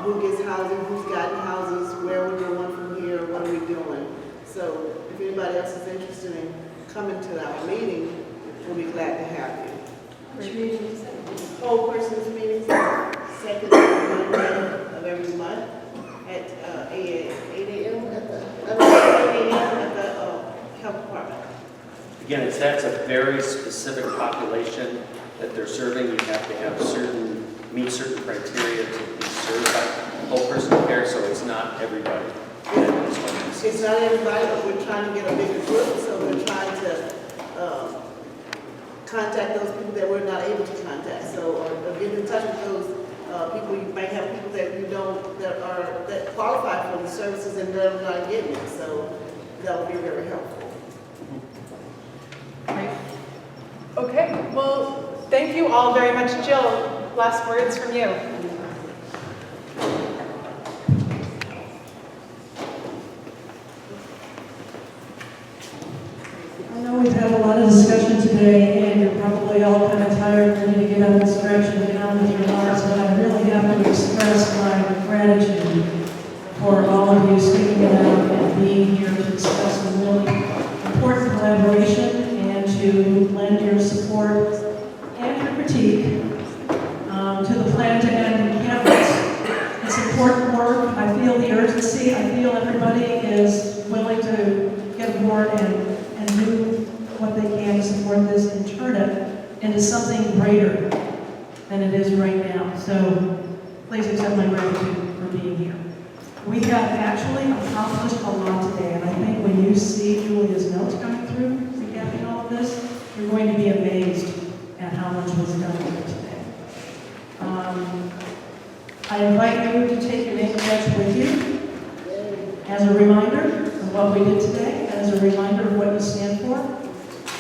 Who gets housing, who's gotten houses, where we're going from here, what are we doing? So if anybody else is interested in coming to our meeting, we'll be glad to have you. Which meeting is that? Whole person's meetings, second Monday of every month at 8 a.m. at the health department. Again, that's a very specific population that they're serving. You have to have meet certain criteria to be served by whole person care, so it's not everybody. It's not everybody, but we're trying to get a bigger group, so we're trying to contact those people that we're not able to contact. So, or get in touch with those people. You might have people that you don't, that qualify for the services and they're not getting it. So that would be very helpful. Great. Okay, well, thank you all very much. Jill, last words from you. I know we've had a lot of discussion today, and you're probably all kind of tired and ready to get up and stretch and get on with your lives, but I really have to express my gratitude for all of you sticking it out and being here to discuss some really important collaboration and to lend your support and your critique to the plan to end encampments. It's important work. I feel the urgency. I feel everybody is willing to get aboard and do what they can to support this and turn it into something greater than it is right now. So please accept my gratitude for being here. We have actually accomplished a lot today, and I think when you see Julia's notes coming through, recapping all of this, you're going to be amazed at how much was done here today. I invite you to take your name badge with you as a reminder of what we did today, as a reminder of what you stand for,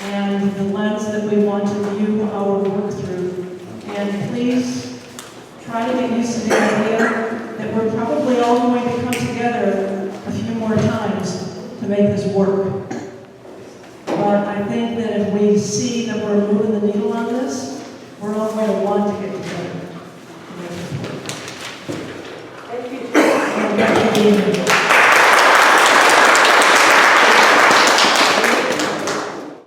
and the lens that we want to view our work through. And please try to get used to the idea that we're probably all going to come together a few more times to make this work. But I think that if we see that we're moving the needle on this, we're all going to want to get together to make this work. Thank you.